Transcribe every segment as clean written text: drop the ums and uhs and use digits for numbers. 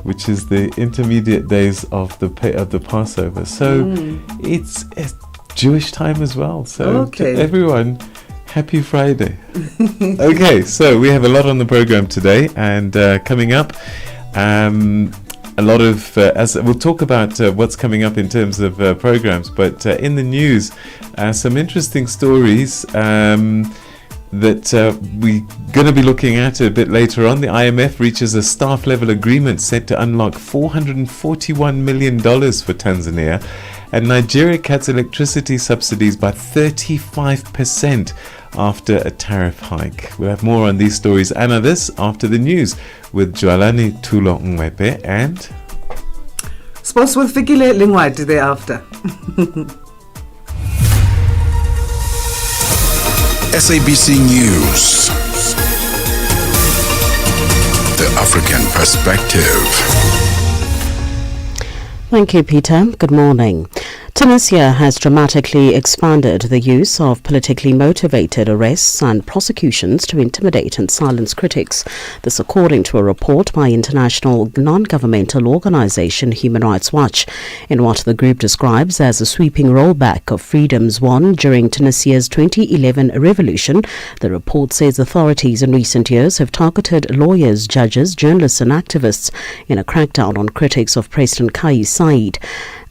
which is the intermediate days of the Passover. So it's Jewish time as well. So to everyone, happy Friday. Okay, so we have a lot on the program today, and coming up, a lot of, as we'll talk about what's coming up in terms of programs, but in the news, some interesting stories that we're going to be looking at a bit later on. The IMF reaches a staff level agreement set to unlock $441 million for Tanzania, and Nigeria cuts electricity subsidies by 35% after a tariff hike. We'll have more on these stories and others after the news with Joalani Tulo Mwepe and Sports with Fikile Lingwati thereafter. SABC News, the African perspective. Thank you, Peter. Good morning. Tunisia has dramatically expanded the use of politically motivated arrests and prosecutions to intimidate and silence critics. This according to a report by international non-governmental organization Human Rights Watch, in what the group describes as a sweeping rollback of freedoms won during Tunisia's 2011 revolution. The report says authorities in recent years have targeted lawyers, judges, journalists and activists in a crackdown on critics of President Kais Saied.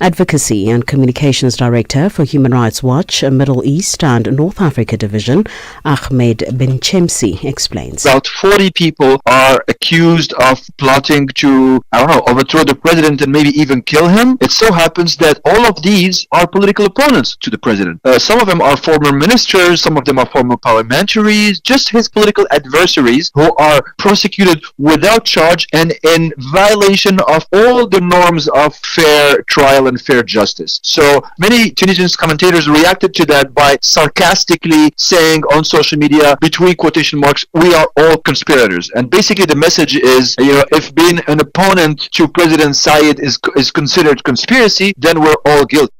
Advocacy and Communications Director for Human Rights Watch, Middle East and North Africa Division, Ahmed Benchemsi, explains. About 40 people are accused of plotting to, overthrow the president and maybe even kill him. It so happens that all of these are political opponents to the president. Some of them are former ministers, some of them are former parliamentaries, just his political adversaries who are prosecuted without charge and in violation of all the norms of fair trial and fair justice. So many Tunisian commentators reacted to that by sarcastically saying on social media, between quotation marks, we are all conspirators. And basically the message is, if being an opponent to President Saied is considered conspiracy, then we're all guilty.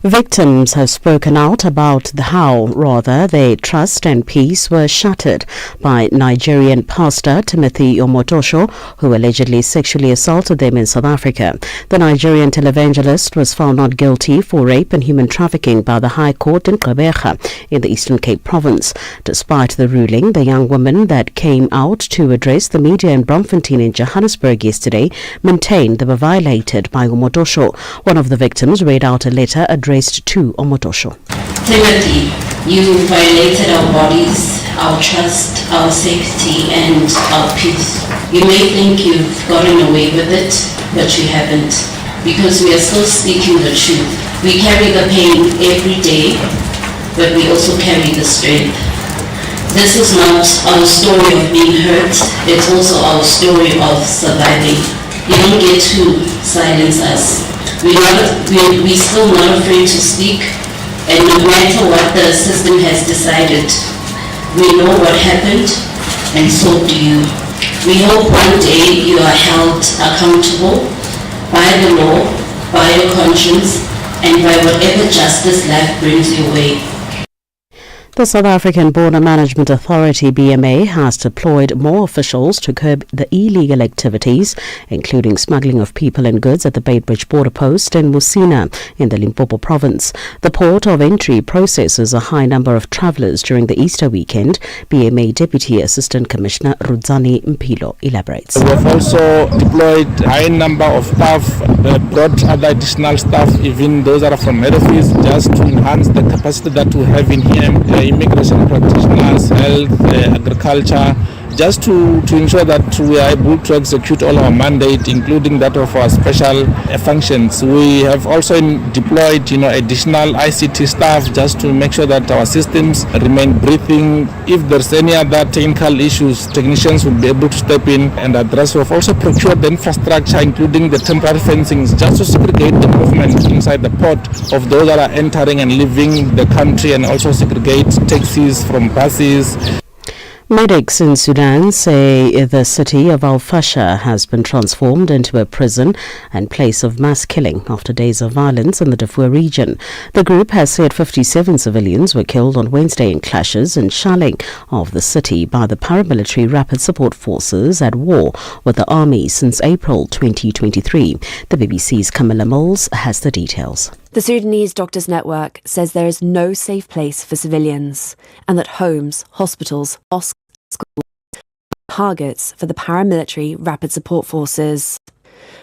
Victims have spoken out about how their trust and peace were shattered by Nigerian pastor Timothy Omotosho, who allegedly sexually assaulted them in South Africa. The Nigerian televangelist was found not guilty for rape and human trafficking by the High Court in Gqeberha in the Eastern Cape Province. Despite the ruling, the young woman that came out to address the media in Bloemfontein in Johannesburg yesterday maintained they were violated by Omotosho. One of the victims read out a letter addressed to Omotosho. Timothy, you violated our bodies, our trust, our safety and our peace. You may think you've gotten away with it, but you haven't, because we are still speaking the truth. We carry the pain every day, but we also carry the strength. This is not our story of being hurt, it's also our story of surviving. You don't get to silence us. We're still not afraid to speak, and no matter what the system has decided, we know what happened, and so do you. We hope one day you are held accountable by the law, by your conscience, and by whatever justice life brings your way. The South African Border Management Authority, BMA, has deployed more officials to curb the illegal activities, including smuggling of people and goods at the Beitbridge border post in Musina in the Limpopo province. The port of entry processes a high number of travellers during the Easter weekend. BMA Deputy Assistant Commissioner Rudzani Mpilo elaborates. We have also deployed a high number of staff, brought other additional staff, even those that are from head office, just to enhance the capacity that we have in here. Immigration practitioners, health, agriculture, just to ensure that we are able to execute all our mandate, including that of our special functions. We have also deployed, additional ICT staff just to make sure that our systems remain breathing. If there's any other technical issues, technicians will be able to step in and address. We have also procured the infrastructure, including the temporary fencings, just to segregate the movement inside the port of those that are entering and leaving the country, and also segregate taxis from buses. Medics in Sudan say the city of Al Fasher has been transformed into a prison and place of mass killing after days of violence in the Darfur region. The group has said 57 civilians were killed on Wednesday in clashes and shelling of the city by the paramilitary rapid support forces at war with the army since April 2023. The BBC's Camilla Moles has the details. The Sudanese Doctors Network says there is no safe place for civilians and that homes, hospitals, mosques, schools are targets for the paramilitary rapid support forces.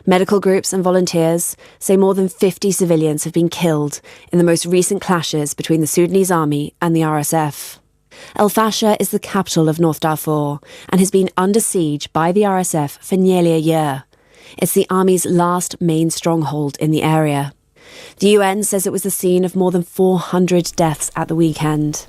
Medical groups and volunteers say more than 50 civilians have been killed in the most recent clashes between the Sudanese army and the RSF. El Fasher is the capital of North Darfur and has been under siege by the RSF for nearly a year. It's the army's last main stronghold in the area. The UN says it was the scene of more than 400 deaths at the weekend.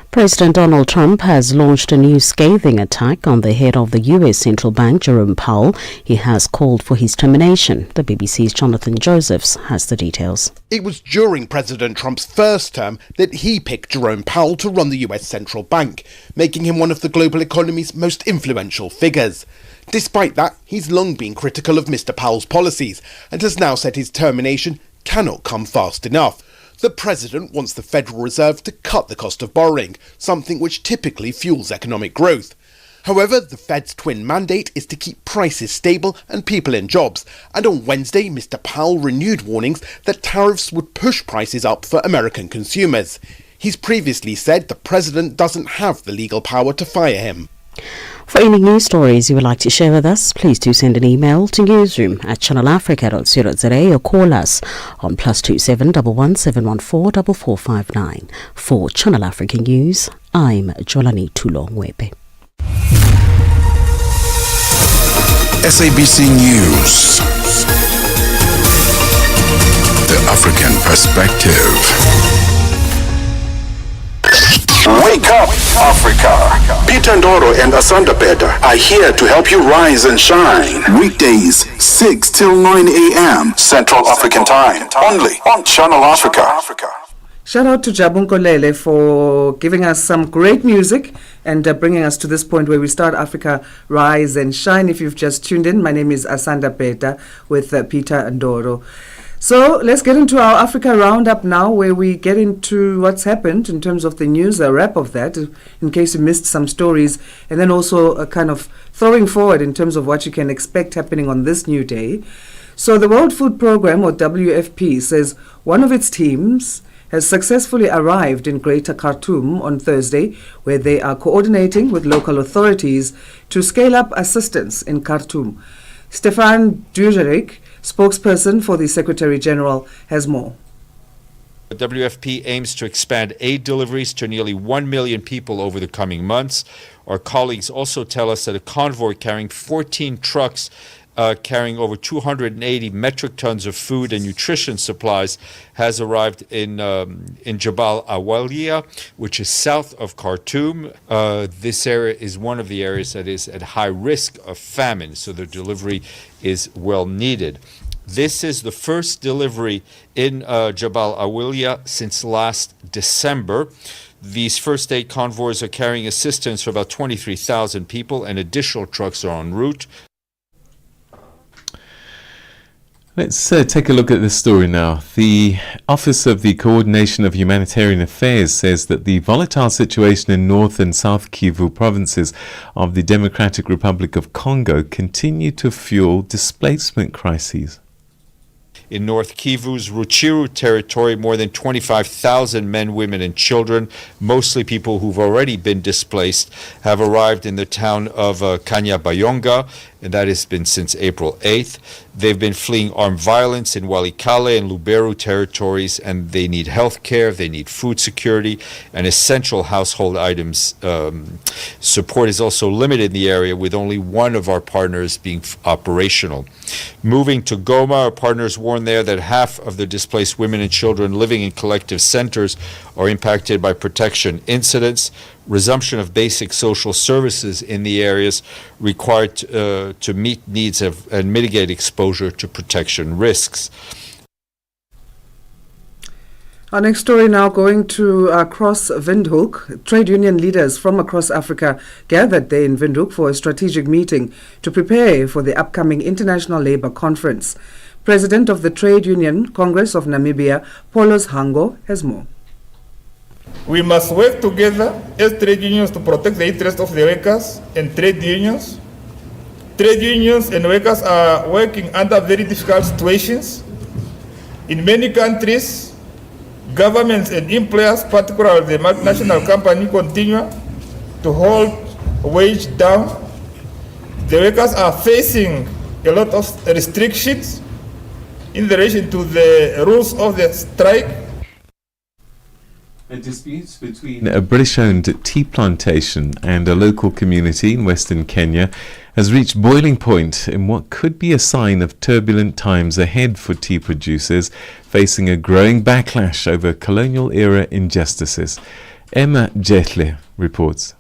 President Donald Trump has launched a new scathing attack on the head of the US Central Bank, Jerome Powell. He has called for his termination. The BBC's Jonathan Josephs has the details. It was during President Trump's first term that he picked Jerome Powell to run the US Central Bank, making him one of the global economy's most influential figures. Despite that, he's long been critical of Mr. Powell's policies and has now said his termination cannot come fast enough. The president wants the Federal Reserve to cut the cost of borrowing, something which typically fuels economic growth. However, the Fed's twin mandate is to keep prices stable and people in jobs, and on Wednesday Mr. Powell renewed warnings that tariffs would push prices up for American consumers. He's previously said the president doesn't have the legal power to fire him. For any news stories you would like to share with us, please do send an email to newsroom@channelafrica.co.za or call us on +27 11 714 4459. For Channel Africa News, I'm Jolani Tulongwepe. SABC News. The African Perspective. Wake up, Africa. Peter Ndoro and Asanda Beda are here to help you rise and shine. Weekdays, 6 till 9 a.m. Central African Time. Only on Channel Africa. Shout out to Jabunko Lele for giving us some great music and bringing us to this point where we start Africa Rise and Shine. If you've just tuned in, my name is Asanda Beda with Peter Ndoro. So let's get into our Africa Roundup now, where we get into what's happened in terms of the news, a wrap of that, in case you missed some stories, and then also a kind of throwing forward in terms of what you can expect happening on this new day. So the World Food Programme, or WFP, says one of its teams has successfully arrived in Greater Khartoum on Thursday, where they are coordinating with local authorities to scale up assistance in Khartoum. Stefan Dujarric, spokesperson for the Secretary General, has more. The WFP aims to expand aid deliveries to nearly 1 million people over the coming months. Our colleagues also tell us that a convoy carrying 14 trucks carrying over 280 metric tons of food and nutrition supplies has arrived in Jabal Awaliya, which is south of Khartoum. This area is one of the areas that is at high risk of famine, so the delivery is well needed. This is the first delivery in Jabal Awaliya since last December. These first aid convoys are carrying assistance for about 23,000 people, and additional trucks are en route. Let's take a look at this story now. The Office of the Coordination of Humanitarian Affairs says that the volatile situation in North and South Kivu provinces of the Democratic Republic of Congo continue to fuel displacement crises. In North Kivu's Ruchuru territory, more than 25,000 men, women, and children, mostly people who've already been displaced, have arrived in the town of Kanyabayonga, and that has been since April 8th. They've been fleeing armed violence in Walikale and Lubero territories, and they need health care, they need food security, and essential household items. Support is also limited in the area, with only one of our partners being operational. Moving to Goma, our partners warn there that half of the displaced women and children living in collective centers are impacted by protection incidents. Resumption of basic social services in the areas required to meet needs and mitigate exposure to protection risks. Our next story now going to across Windhoek. Trade union leaders from across Africa gathered there in Windhoek for a strategic meeting to prepare for the upcoming International Labour Conference. President of the Trade Union Congress of Namibia, Paulos Hango, has more. We must work together as trade unions to protect the interests of the workers and trade unions. Trade unions and workers are working under very difficult situations. In many countries, governments and employers, particularly the multinational company, continue to hold wage down. The workers are facing a lot of restrictions in relation to the rules of the strike. A dispute between a British-owned tea plantation and a local community in Western Kenya has reached boiling point in what could be a sign of turbulent times ahead for tea producers facing a growing backlash over colonial-era injustices. Emma Jetle reports.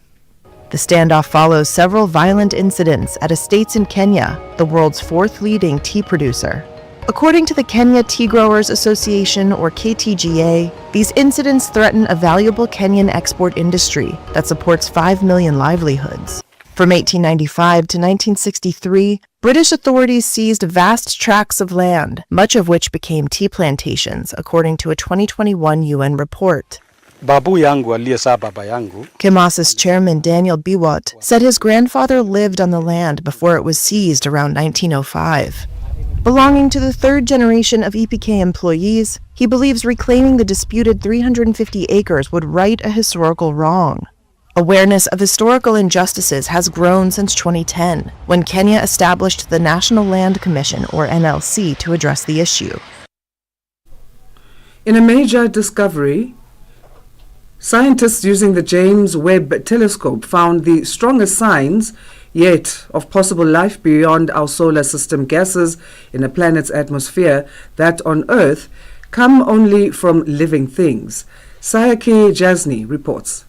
The standoff follows several violent incidents at estates in Kenya, the world's fourth leading tea producer. According to the Kenya Tea Growers Association, or KTGA, these incidents threaten a valuable Kenyan export industry that supports 5 million livelihoods. From 1895 to 1963, British authorities seized vast tracts of land, much of which became tea plantations, according to a 2021 UN report. Babu yangu aliyezaa baba yangu. Kimasa's chairman Daniel Biwott said his grandfather lived on the land before it was seized around 1905. Belonging to the third generation of EPK employees, he believes reclaiming the disputed 350 acres would right a historical wrong. Awareness of historical injustices has grown since 2010, when Kenya established the National Land Commission, or NLC, to address the issue. In a major discovery, scientists using the James Webb Telescope found the strongest signs yet of possible life beyond our solar system gases in a planet's atmosphere that on Earth come only from living things. Sayaki Jasny reports.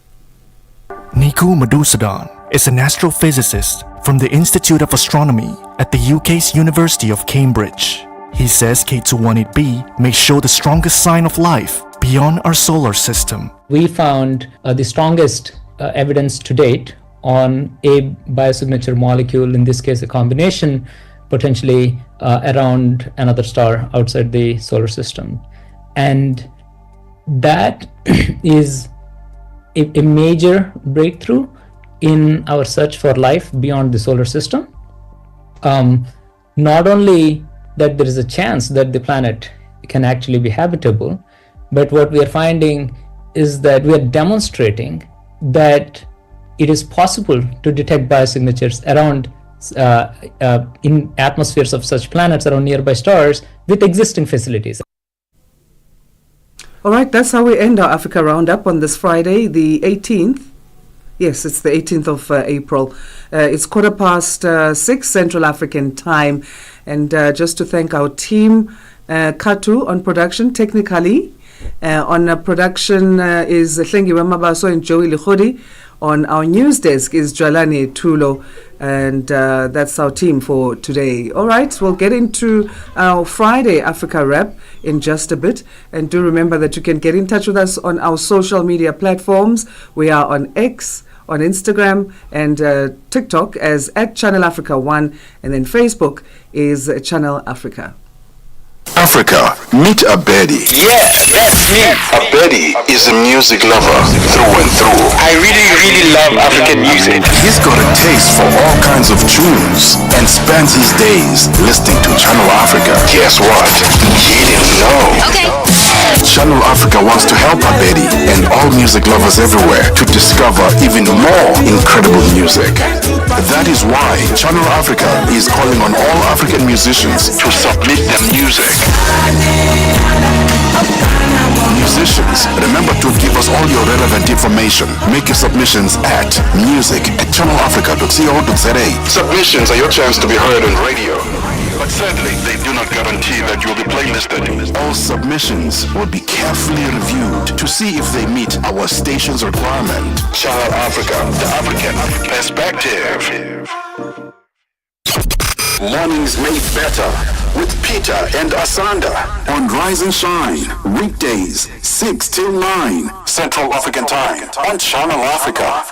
Niku Madhusudan is an astrophysicist from the Institute of Astronomy at the UK's University of Cambridge. He says K218b may show the strongest sign of life beyond our solar system. We found the strongest evidence to date on a biosignature molecule, in this case a combination, potentially around another star outside the solar system. And that is a major breakthrough in our search for life beyond the solar system. Not only that there is a chance that the planet can actually be habitable, but what we are finding is that we are demonstrating that it is possible to detect biosignatures around in atmospheres of such planets around nearby stars with existing facilities. All right, that's how we end our Africa Roundup on this Friday, the 18th. Yes, it's the 18th of April. It's 6:15 Central African Time. And just to thank our team, Katu on production, technically. On production is Hlengiwe Mabaso and Joey Likhodi. On our news desk is Jalani Tulo, and that's our team for today. All right, we'll get into our Friday Africa Wrap in just a bit. And do remember that you can get in touch with us on our social media platforms. We are on X, on Instagram, and TikTok as @ChannelAfrica1, and then Facebook is Channel Africa. Africa, meet Abedi. Yeah, that's me. Abedi is a music lover through and through. I really love African music. He's got a taste for all kinds of tunes and spends his days listening to Channel Africa. Guess what? He didn't know. Okay. Channel Africa wants to help Abedi and all music lovers everywhere to discover even more incredible music. That is why Channel Africa is calling on all African musicians to submit their music. Musicians, remember to give us all your relevant information. Make your submissions at music@channelafrica.co.za. Submissions are your chance to be heard on radio. But sadly, they do not guarantee that you will be playlisted. All submissions will be carefully reviewed to see if they meet our station's requirement. Channel Africa, the African perspective. Mornings made better with Peter and Asanda on Rise and Shine, weekdays 6 till 9 Central African Time on Channel Africa.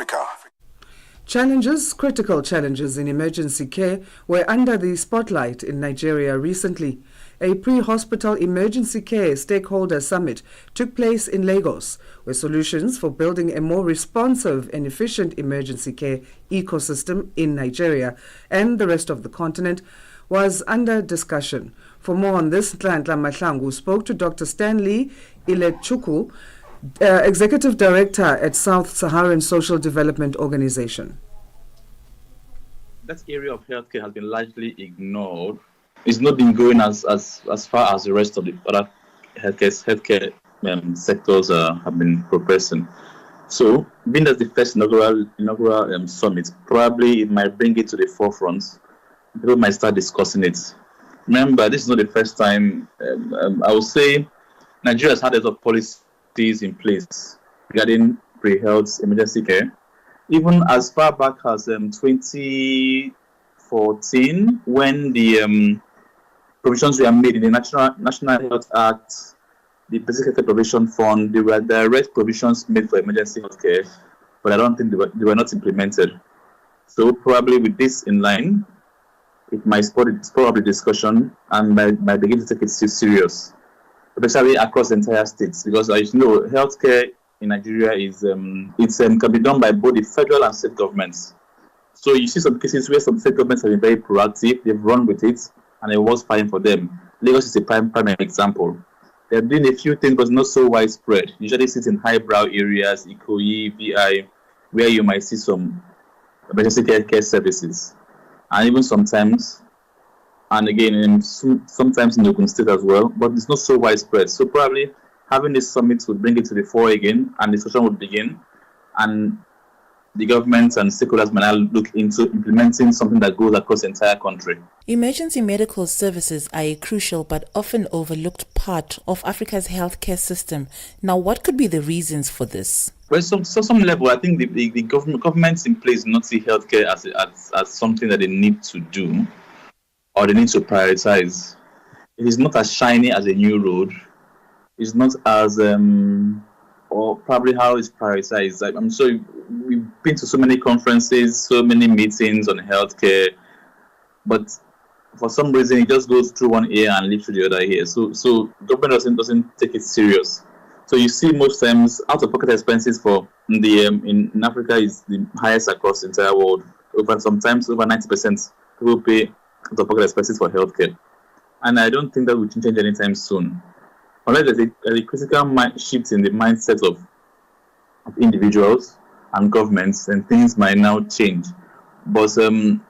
Challenges, critical challenges in emergency care were under the spotlight in Nigeria recently. A pre-hospital emergency care stakeholder summit took place in Lagos, where solutions for building a more responsive and efficient emergency care ecosystem in Nigeria and the rest of the continent was under discussion. For more on this, Nhlanhla Mahlangu spoke to Dr. Stanley Ilechukwu, Executive Director at South Saharan Social Development Organization. That area of healthcare has been largely ignored. It's not been going as far as the rest of the other healthcare sectors have been progressing. So, being that the first inaugural summit, probably it might bring it to the forefront. People might start discussing it. Remember, this is not the first time. I would say Nigeria has had a lot of policies in place regarding pre-health emergency care. Even as far back as 2014, when the provisions were made in the National Health Act, the Basic Care Provision Fund, there were direct provisions made for emergency health care, but I don't think they were not implemented. So probably with this in line, it might spur the discussion and might begin to take it serious, especially across the entire states, because as you know, healthcare in Nigeria is can be done by both the federal and state governments. So you see some cases where some state governments have been very proactive, they've run with it, and it was fine for them. Lagos is a prime example. They're doing a few things, but not so widespread. Usually sit in highbrow areas, Ikoyi, VI, where you might see some emergency care services. And even sometimes, and again, sometimes in Ogun State as well, but it's not so widespread. So probably having this summit would bring it to the fore again, and discussion would begin, and the governments and stakeholders might now look into implementing something that goes across the entire country. Emergency medical services are a crucial but often overlooked part of Africa's healthcare system. Now, what could be the reasons for this? Well, some level, I think the governments in place do not see healthcare as something that they need to do or they need to prioritize. It is not as shiny as a new road. It's not as or probably how it's prioritized. I'm sure we've been to so many conferences, so many meetings on healthcare, but for some reason it just goes through one ear and leaves through the other ear. So government doesn't take it serious. So you see most times out-of-pocket expenses for in Africa is the highest across the entire world. Sometimes over 90% people pay out-of-pocket expenses for healthcare, and I don't think that will change anytime soon. Unless there's a critical shift in the mindset of individuals and governments, and things might now change. But and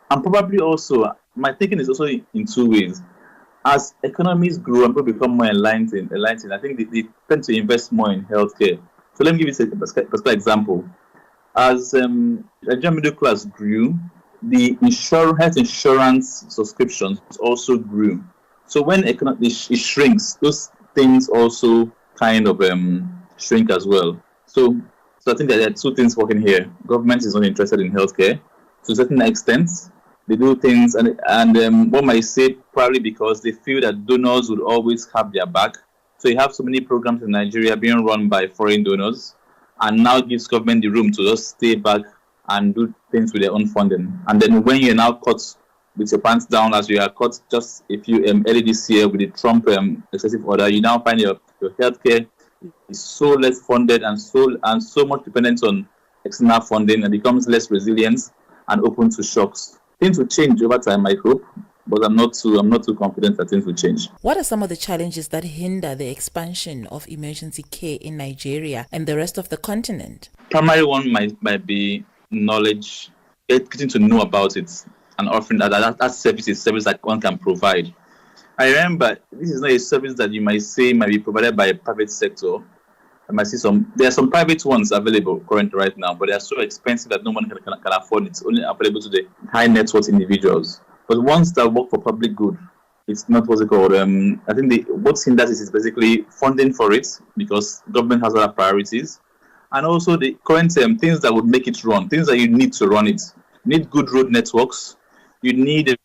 probably also, my thinking is also in two ways. As economies grow and people become more enlightened, I think they tend to invest more in healthcare. So let me give you a particular example. As the Nigerian middle class grew, the health insurance subscriptions also grew. So when economy shrinks, those things also kind of shrink as well. So I think that there are two things working here. Government is not interested in healthcare to a certain extent. They do things, and one might say probably because they feel that donors would always have their back. So you have so many programs in Nigeria being run by foreign donors, and now gives government the room to just stay back and do things with their own funding. And then when you're now caught with your pants down, as you are caught just a few early this year with the Trump excessive order, you now find your healthcare is so less funded and so much dependent on external funding, and becomes less resilient and open to shocks. Things will change over time, I hope, but I'm not too confident that things will change. What are some of the challenges that hinder the expansion of emergency care in Nigeria and the rest of the continent? Primary one might be knowledge, getting to know about it, and offering that service is service that one can provide. I remember this is not a service that you might say might be provided by a private sector. I might see there are some private ones available currently right now, but they are so expensive that no one can afford it. It's only available to the high net worth individuals. But ones that work for public good, it's not what's it called. I think what hinders is basically funding for it, because government has other priorities, and also the current things that would make it run, things that you need to run it. You need good road networks. You need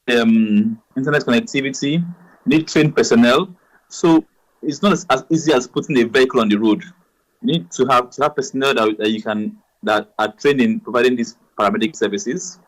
internet connectivity, you need trained personnel. So it's not as easy as putting a vehicle on the road. You need to have personnel that are trained in providing these paramedic services.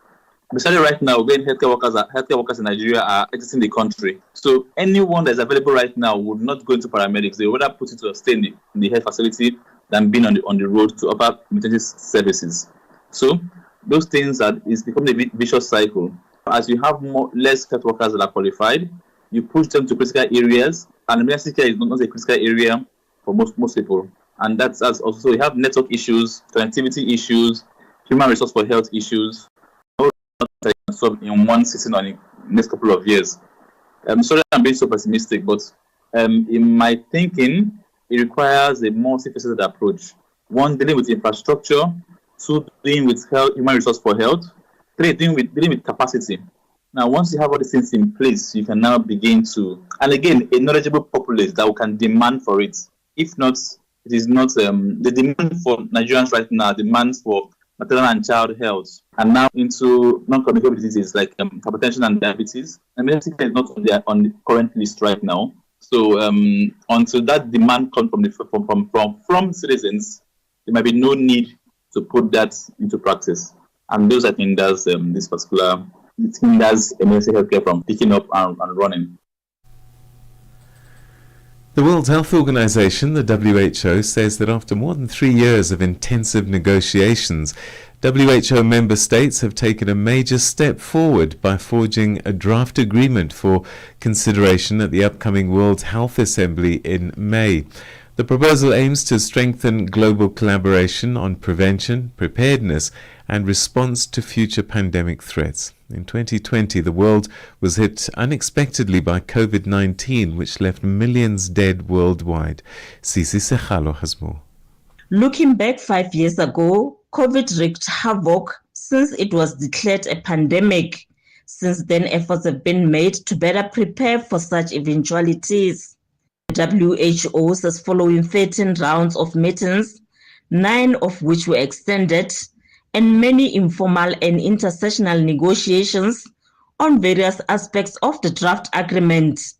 Especially right now, when healthcare workers in Nigeria are exiting the country. So anyone that's available right now would not go into paramedics. They would rather put it to stay in the health facility than being on the road to offer emergency services. So those things is becoming a vicious cycle. As you have less health workers that are qualified, you push them to critical areas, and emergency care is not a critical area for most people. And that's also we have network issues, connectivity issues, human resource for health issues. Solved in one sitting on the next couple of years. I'm sorry I'm being so pessimistic, but in my thinking, it requires a multifaceted approach. One, dealing with infrastructure. Two, dealing with human resource for health. Three, dealing with capacity. Now, once you have all these things in place, you can now begin to, and again, a knowledgeable populace that can demand for it. If not, it is not the demand for Nigerians right now, demands for maternal and child health, and now into non-communicable diseases like hypertension and diabetes. And emergency care is not on the current list right now. So until that demand comes from citizens, there might be no need to put that into practice. And those, I think, does this particular thing does emergency healthcare from picking up and running. The World Health Organization, the WHO, says that after more than 3 years of intensive negotiations, WHO member states have taken a major step forward by forging a draft agreement for consideration at the upcoming World Health Assembly in May. The proposal aims to strengthen global collaboration on prevention, preparedness, and response to future pandemic threats. In 2020, the world was hit unexpectedly by COVID-19, which left millions dead worldwide. Sisi Sechalo has more. Looking back 5 years ago, COVID wreaked havoc since it was declared a pandemic. Since then, efforts have been made to better prepare for such eventualities. The WHO says following 13 rounds of meetings, 9 of which were extended, and many informal and intersessional negotiations on various aspects of the draft agreement,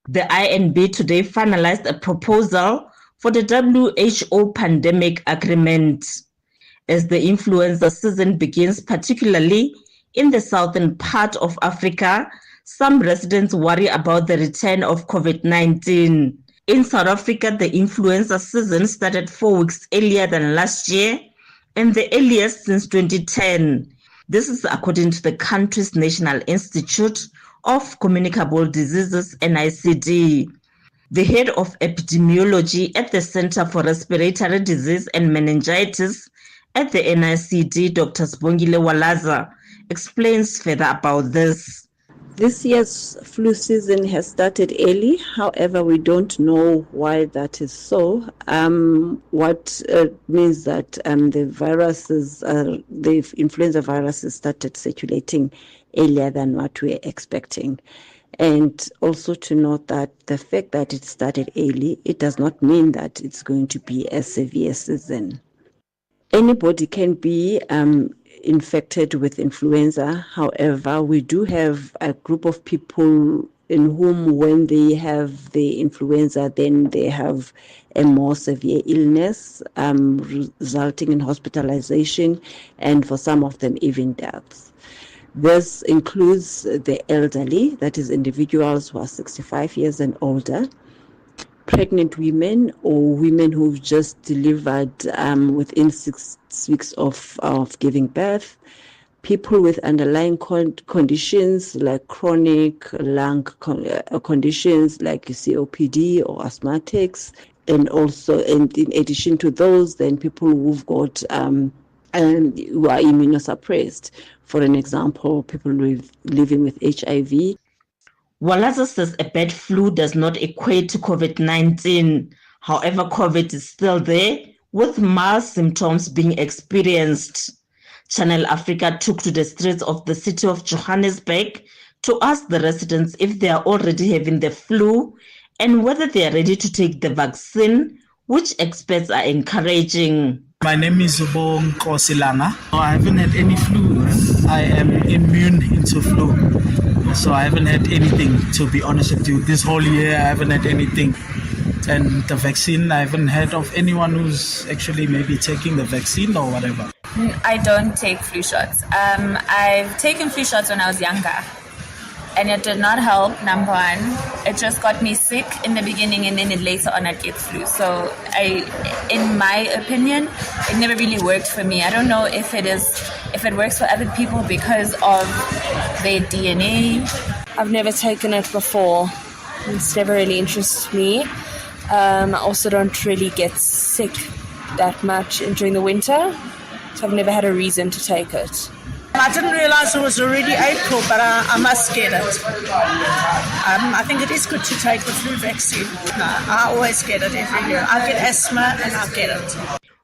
the INB today finalized a proposal for the WHO pandemic agreement. As the influenza season begins, particularly in the southern part of Africa, some residents worry about the return of COVID-19. In South Africa, the influenza season started 4 weeks earlier than last year, and the earliest since 2010. This is according to the country's National Institute of Communicable Diseases, NICD. The head of epidemiology at the Center for Respiratory Disease and Meningitis at the NICD, Dr. Sibongile Walaza, explains further about this. This year's flu season has started early. However, we don't know why that is so. What means that the influenza viruses started circulating earlier than what we were expecting. And also to note that the fact that it started early, it does not mean that it's going to be a severe season. Anybody can be infected with influenza. However, we do have a group of people in whom when they have the influenza, then they have a more severe illness, resulting in hospitalization, and for some of them even deaths. This includes the elderly, that is individuals who are 65 years and older, pregnant women or women who've just delivered within 6 weeks of giving birth, people with underlying conditions like chronic lung conditions like COPD or asthmatics, and also, and in addition to those, then people who've got who are immunosuppressed. For an example, people living with HIV. Walaza says a bad flu does not equate to COVID-19. However, COVID is still there, with mild symptoms being experienced. Channel Africa took to the streets of the city of Johannesburg to ask the residents if they are already having the flu and whether they are ready to take the vaccine, which experts are encouraging. My name is Bonko Silanga. I haven't had any flu. I am immune into flu. So I haven't had anything, to be honest with you. This whole year I haven't had anything. And the vaccine, I haven't heard of anyone who's actually maybe taking the vaccine or whatever. I don't take flu shots. I've taken flu shots when I was younger, and it did not help, number one. It just got me sick in the beginning, and then later on I'd get flu. So in my opinion, it never really worked for me. I don't know if it works for other people because of their DNA. I've never taken it before. It's never really interested me. I also don't really get sick that much during the winter, so I've never had a reason to take it. I didn't realize it was already April, but I must get it. I think it is good to take the flu vaccine. I always get it every year. I get asthma and I get it.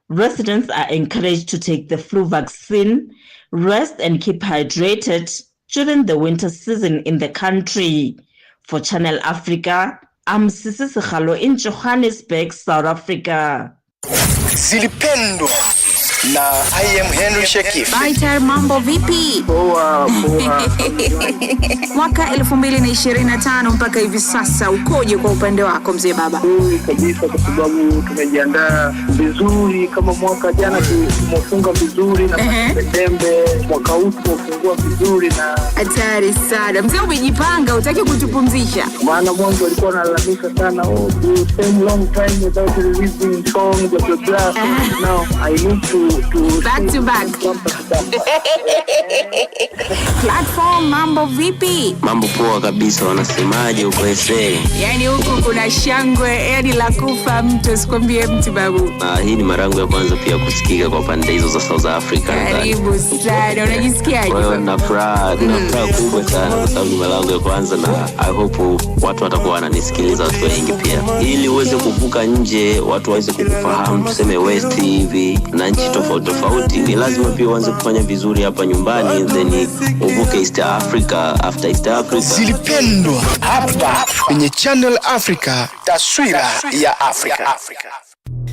Residents are encouraged to take the flu vaccine, rest and keep hydrated during the winter season in the country. For Channel Africa, I'm Sisi Sekhalo in Johannesburg, South Africa. Zilipendwa na I am Henry Shekif. Baita, mambo vipi? Poa. Mwaka 2025 mpaka hivi sasa ukoje kwa upande wako mzee baba? Kabisa, kwa sababu tumejiandaa vizuri. Kama mwaka jana tumefunga vizuri na Septemba, mwaka huu tumefungua vizuri na hatari sana. Mzee umejipanga, utaki kutupumzisha? Maana mwanzo alikuwa analalamika sana, you spend long time without releasing songs blah blah. Now I need to back to back. Platform, mambo vipi? Mambo poa kabisa, wanasemaje huko SA? Yani huko kuna shangwe, yani la kufa mtu, sikwambie mtu babu. Hii ni marangu ya kwanza pia kusikika kwa pande hizo za South Africa. Karibu sana, unajisikiaje? Well, na furaha kubwa sana kwa sababu ni marangu ya kwanza, na I hope watu watakuwa wananisikiliza, watu wengi pia. Ili uweze kuvuka nje, watu waweze kukufahamu, tuseme West hivi na nchi tofauti, ni lazima pia uanze kufanya vizuri hapa nyumbani, then uvuke East Africa, after East Africa. Zilipendwa hapa kwenye Channel Africa, taswira ya Afrika.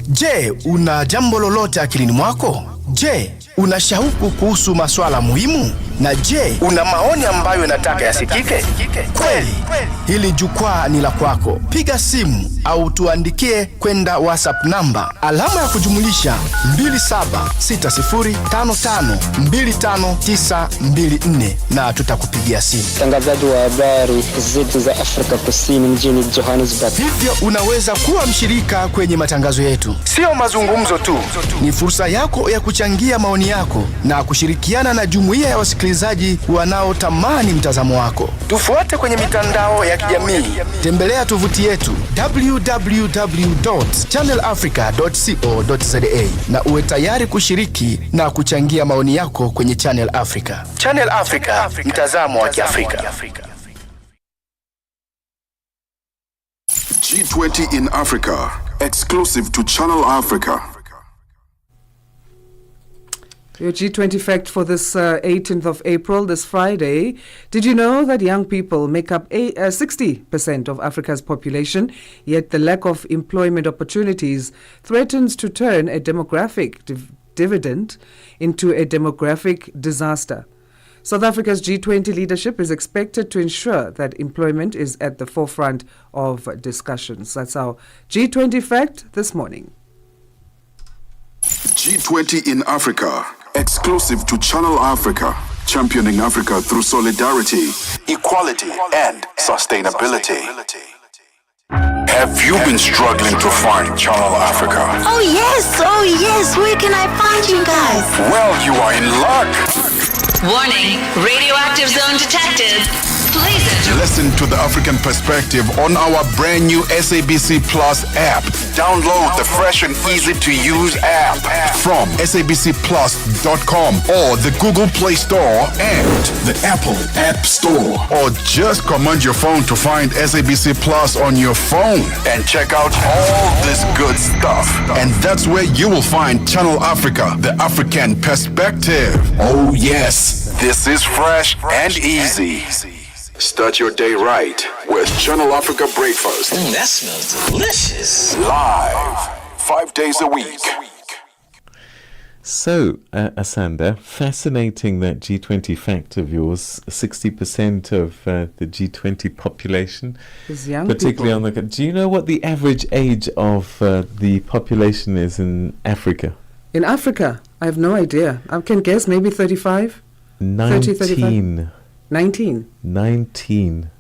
Je, una jambo lolote akilini mwako? Je, una shauku kuhusu masuala muhimu? Na je, una maoni ambayo unataka yasikike? Kweli, hili jukwaa ni la kwako. Piga simu au tuandikie kwenda WhatsApp namba alama ya kujumulisha 2760552594 na tutakupigia simu. Mtangazaji wa habari zetu za Afrika Kusini mjini Johannesburg. Hivyo unaweza kuwa mshirika kwenye matangazo yetu. Sio mazungumzo tu, ni fursa yako ya kuchangia maoni yako na kushirikiana na jumuiya ya wasikilizaji wanaotamani mtazamo wako. Tufuate kwenye mitandao ya kijamii. Tembelea tovuti yetu www.channelafrica.co.za na uwe tayari kushiriki na kuchangia maoni yako kwenye Channel Africa. Channel Africa, mtazamo wa Kiafrika. G20 in Africa, exclusive to Channel Africa. Your G20 fact for this 18th of April, this Friday. Did you know that young people make up 60% of Africa's population, yet the lack of employment opportunities threatens to turn a demographic dividend into a demographic disaster? South Africa's G20 leadership is expected to ensure that employment is at the forefront of discussions. That's our G20 fact this morning. G20 in Africa, exclusive to Channel Africa, championing Africa through solidarity, equality, and sustainability. Have you been struggling to find Channel Africa? Oh yes, where can I find you guys? Well, you are in luck. Warning, radioactive zone detected. Please enter. Listen to the African perspective on our brand new SABC Plus app. Download the fresh and easy to use app from sabcplus.com or the Google Play Store and the Apple App Store. Or just command your phone to find SABC Plus on your phone and check out all this good stuff. And that's where you will find Channel Africa, the African perspective. Oh yes, this is fresh and easy. Start your day right with Channel Africa Breakfast. That smells delicious. Live, 5 days a week. So, Asanda, fascinating that G20 fact of yours. 60% of the G20 population is young particularly people. on the. Do you know what the average age of the population is in Africa? In Africa, I have no idea. I can guess maybe 35. 19. 30, 35? 19. 19.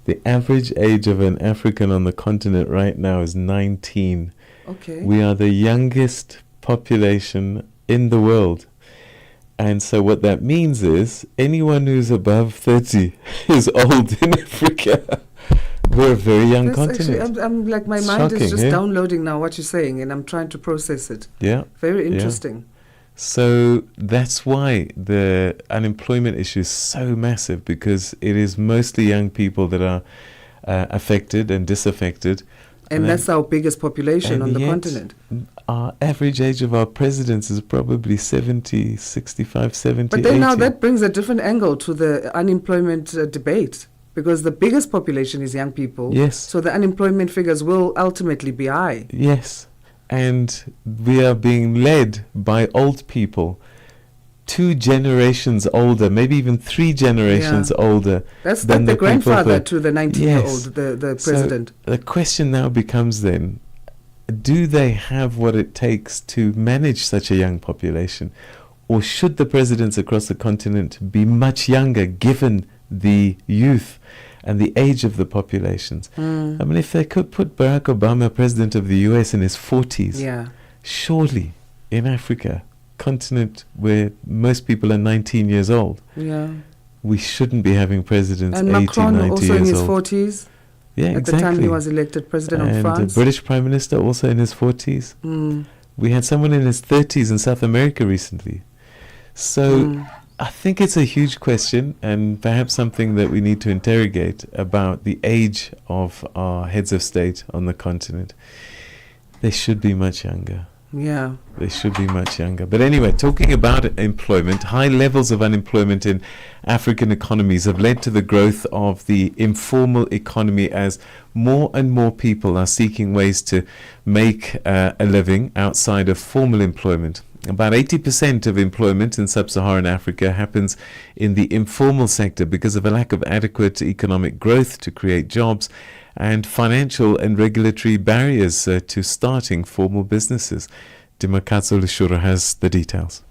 The average age of an African on the continent right now is 19. Okay. We are the youngest population in the world. And so what that means is anyone who's above 30 is old in Africa. We're a very young continent. Actually, I'm like, my mind is just downloading now what you're saying, and I'm trying to process it. Yeah. Very interesting. Yeah. So that's why the unemployment issue is so massive, because it is mostly young people that are affected and disaffected. And that's our biggest population on the continent. Our average age of our presidents is probably 70, 65, 70, But then 80. now that brings a different angle to the unemployment debate, because the biggest population is young people. Yes. So the unemployment figures will ultimately be high. Yes. And we are being led by old people, 2 generations older, maybe even 3 generations older. That's than like the grandfather people to the 19-year-old, the president. So the question now becomes then, do they have what it takes to manage such a young population? Or should the presidents across the continent be much younger, given the youth and the age of the populations? I mean, if they could put Barack Obama, president of the US, in his 40s, surely in Africa, continent where most people are 19 years old, we shouldn't be having presidents and 80, Macron 90 also years in his old. 40s. Yeah, at exactly. the time he was elected president of France. And the British Prime Minister also in his 40s. We had someone in his 30s in South America recently. So I think it's a huge question, and perhaps something that we need to interrogate about the age of our heads of state on the continent. They should be much younger. Yeah. They should be much younger. But anyway, talking about employment, high levels of unemployment in African economies have led to the growth of the informal economy, as more and more people are seeking ways to make a living outside of formal employment. About 80% of employment in sub-Saharan Africa happens in the informal sector because of a lack of adequate economic growth to create jobs and financial and regulatory barriers to starting formal businesses. Dimakatso Lishura has the details.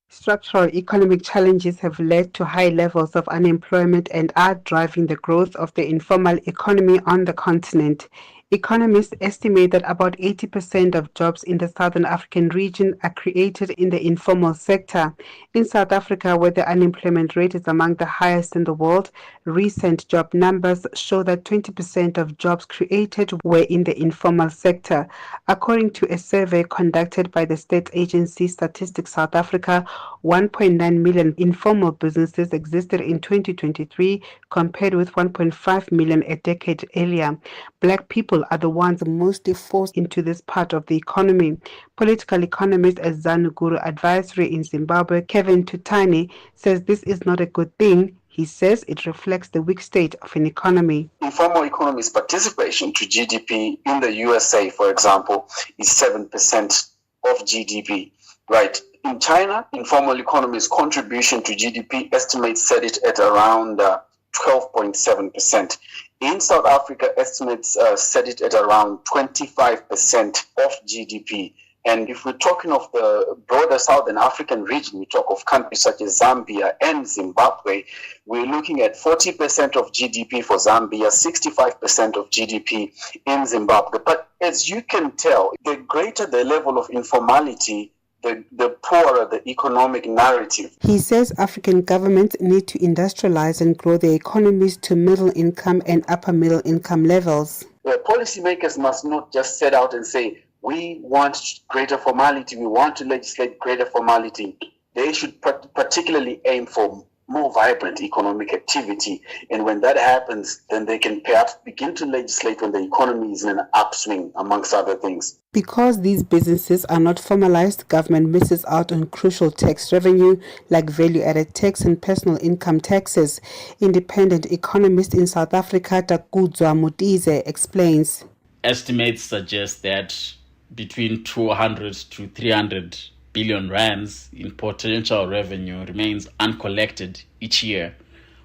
Structural economic challenges have led to high levels of unemployment and are driving the growth of the informal economy on the continent. Economists estimate that about 80% of jobs in the Southern African region are created in the informal sector. In South Africa, where the unemployment rate is among the highest in the world, recent job numbers show that 20% of jobs created were in the informal sector. According to a survey conducted by the state agency Statistics South Africa, 1.9 million informal businesses existed in 2023 compared with 1.5 million a decade earlier. Black people are the ones mostly forced into this part of the economy. Political economist at Zanuguru Advisory in Zimbabwe, Kevin Tutani, says this is not a good thing. He says it reflects the weak state of an economy. Informal economy's participation to GDP in the USA, for example, is 7% of GDP, right? In China, informal economy's contribution to GDP estimates set it at around 12.7%. In South Africa, estimates set it at around 25% of GDP. And if we're talking of the broader Southern African region, we talk of countries such as Zambia and Zimbabwe, we're looking at 40% of GDP for Zambia, 65% of GDP in Zimbabwe. But as you can tell, the greater the level of informality, the poorer the economic narrative. He says African governments need to industrialize and grow their economies to middle income and upper middle income levels. Policymakers must not just set out and say, we want greater formality, we want to legislate greater formality. They should particularly aim for more vibrant economic activity. And when that happens, then they can perhaps begin to legislate when the economy is in an upswing, amongst other things. Because these businesses are not formalized, government misses out on crucial tax revenue like value-added tax and personal income taxes. Independent economist in South Africa, Takudzwa Mutize, explains. Estimates suggest that between 200 to 300 billion rands in potential revenue remains uncollected each year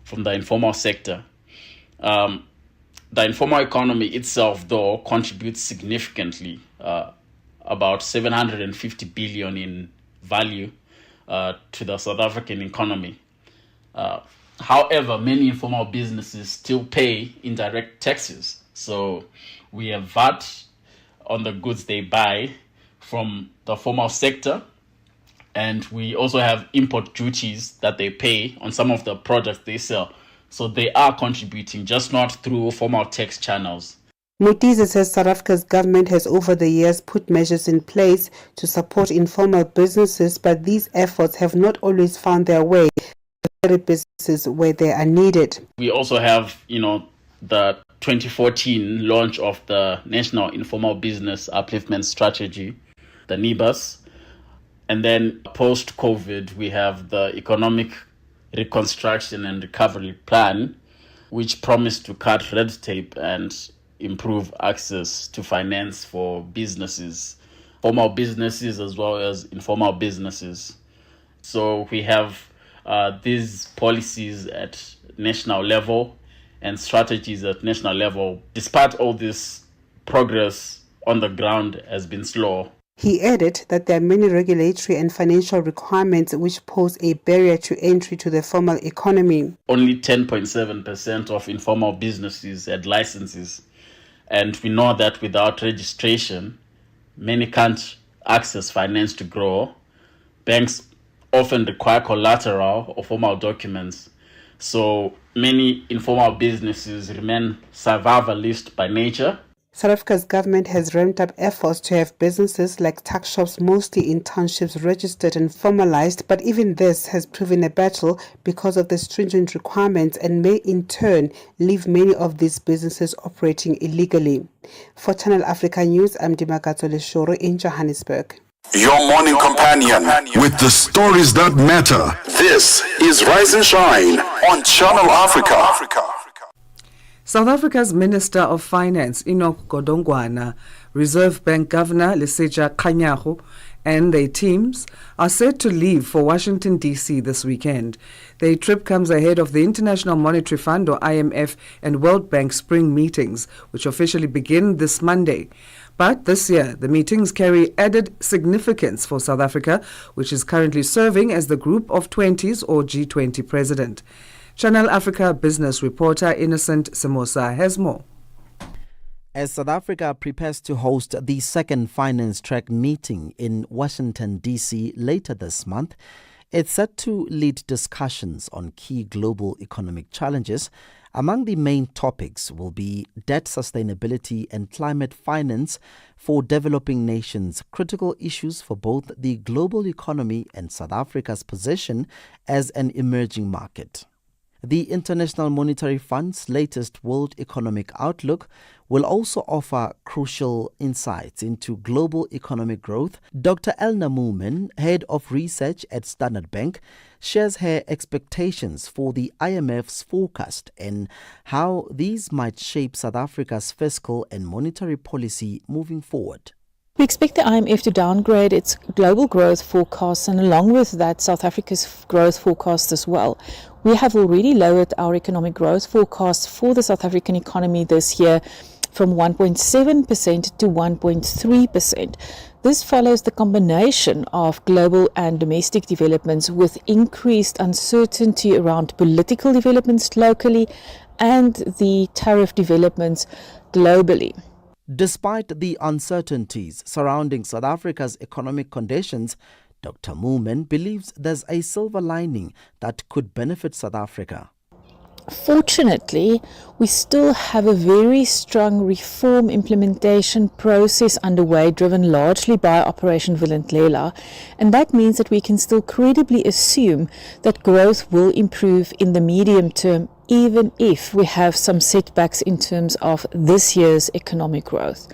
from the informal sector. The informal economy itself, though, contributes significantly, about 750 billion in value to the South African economy. However, many informal businesses still pay indirect taxes. So we have VAT on the goods they buy from the formal sector, and we also have import duties that they pay on some of the products they sell. So they are contributing, just not through formal tax channels. Mutize says South Africa's government has over the years put measures in place to support informal businesses, but these efforts have not always found their way to businesses where they are needed. We also have, the 2014 launch of the National Informal Business Upliftment Strategy, the NIBUS. And then post-COVID, we have the Economic Reconstruction and Recovery Plan, which promised to cut red tape and improve access to finance for businesses, formal businesses as well as informal businesses. So we have these policies at national level and strategies at national level. Despite all this, progress on the ground has been slow. He added that there are many regulatory and financial requirements which pose a barrier to entry to the formal economy. Only 10.7% of informal businesses had licenses. And we know that without registration, many can't access finance to grow. Banks often require collateral or formal documents. So many informal businesses remain survivalist by nature. South Africa's government has ramped up efforts to have businesses like tuck shops mostly in townships registered and formalized, but even this has proven a battle because of the stringent requirements and may in turn leave many of these businesses operating illegally. For Channel Africa News, I'm Dimakatso Leshoro in Johannesburg. Your morning companion with the stories that matter. This is Rise and Shine on Channel Africa. South Africa's Minister of Finance, Enoch Godongwana, Reserve Bank Governor Lesetja Kganyago, and their teams are set to leave for Washington, D.C. this weekend. Their trip comes ahead of the International Monetary Fund, or IMF, and World Bank spring meetings, which officially begin this Monday. But this year, the meetings carry added significance for South Africa, which is currently serving as the Group of 20s or G20 president. Channel Africa business reporter Innocent Semosa has more. As South Africa prepares to host the second finance track meeting in Washington, D.C. later this month, it's set to lead discussions on key global economic challenges. Among the main topics will be debt sustainability and climate finance for developing nations, critical issues for both the global economy and South Africa's position as an emerging market. The International Monetary Fund's latest World Economic Outlook will also offer crucial insights into global economic growth. Dr. Elna Moomen, head of research at Standard Bank, shares her expectations for the IMF's forecast and how these might shape South Africa's fiscal and monetary policy moving forward. We expect the IMF to downgrade its global growth forecasts, and along with that, South Africa's growth forecast as well. We have already lowered our economic growth forecast for the South African economy this year from 1.7% to 1.3%. This follows the combination of global and domestic developments with increased uncertainty around political developments locally and the tariff developments globally. Despite the uncertainties surrounding South Africa's economic conditions, Dr. Moomen believes there's a silver lining that could benefit South Africa. Fortunately, we still have a very strong reform implementation process underway, driven largely by Operation Vulindlela, and that means that we can still credibly assume that growth will improve in the medium term, even if we have some setbacks in terms of this year's economic growth.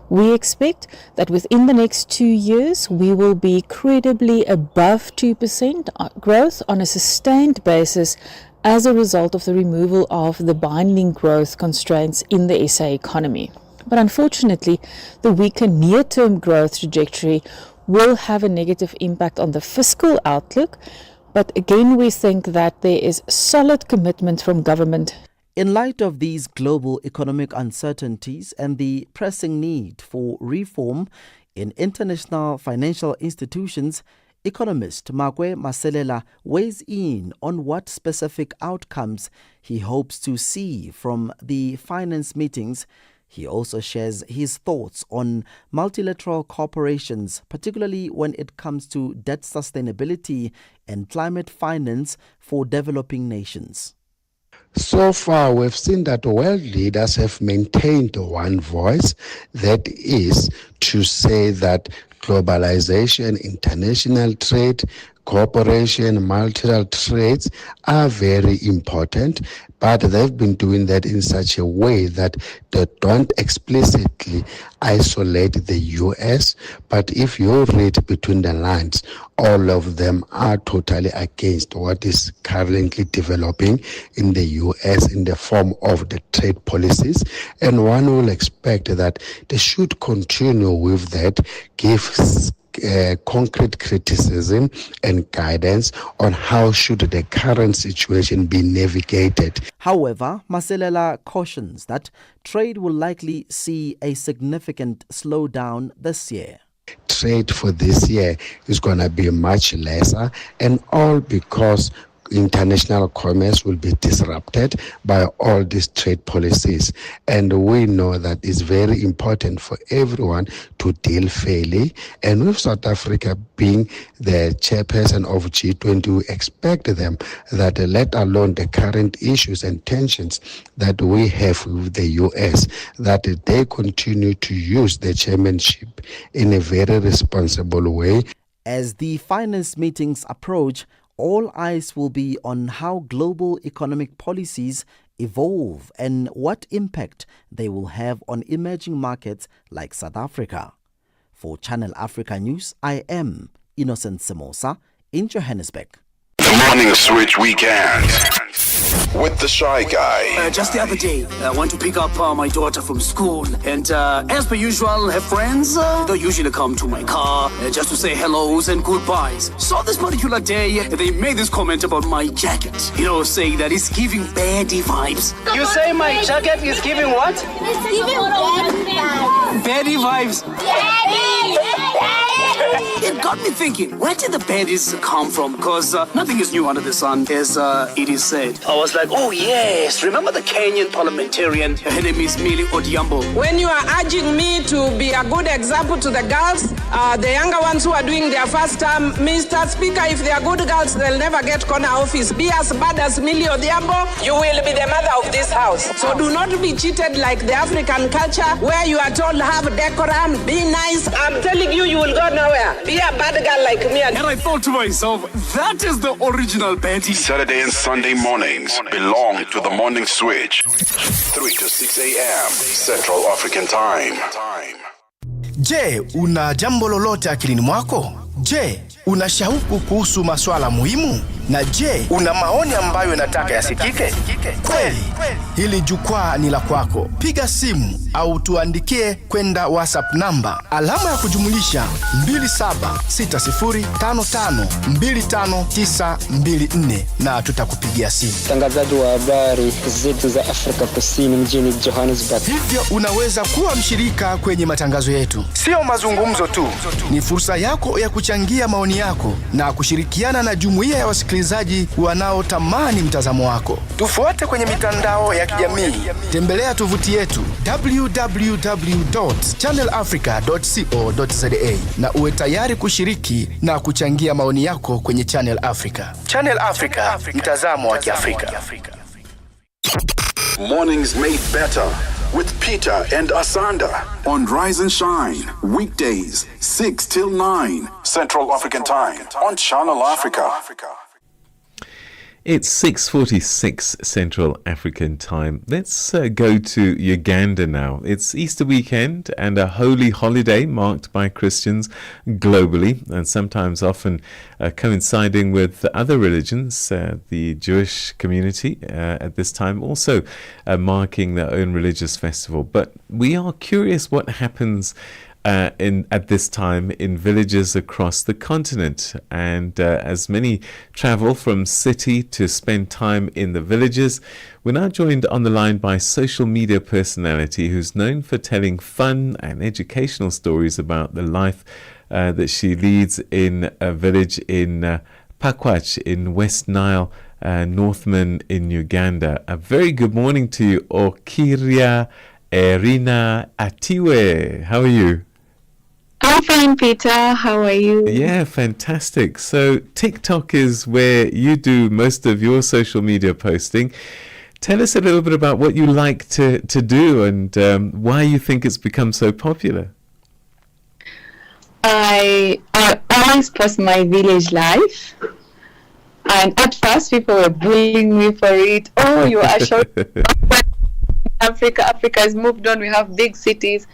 We expect that within the next 2 years, we will be credibly above 2% growth on a sustained basis as a result of the removal of the binding growth constraints in the SA economy. But unfortunately, the weaker near-term growth trajectory will have a negative impact on the fiscal outlook. But again, we think that there is solid commitment from government. In light of these global economic uncertainties and the pressing need for reform in international financial institutions, economist Magwe Maselela weighs in on what specific outcomes he hopes to see from the finance meetings. He also shares his thoughts on multilateral corporations, particularly when it comes to debt sustainability and climate finance for developing nations. So far, we've seen that world leaders have maintained one voice, that is to say that globalization, international trade, cooperation, multilateral trades are very important, but they've been doing that in such a way that they don't explicitly isolate the US, but if you read between the lines, all of them are totally against what is currently developing in the US in the form of the trade policies, and one will expect that they should continue with that, give concrete criticism and guidance on how should the current situation be navigated. However, Maselela cautions that trade will likely see a significant slowdown this year. Trade for this year is going to be much lesser, and all because international commerce will be disrupted by all these trade policies. And we know that it's very important for everyone to deal fairly. And with South Africa being the chairperson of G20, we expect them that, let alone the current issues and tensions that we have with the US, that they continue to use the chairmanship in a very responsible way. As the finance meetings approach, all eyes will be on how global economic policies evolve and what impact they will have on emerging markets like South Africa. For Channel Africa News, I am Innocent Semosa in Johannesburg. The Morning Switch Weekend with the Shy Guy. Just the other day, I went to pick up my daughter from school, and as per usual, her friends, they usually come to my car just to say hellos and goodbyes. So this particular day, they made this comment about my jacket, saying that it's giving baddie vibes. You say my jacket is giving what? It's giving baddie vibes. Baddie vibes! It got me thinking, where did the baddies come from? Because nothing is new under the sun, as it is said. I was like, oh yes, remember the Kenyan parliamentarian? Her name is Millie Odhiambo. When you are urging me to be a good example to the girls, the younger ones who are doing their first term, Mr. Speaker, if they are good girls, they'll never get corner office. Be as bad as Millie Odhiambo, you will be the mother of this house. So do not be cheated like the African culture, where you are told have decorum, be nice. I'm telling you, you will go nowhere. Be a bad girl like me. And I thought to myself, that is the original baddie. Saturday and Sunday mornings belong to the Morning Switch. 3 to 6 a.m. Central African Time. Je, una jambo lolote akilini mwako? Je, una shauku kuhusu masuala muhimu? Na je, una maoni ambayo unataka yasikike? Kweli, hili jukwaa ni la kwako. Piga simu au tuandikie kwenda WhatsApp namba alama ya kujumulisha 2760552594 na tutakupigia simu. Mtangazaji wa habari zetu za Afrika Kusini mjini Johannesburg. Hivyo unaweza kuwa mshirika kwenye matangazo yetu. Sio mazungumzo tu, ni fursa yako ya kuchangia maoni yako na kushirikiana na jumuiya ya wasikilizaji wanaotamani mtazamo wako. Tufuate kwenye mitandao ya kijamii. Tembelea tovuti yetu www.channelafrica.co.za na uwe tayari kushiriki na kuchangia maoni yako kwenye Channel Africa. Channel Africa, mtazamo wa Kiafrika. Mornings made better with Peter and Asanda on Rise and Shine, weekdays 6 till 9 Central African Time on Channel Africa. It's 6:46 Central African time. Let's go to Uganda now. It's Easter weekend and a holy holiday marked by Christians globally, and sometimes often coinciding with other religions. The Jewish community at this time also marking their own religious festival. But we are curious what happens at this time in villages across the continent, and as many travel from city to spend time in the villages, we're now joined on the line by social media personality who's known for telling fun and educational stories about the life that she leads in a village in Pakwach in West Nile, Northman in Uganda. A very good morning to you, Okiria Erina Atiwe. How are you? I'm fine, Peter. How are you? Yeah, fantastic. So TikTok is where you do most of your social media posting. Tell us a little bit about what you like to do and why you think it's become so popular. I always post my village life. And at first, people were bullying me for it. Oh, you are short. Africa has moved on. We have big cities.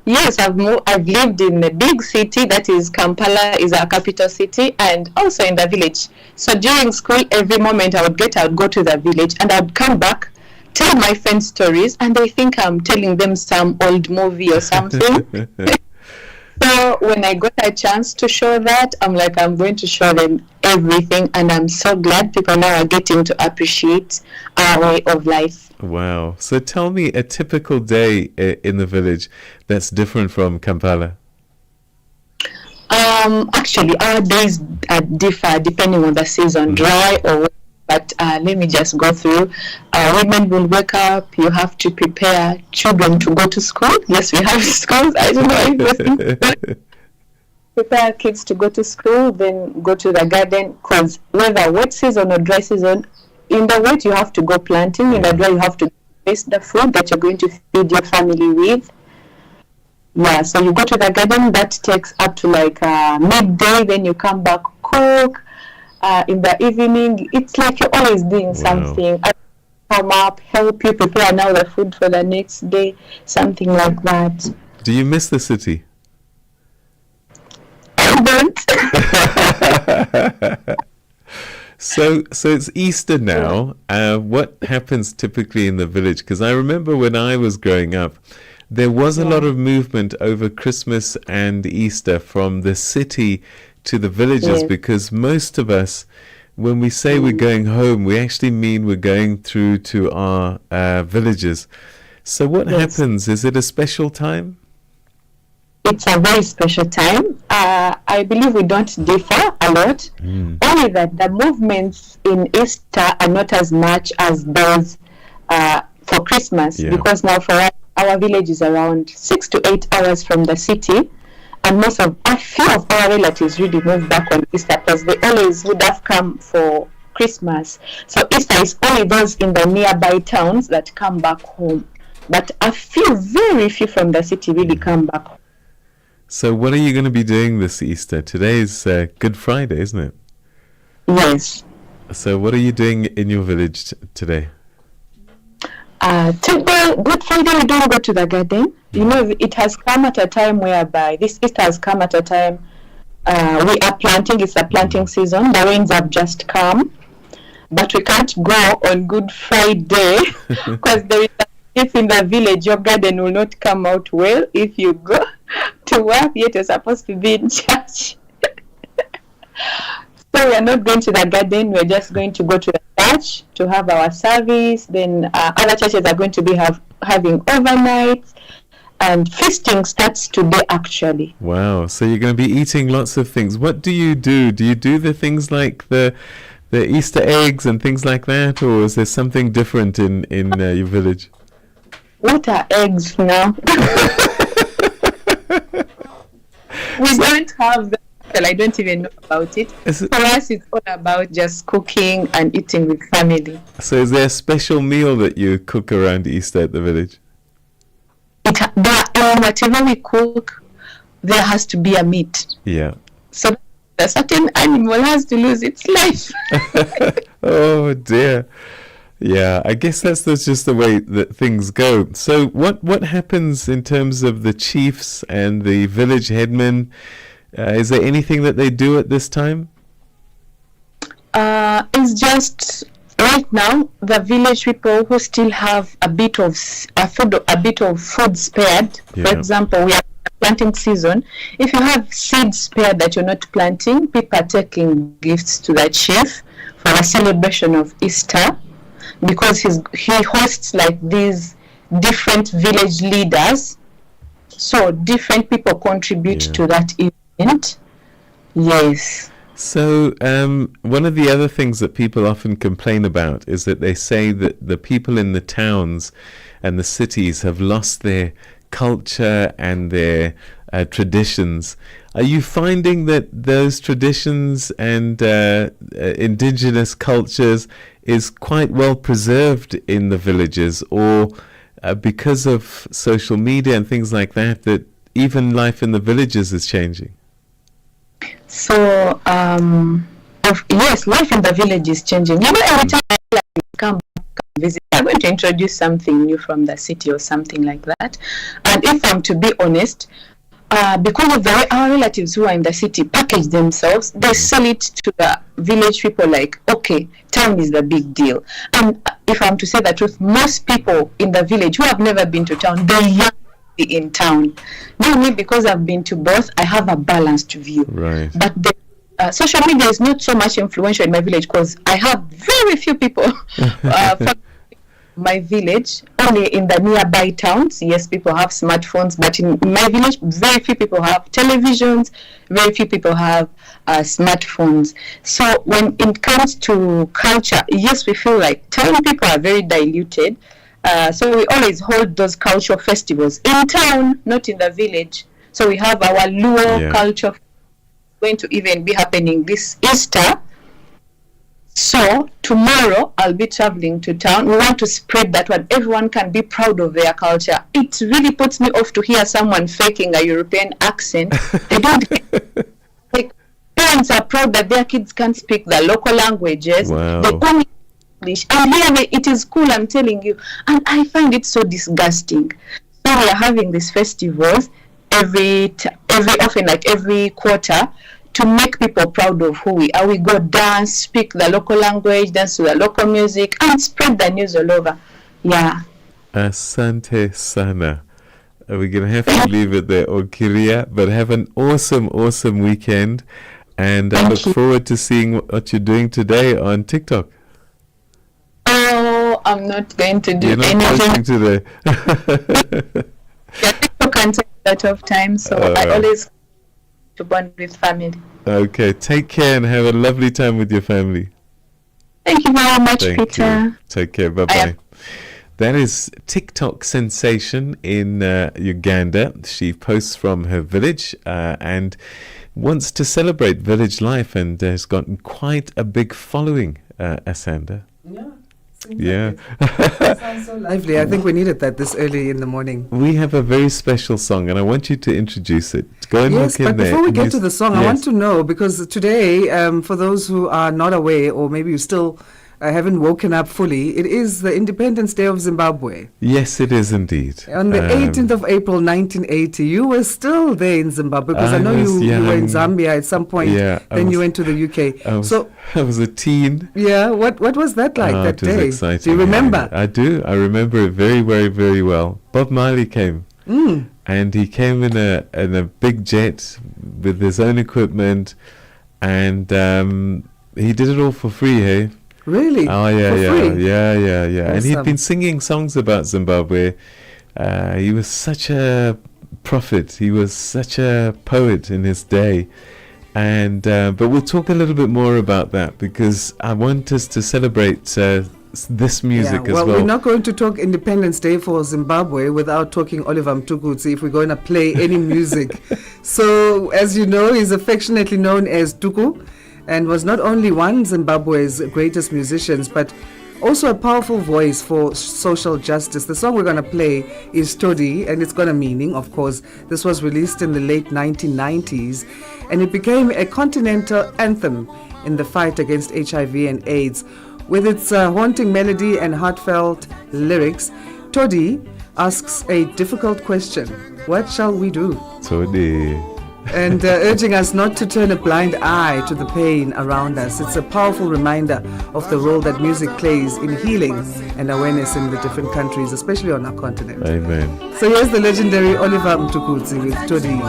Yes, I've lived in a big city, that is Kampala is our capital city, and also in the village. So during school, every moment I would go to the village, and I'd come back, tell my friends stories, and they think I'm telling them some old movie or something. So when I got a chance to show that, I'm going to show them everything, and I'm so glad people now are getting to appreciate our way of life. Wow. So tell me a typical day in the village that's different from Kampala. Actually, our days differ depending on the season, dry or wet. But let me just go through. Women will wake up. You have to prepare children to go to school. Yes, we have schools. I don't know if prepare kids to go to school, then go to the garden, because whether wet season or dry season, in the wet you have to go planting, in the dry you have to waste the food that you're going to feed your family with. Yeah, so you go to the garden, that takes up to midday, then you come back, cook. In the evening, it's like you're always doing something. I come up, help you prepare now the food for the next day, something like that. Do you miss the city? I don't. So it's Easter now. What happens typically in the village? Because I remember when I was growing up, there was a lot of movement over Christmas and Easter from the city to the villages, because most of us, when we say we're going home, we actually mean we're going through to our villages. So what happens? Is it a special time? It's a very special time. I believe we don't differ a lot. Only that the movements in Easter are not as much as those for Christmas, because now for us, our village is around 6 to 8 hours from the city, and a few of our relatives really moved back on Easter because they always would have come for Christmas. So Easter is only those in the nearby towns that come back home, but very few from the city really come back home. So what are you going to be doing this Easter? Today is Good Friday, isn't it? Yes. So what are you doing in your village today? Today, Good Friday, we don't go to the garden. You know, it has come at a time whereby this Easter has come at a time we are planting. It's a planting season. The rains have just come. But we can't go on Good Friday because there is if in the village your garden will not come out well if you go to work, yet you're supposed to be in church. So we are not going to the garden, we're just going to go to the church to have our service. Then other churches are going to be having overnights, and feasting starts today actually. Wow, so you're going to be eating lots of things. What do you do? Do you do the things like the Easter eggs and things like that, or is there something different in your village? What are eggs now? We don't have that. Well, I don't even know about it. For us, it's all about just cooking and eating with family. So is there a special meal that you cook around Easter at the village? Whatever we cook, there has to be a meat. Yeah. So a certain animal has to lose its life. Oh dear. Yeah, I guess that's just the way that things go. So what happens in terms of the chiefs and the village headmen? Is there anything that they do at this time? It's just right now the village people who still have a bit of food spared. Yeah. For example, we are planting season. If you have seed spared that you're not planting, people are taking gifts to the chief for a celebration of Easter, because he hosts like these different village leaders, so different people contribute to that event. Yes. So one of the other things that people often complain about is that they say that the people in the towns and the cities have lost their culture and their traditions. Are you finding that those traditions and indigenous cultures is quite well preserved in the villages, or because of social media and things like that, that even life in the villages is changing? So yes, life in the village is changing. You know, every time I come visit, I'm going to introduce something new from the city or something like that. And if I'm to be honest, because of the way our relatives who are in the city package themselves, they sell it to the village people like, okay, town is the big deal. And if I'm to say the truth, most people in the village who have never been to town, they young in town. Now, me, because I've been to both, I have a balanced view. Right. But the social media is not so much influential in my village because I have very few people from my village. Only in the nearby towns, yes, people have smartphones, but in my village, very few people have televisions, very few people have smartphones. So when it comes to culture, yes, we feel like town people are very diluted. So we always hold those cultural festivals in town, not in the village. So we have our Luo culture going to even be happening this Easter. So tomorrow I'll be traveling to town. We want to spread that one. Everyone can be proud of their culture. It really puts me off to hear someone faking a European accent. They don't. Like, parents are proud that their kids can't speak the local languages. Wow. They only English. And here it is cool, I'm telling you. And I find it so disgusting. So we are having these festivals every often, like every quarter, to make people proud of who we are. We go dance, speak the local language, dance to the local music, and spread the news all over. Yeah. Asante sana. We're going to have to leave it there, Okiria, but have an awesome weekend. And I look forward to seeing what you're doing today on TikTok. Oh, I'm not going to do You're not anything posting today. TikTok can take a lot of time, so I always to bond with family. Okay, take care and have a lovely time with your family. Thank you very much, Thank Peter. you. Take care. Bye-bye. That is TikTok sensation in Uganda. She posts from her village and wants to celebrate village life, and has gotten quite a big following, Asanda. Yeah. That sounds so lively. I think we needed that this early in the morning. We have a very special song, and I want you to introduce it. Go and yes, look but in there. before we get to the song, I want to know, because today, for those who are not aware, or maybe you still haven't woken up fully, it is the Independence Day of Zimbabwe. Yes, it is indeed. On the 18th of April, 1980, you were still there in Zimbabwe, because I know you were in Zambia at some point. Yeah, then you went to the UK. I was a teen. Yeah, what was that like that day? It was exciting. Do you remember? I do. I remember it very, very, very well. Bob Marley came. And he came in a big jet with his own equipment, and he did it all for free, hey? Really? Oh, yeah, yeah. Awesome. And he'd been singing songs about Zimbabwe. He was such a prophet. He was such a poet in his day. And but we'll talk a little bit more about that, because I want us to celebrate this music as well. We're not going to talk Independence Day for Zimbabwe without talking Oliver Mtukudzi if we're going to play any music. So, as you know, he's affectionately known as Tuku, and was not only one Zimbabwe's greatest musicians, but also a powerful voice for social justice. The song we're going to play is Todi, and it's got a meaning, of course. This was released in the late 1990s. and it became a continental anthem in the fight against HIV and AIDS. With its haunting melody and heartfelt lyrics, Todi asks a difficult question. What shall we do? Todi. And urging us not to turn a blind eye to the pain around us. It's a powerful reminder of the role that music plays in healing and awareness in the different countries, especially on our continent. Amen. So here's the legendary Oliver Mtukudzi with Todi.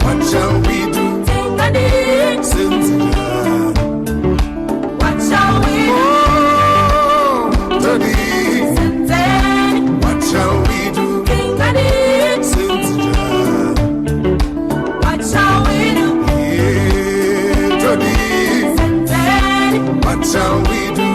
What shall we do? What shall we do? What shall we do? What shall we do? What shall we do? What shall we do?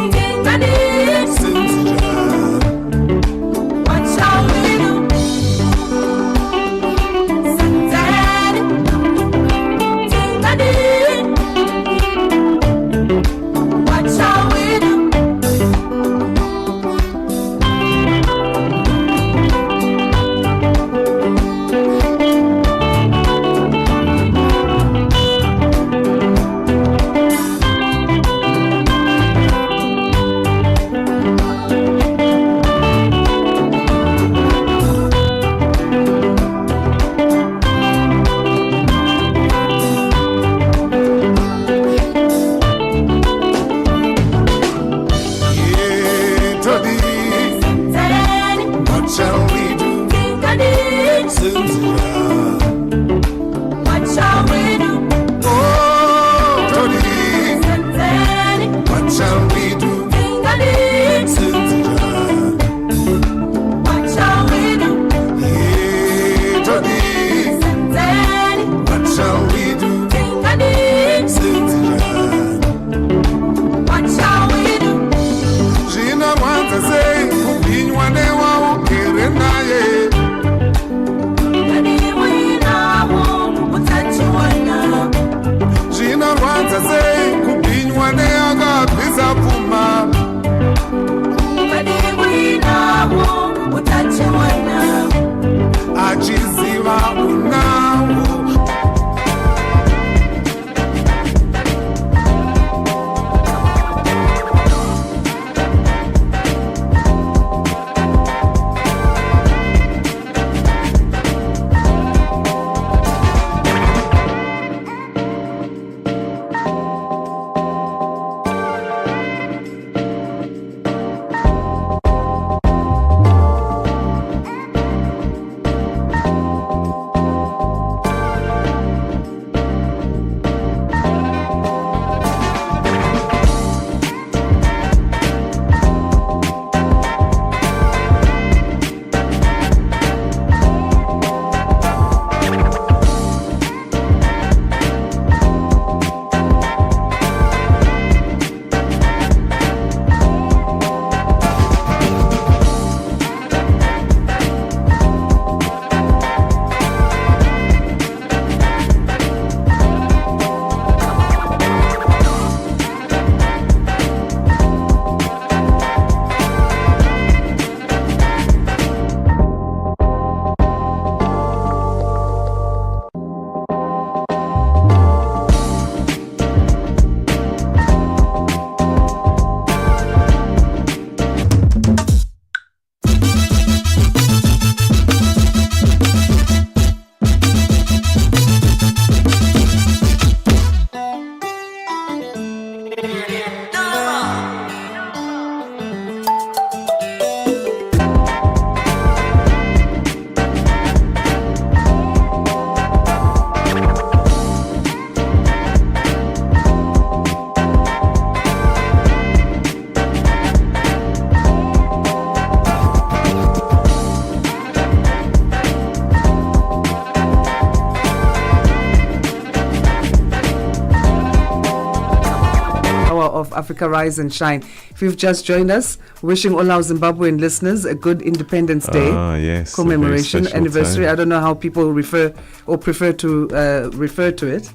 Africa Rise and Shine. If you've just joined us, wishing all our Zimbabwean listeners a good Independence Day a commemoration very special anniversary. time. I don't know how people refer or prefer to it.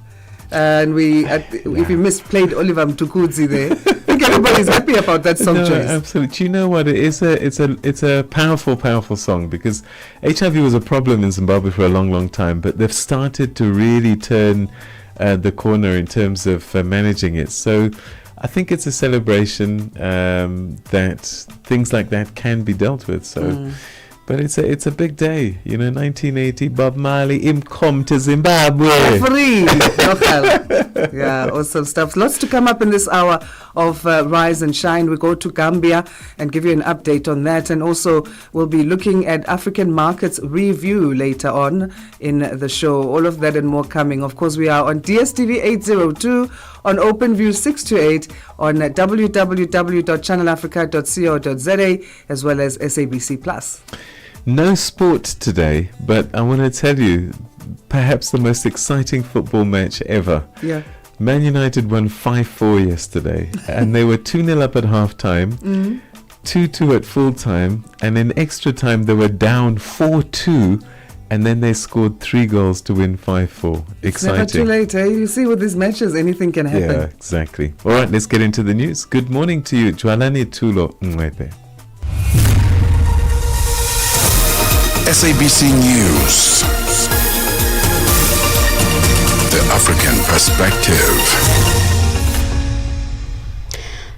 And if we misplayed Oliver Mtukudzi there, I think everybody's happy about that song choice. Absolutely. Do you know what? It's a powerful song, because HIV was a problem in Zimbabwe for a long time, but they've started to really turn the corner in terms of managing it. So I think it's a celebration that things like that can be dealt with. So. But it's a big day, 1980, Bob Marley, him come to Zimbabwe. Free. Yeah, awesome stuff. Lots to come up in this hour of Rise and Shine. We go to Gambia and give you an update on that. And also we'll be looking at African markets review later on in the show. All of that and more coming. Of course, we are on DSTV 802, on OpenView 628, on www.channelafrica.co.za, as well as SABC Plus. No sport today, but I want to tell you, perhaps the most exciting football match ever. Yeah. Man United won 5-4 yesterday, and they were 2-0 up at half-time, 2-2 at full-time, and in extra time they were down 4-2, and then they scored 3 goals to win 5-4. Exciting. It's never too late, eh? You see, with these matches, anything can happen. Yeah, exactly. All right, let's get into the news. Good morning to you, Jwalani Tulo Mwebe. SABC News. The African Perspective.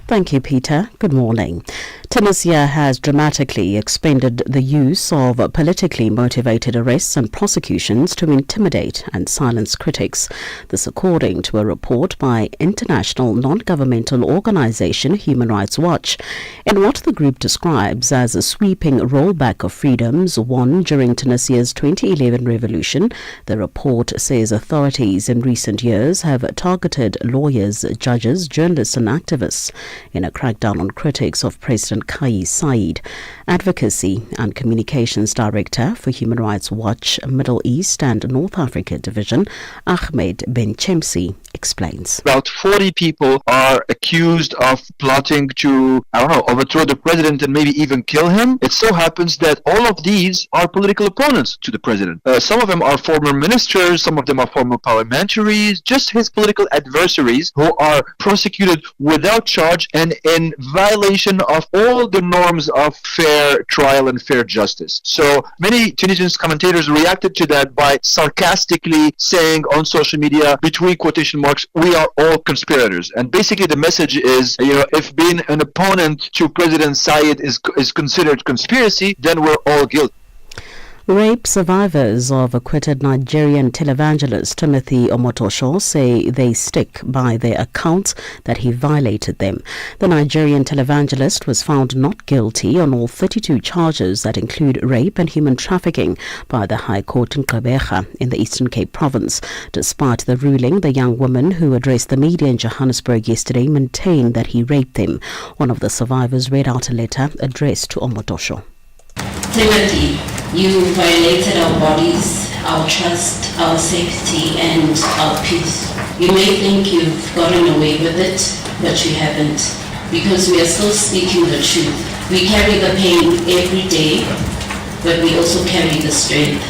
Thank you, Peter. Good morning. Tunisia has dramatically expanded the use of politically motivated arrests and prosecutions to intimidate and silence critics. This according to a report by international non-governmental organization Human Rights Watch. In what the group describes as a sweeping rollback of freedoms won during Tunisia's 2011 revolution, the report says authorities in recent years have targeted lawyers, judges, journalists and activists in a crackdown on critics of President Kais Saied. Advocacy and Communications Director for Human Rights Watch Middle East and North Africa Division, Ahmed Ben Chemsi, explains. About 40 people are accused of plotting to, overthrow the president and maybe even kill him. It so happens that all of these are political opponents to the president. Some of them are former ministers, some of them are former parliamentaries, just his political adversaries who are prosecuted without charge and in violation of all the norms of fair trial and fair justice. So many Tunisian commentators reacted to that by sarcastically saying on social media, between quotation marks, we are all conspirators. And basically the message is, if being an opponent to President Saied is considered conspiracy, then we're all guilty. Rape survivors of acquitted Nigerian televangelist Timothy Omotosho say they stick by their accounts that he violated them. The Nigerian televangelist was found not guilty on all 32 charges that include rape and human trafficking by the High Court in Gqeberha in the Eastern Cape Province. Despite the ruling, the young woman who addressed the media in Johannesburg yesterday maintained that he raped them. One of the survivors read out a letter addressed to Omotosho. Timothy, you violated our bodies, our trust, our safety, and our peace. You may think you've gotten away with it, but you haven't, because we are still speaking the truth. We carry the pain every day, but we also carry the strength.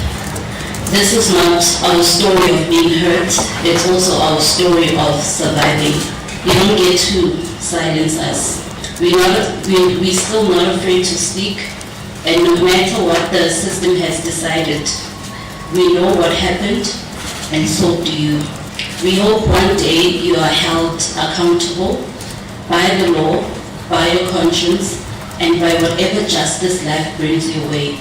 This is not our story of being hurt, it's also our story of surviving. You don't get to silence us. We're still not afraid to speak. And no matter what the system has decided, we know what happened, and so do you. We hope one day you are held accountable by the law, by your conscience, and by whatever justice life brings your way.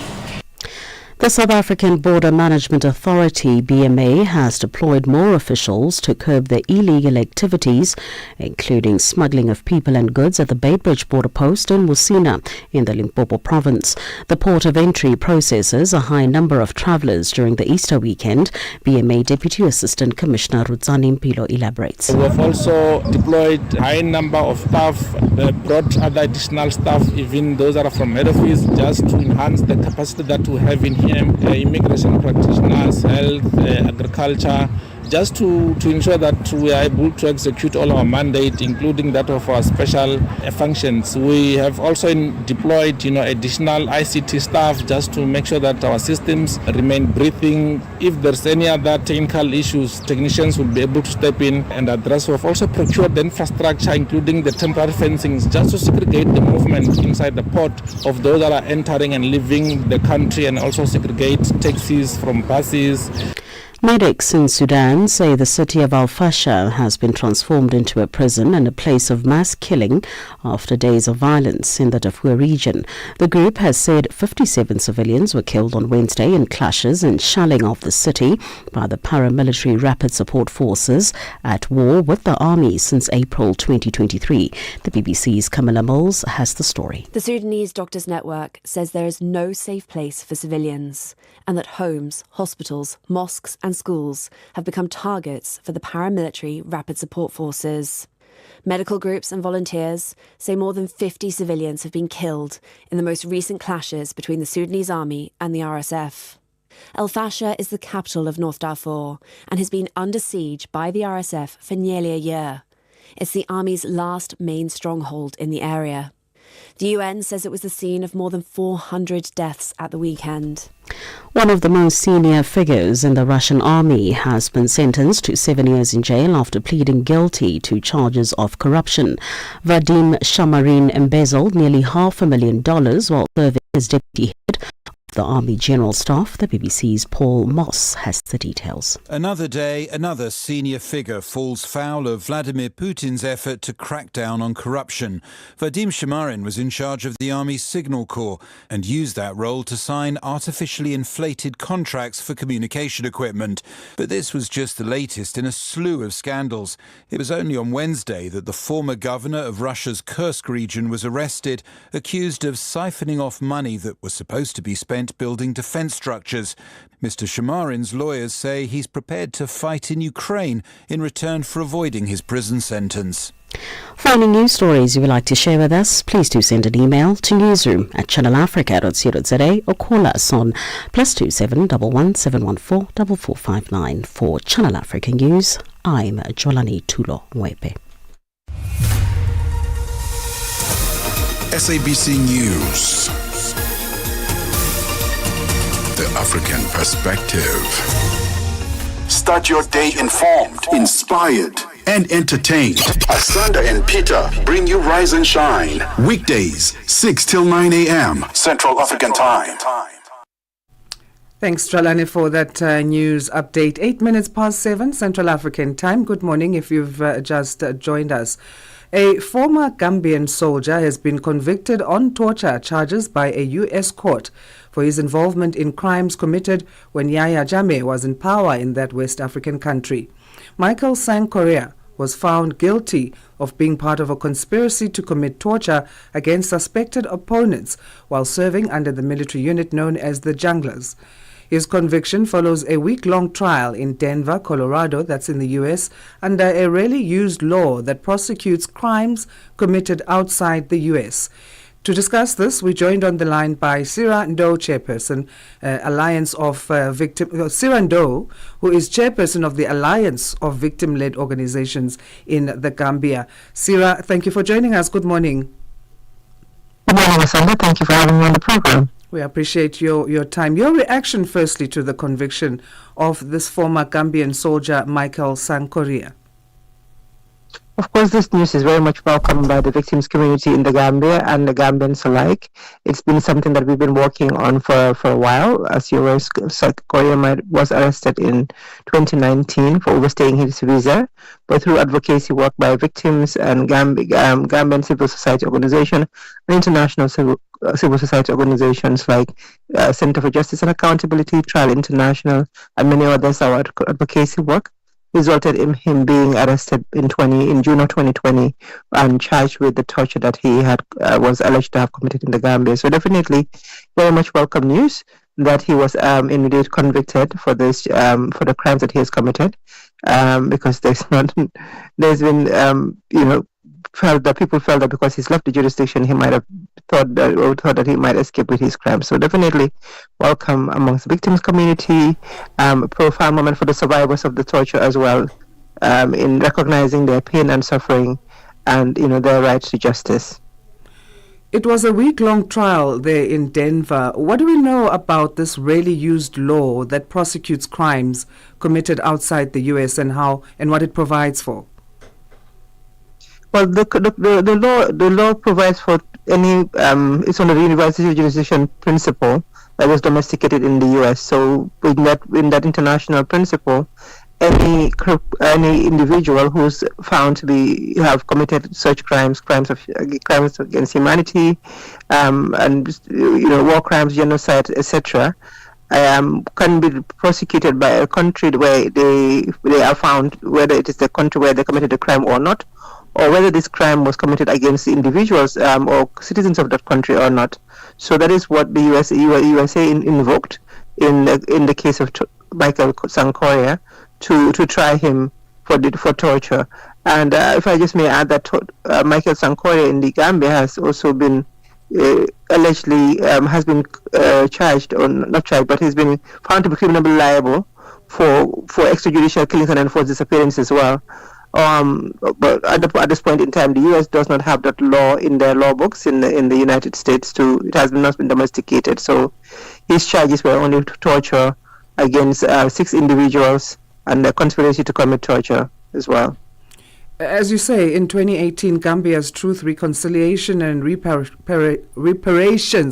The South African Border Management Authority, BMA, has deployed more officials to curb the illegal activities, including smuggling of people and goods at the Beitbridge border post in Musina in the Limpopo province. The port of entry processes a high number of travellers during the Easter weekend. BMA Deputy Assistant Commissioner Rudzani Mpilo elaborates. We have also deployed a high number of staff, brought other additional staff, even those that are from head office, just to enhance the capacity that we have in here. Immigration practitioners, health, agriculture, just to ensure that we are able to execute all our mandate, including that of our special functions. We have also deployed, additional ICT staff just to make sure that our systems remain breathing. If there's any other technical issues, technicians will be able to step in and address. We've also procured the infrastructure, including the temporary fencings, just to segregate the movement inside the port of those that are entering and leaving the country, and also segregate taxis from buses. Medics in Sudan say the city of Al Fasher has been transformed into a prison and a place of mass killing after days of violence in the Darfur region. The group has said 57 civilians were killed on Wednesday in clashes and shelling of the city by the paramilitary Rapid Support Forces at war with the army since April 2023. The BBC's Camilla Moles has the story. The Sudanese Doctors Network says there is no safe place for civilians, and that homes, hospitals, mosques and schools have become targets for the paramilitary Rapid Support Forces. Medical groups and volunteers say more than 50 civilians have been killed in the most recent clashes between the Sudanese army and the RSF. El Fasher is the capital of North Darfur and has been under siege by the RSF for nearly a year. It's the army's last main stronghold in the area. The UN says it was the scene of more than 400 deaths at the weekend. One of the most senior figures in the Russian army has been sentenced to 7 years in jail after pleading guilty to charges of corruption. Vadim Shamarin embezzled nearly $500,000 while serving as deputy head of the Army General Staff. The BBC's Paul Moss has the details. Another day, another senior figure falls foul of Vladimir Putin's effort to crack down on corruption. Vadim Shamarin was in charge of the Army's Signal Corps and used that role to sign artificially inflated contracts for communication equipment. But this was just the latest in a slew of scandals. It was only on Wednesday that the former governor of Russia's Kursk region was arrested, accused of siphoning off money that was supposed to be spent building defence structures. Mr. Shamarin's lawyers say he's prepared to fight in Ukraine in return for avoiding his prison sentence. For any news stories you would like to share with us, please do send an email to newsroom@channelafrica.co.za or call us on +27 11 714 4459. For Channel Africa News, I'm Jolani Tulo Mwepe. SABC News. The African Perspective. Start your day informed, inspired, and entertained. Asanda and Peter bring you Rise and Shine. Weekdays, 6 till 9 a.m. Central African Time. Thanks, Tralani, for that news update. 8 minutes past 7 Central African Time. Good morning if you've just joined us. A former Gambian soldier has been convicted on torture charges by a U.S. court for his involvement in crimes committed when Yahya Jammeh was in power in that West African country. Michael Sankorea was found guilty of being part of a conspiracy to commit torture against suspected opponents while serving under the military unit known as the Junglers. His conviction follows a week-long trial in Denver, Colorado, that's in the U.S., under a rarely used law that prosecutes crimes committed outside the U.S. To discuss this, we joined on the line by Sira Ndoro, chairperson, Alliance of Sira Ndoro, who is chairperson of the Alliance of Victim-Led Organizations in the Gambia. Sira, thank you for joining us. Good morning. Good morning, Asanda. Thank you for having me on the program. We appreciate your time. Your reaction, firstly, to the conviction of this former Gambian soldier, Michael Sankorea. Of course, this news is very much welcomed by the victims community in the Gambia and the Gambians alike. It's been something that we've been working on for a while. As you were, Sankorea was arrested in 2019 for overstaying his visa, but through advocacy work by victims and Gambian civil society organizations and international civil society organizations like Center for Justice and Accountability, Trial International, and many others, our advocacy work resulted in him being arrested in June of 2020 and charged with the torture that he had was alleged to have committed in the Gambia. So definitely very much welcome news that he was indeed convicted for this for the crimes that he has committed, because there's been felt that people felt that because he's left the jurisdiction, he might have thought that he might escape with his crime. So definitely welcome amongst the victims community, a profound moment for the survivors of the torture as well, in recognizing their pain and suffering, and their right to justice. It was a week-long trial there in Denver. What do we know about this rarely used law that prosecutes crimes committed outside the U.S. and what it provides for? Well, the law provides for any. It's on the universal jurisdiction principle that was domesticated in the U.S. So in that international principle, any individual who's found to have committed such crimes against humanity, and war crimes, genocide, etc., can be prosecuted by a country where they are found, whether it is the country where they committed the crime or not, or whether this crime was committed against individuals or citizens of that country or not. So that is what the USA invoked in the case of Michael Sankoria to try him for torture. And if I just may add that Michael Sankoria in the Gambia has also been allegedly has been charged, or not charged, but he's been found to be criminally liable for extrajudicial killings and enforced disappearance as well. But at this point in time, the U.S. does not have that law in their law books in the United States. It has not been domesticated. So his charges were only torture against 6 individuals and a conspiracy to commit torture as well. As you say, in 2018, Gambia's Truth, Reconciliation and Reparations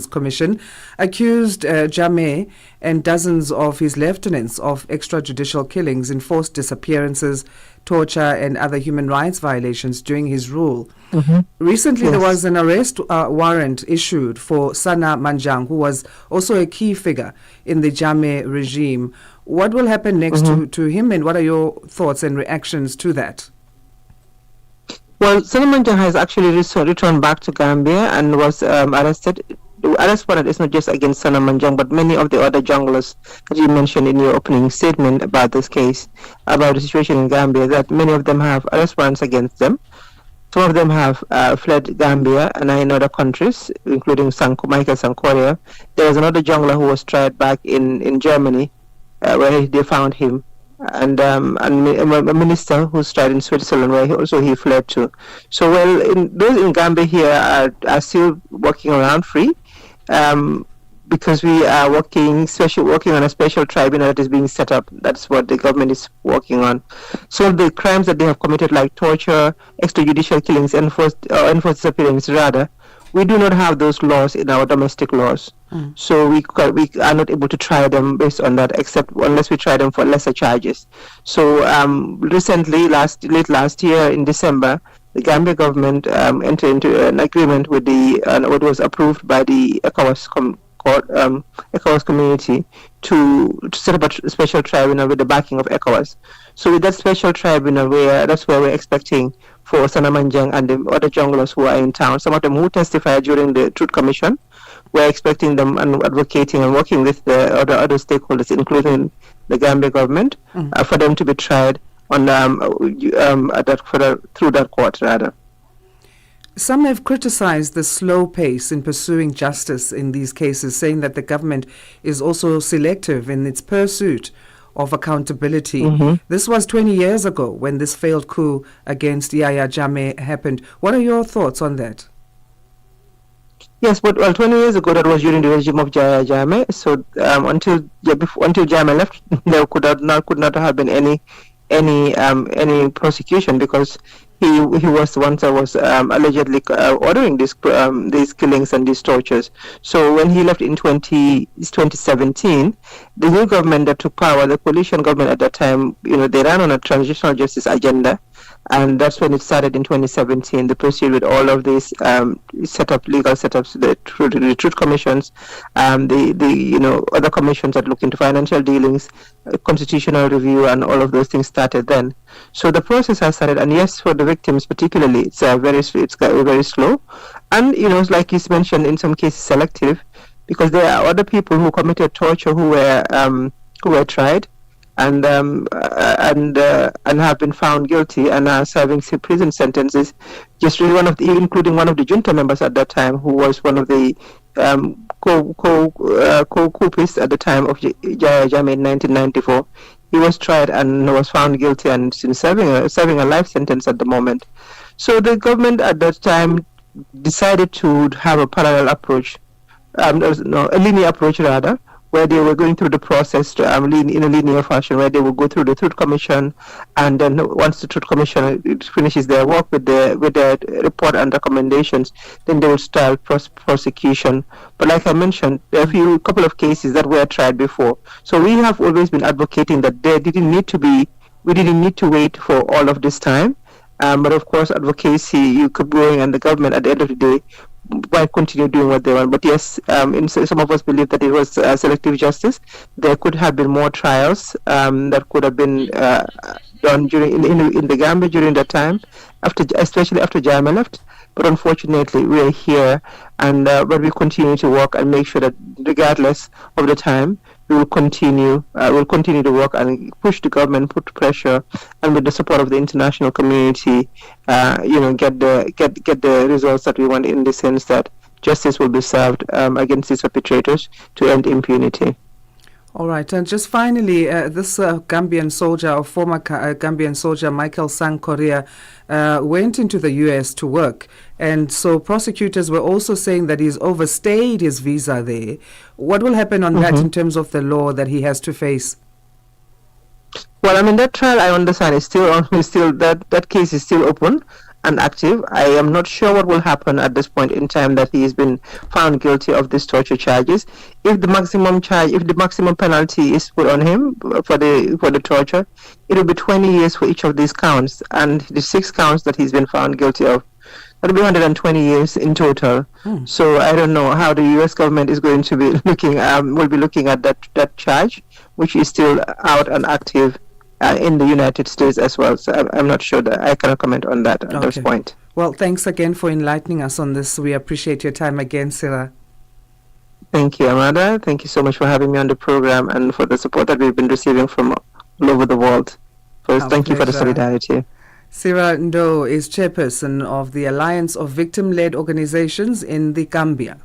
Commission accused Jammeh and dozens of his lieutenants of extrajudicial killings, enforced disappearances, torture and other human rights violations during his rule. Mm-hmm. Recently, there was an arrest warrant issued for Sana Manjang, who was also a key figure in the Jammeh regime. What will happen next to him, and what are your thoughts and reactions to that? Well, Sana Manjang has actually returned back to Gambia and was arrested. The arrest warrant is not just against Sana Manjang, but many of the other junglers that you mentioned in your opening statement about this case, about the situation in Gambia, that many of them have arrest warrants against them. Some of them have fled Gambia and are in other countries, including Michael Sankoria. There was another jungler who was tried back in Germany, where they found him, and a minister who's tried in Switzerland, where he fled to. So, those in Gambia here are still walking around free, because we are working on a special tribunal that is being set up. That's what the government is working on. So the crimes that they have committed, like torture, extrajudicial killings, enforced disappearance, rather, we do not have those laws in our domestic laws. So we are not able to try them based on that, except unless we try them for lesser charges. So recently, late last year in December, the Gambia government entered into an agreement with what was approved by the ECOWAS community to set up a special tribunal with the backing of ECOWAS. So with that special tribunal, that's where we're expecting for Sana Manjang and the other junglers who are in town, some of them who testified during the Truth Commission. We're expecting them and advocating and working with the other stakeholders, including the Gambia government, for them to be tried on through that court, rather. Some have criticized the slow pace in pursuing justice in these cases, saying that the government is also selective in its pursuit of accountability. This was 20 years ago when this failed coup against Yahya Jammeh happened. What are your thoughts on that? Yes, but 20 years ago, that was during the regime of Yahya Jammeh. So until Jammeh left, there could not have been any prosecution, because he was the one that was allegedly ordering these killings and these tortures. So when he left in 2017, the new government that took power, the coalition government at that time, they ran on a transitional justice agenda, and that's when it started in 2017. They proceeded with all of these legal setups, the truth commissions, the other commissions that look into financial dealings, constitutional review, and all of those things started then. So the process has started, and yes, for the victims particularly, it's very slow, and like you mentioned, in some cases selective, because there are other people who committed torture who were tried, and have been found guilty and are serving prison sentences. Just really including one of the junta members at that time, who was one of the co-coupists at the time of Yahya Jammeh in 1994. He was tried and was found guilty and is serving a life sentence at the moment. So the government at that time decided to have a parallel approach, a linear approach rather, where they were going through the process in a linear fashion, where they will go through the Truth Commission, and then once the Truth Commission finishes their work with their report and recommendations, then they will start prosecution. But like I mentioned, there are a couple of cases that were tried before. So we have always been advocating that we didn't need to wait for all of this time. But of course, advocacy, you keep going, and the government at the end of the day might continue doing what they want. But yes, some of us believe that it was selective justice. There could have been more trials that could have been done in the Gambia during that time, especially after Jammeh left. But unfortunately, we are here, but we continue to work and make sure that regardless of the time, we will continue to work and push the government, put pressure, and with the support of the international community, get the results that we want, in the sense that justice will be served against these perpetrators to end impunity. All right, and just finally, this Gambian soldier, or former Gambian soldier, Michael Sang Korea, went into the U.S. to work. And so prosecutors were also saying that he's overstayed his visa there. What will happen on that in terms of the law that he has to face? Well, I mean, that trial, I understand, is still on. That case is still open and active. I am not sure what will happen at this point in time that he has been found guilty of these torture charges. If the maximum penalty is put on him for the torture, it will be 20 years for each of these counts, and the 6 counts that he's been found guilty of, that'll be 120 years in total. So I don't know how the U.S. government is going to be looking at that charge, which is still out and active in the United States as well. So I'm not sure that I cannot comment on that at this point. Well, thanks again for enlightening us on this. We appreciate your time again, Sarah. Thank you, Amanda. Thank you so much for having me on the program and for the support that we've been receiving from all over the world. First, thank you for the solidarity. Sarah Ndoro is chairperson of the Alliance of Victim-Led Organizations in the Gambia.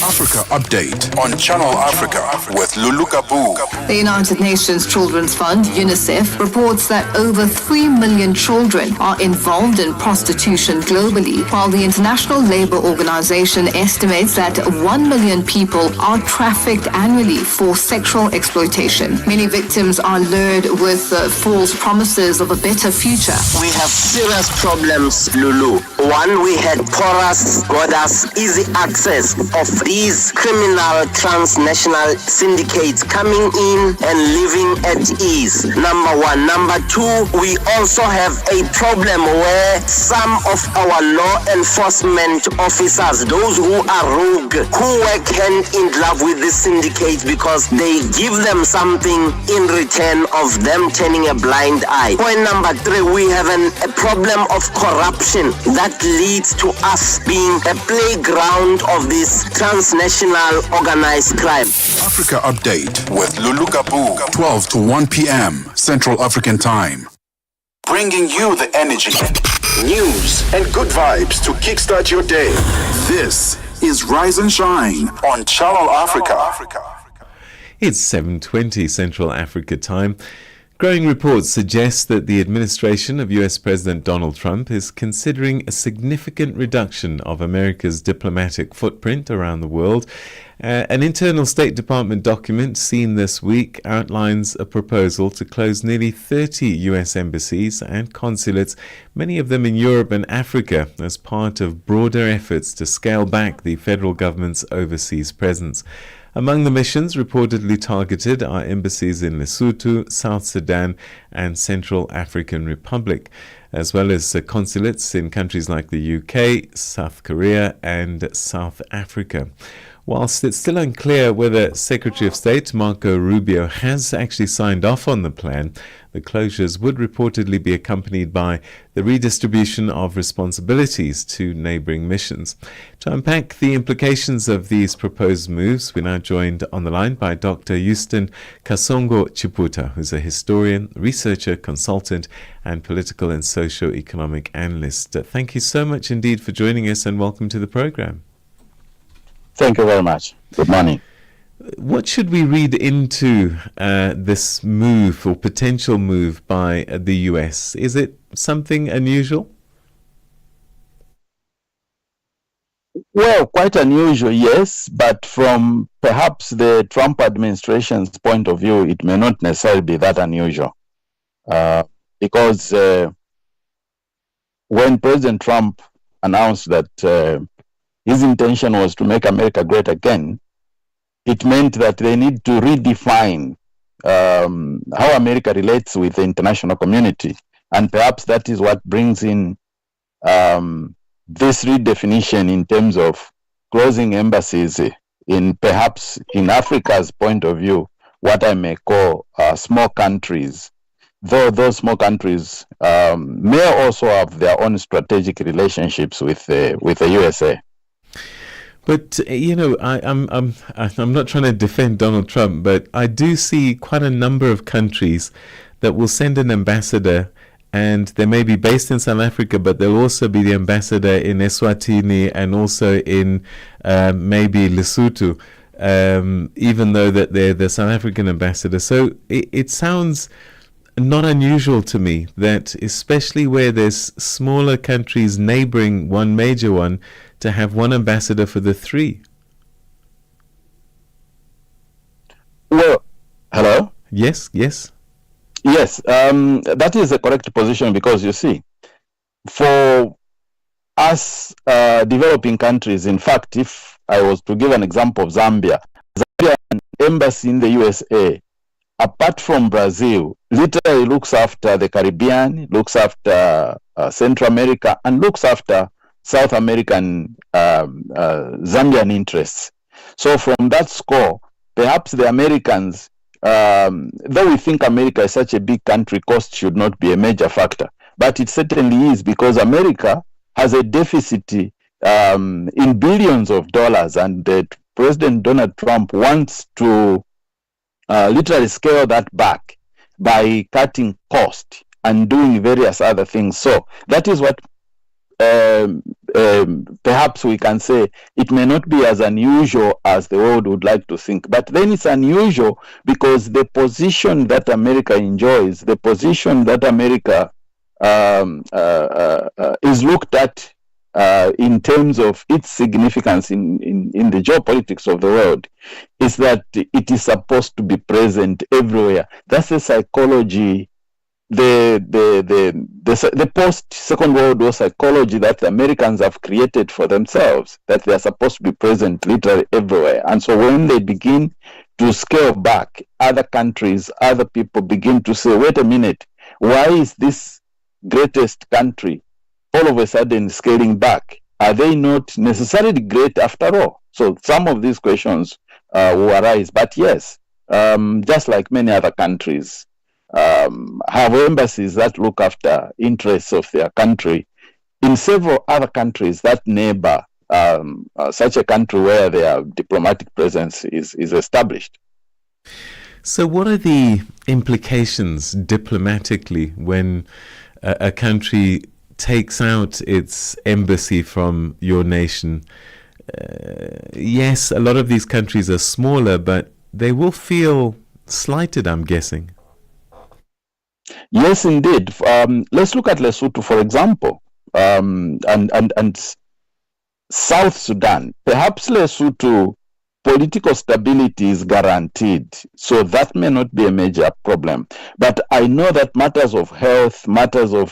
Africa Update on Channel Africa with Lulu Kabu. The United Nations Children's Fund, UNICEF, reports that over 3 million children are involved in prostitution globally, while the International Labour Organization estimates that 1 million people are trafficked annually for sexual exploitation. Many victims are lured with false promises of a better future. We have serious problems, Lulu. One, we had porous borders, easy access of these criminal transnational syndicates coming in and living at ease. Number one. Number two, we also have a problem where some of our law enforcement officers, those who are rogue, who work hand in glove with the syndicates because they give them something in return of them turning a blind eye. Point number three, we have a problem of corruption that leads to us being a playground of this transnational organized crime. Africa Update with Lulu Kabu, 12 to 1 p.m. Central African Time. Bringing you the energy, news, and good vibes to kickstart your day. This is Rise and Shine on Channel Africa. It's 7:20 Central Africa Time. Growing reports suggest that the administration of US President Donald Trump is considering a significant reduction of America's diplomatic footprint around the world. An internal State Department document seen this week outlines a proposal to close nearly 30 US embassies and consulates, many of them in Europe and Africa, as part of broader efforts to scale back the federal government's overseas presence. Among the missions reportedly targeted are embassies in Lesotho, South Sudan, and Central African Republic, as well as consulates in countries like the UK, South Korea, and South Africa. Whilst it's still unclear whether Secretary of State Marco Rubio has actually signed off on the plan, the closures would reportedly be accompanied by the redistribution of responsibilities to neighboring missions. To unpack the implications of these proposed moves, we're now joined on the line by Dr. Houston Kasongo Chiputa, who's a historian, researcher, consultant, and political and socio-economic analyst. Thank you so much indeed for joining us, and welcome to the program. Thank you very much. Good morning. What should we read into this move or potential move by the US? Is it something unusual? Well, quite unusual, yes, but from perhaps the Trump administration's point of view, it may not necessarily be that unusual. Because when President Trump announced that his intention was to make America great again, it meant that they need to redefine how America relates with the international community. And perhaps that is what brings in this redefinition in terms of closing embassies perhaps in Africa's point of view, what I may call small countries. Though those small countries may also have their own strategic relationships with the USA. But I'm not trying to defend Donald Trump, but I do see quite a number of countries that will send an ambassador, and they may be based in South Africa, but they'll also be the ambassador in Eswatini and also in maybe Lesotho, even though that they're the South African ambassador. So it sounds not unusual to me that, especially where there's smaller countries neighboring one major one, to have one ambassador for the three. Well, hello? Yes. Yes, that is the correct position, because you see, for us developing countries, in fact, if I was to give an example of Zambia embassy in the USA, apart from Brazil, literally looks after the Caribbean, looks after Central America, and looks after South American Zambian interests. So from that score, perhaps the Americans, though we think America is such a big country, cost should not be a major factor. But it certainly is, because America has a deficit in billions of dollars, and President Donald Trump wants to literally scale that back by cutting cost and doing various other things. So that is what perhaps we can say it may not be as unusual as the world would like to think. But then it's unusual because the position that America enjoys, the position that America is looked at in terms of its significance in the geopolitics of the world, is that it is supposed to be present everywhere. That's the psychology, the post Second World War psychology that the Americans have created for themselves, that they are supposed to be present literally everywhere. And so when they begin to scale back, other countries, other people begin to say, wait a minute, why is this greatest country all of a sudden scaling back? Are they not necessarily great after all? So some of these questions will arise. But yes, just like many other countries, have embassies that look after interests of their country. In several other countries that neighbor such a country where their diplomatic presence is established. So what are the implications diplomatically when a country takes out its embassy from your nation? Yes, a lot of these countries are smaller, but they will feel slighted, I'm guessing. Yes, indeed. Let's look at Lesotho, for example, and South Sudan. Perhaps Lesotho political stability is guaranteed, so that may not be a major problem. But I know that matters of health, matters of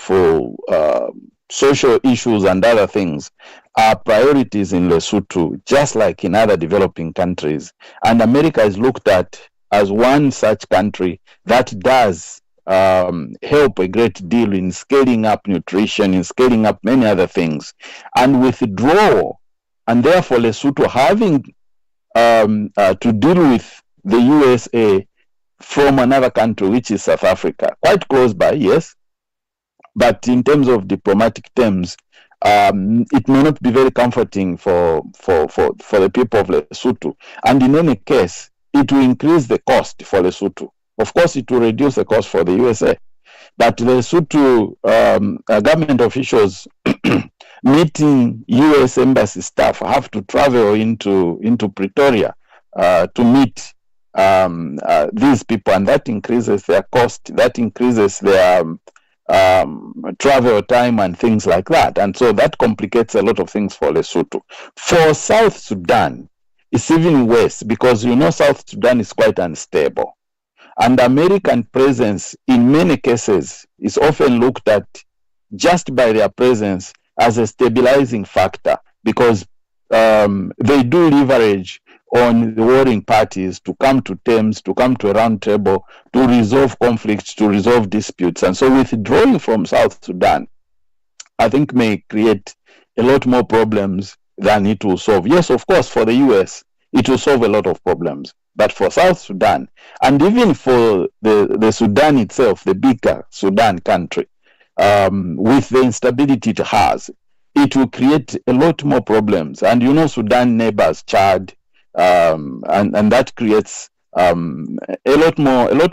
social issues and other things are priorities in Lesotho, just like in other developing countries. And America is looked at as one such country that does help a great deal in scaling up nutrition, in scaling up many other things. And withdrawal, and therefore Lesotho having to deal with the USA from another country, which is South Africa, quite close by, yes, but in terms of diplomatic terms, it may not be very comforting for the people of Lesotho. And in any case, it will increase the cost for Lesotho. Of course, it will reduce the cost for the USA. But the Lesotho government officials meeting US embassy staff have to travel into Pretoria to meet these people, and that increases their cost, that increases their travel time and things like that. And so that complicates a lot of things for Lesotho. For South Sudan, it's even worse because South Sudan is quite unstable. And American presence in many cases is often looked at just by their presence as a stabilizing factor because they do leverage on the warring parties to come to terms, to come to a round table, to resolve conflicts, to resolve disputes. And so withdrawing from South Sudan, I think may create a lot more problems than it will solve. Yes, of course, for the US, it will solve a lot of problems. But for South Sudan, and even for the Sudan itself, the bigger Sudan country, with the instability it has, it will create a lot more problems. And Sudan neighbors Chad, and that creates a lot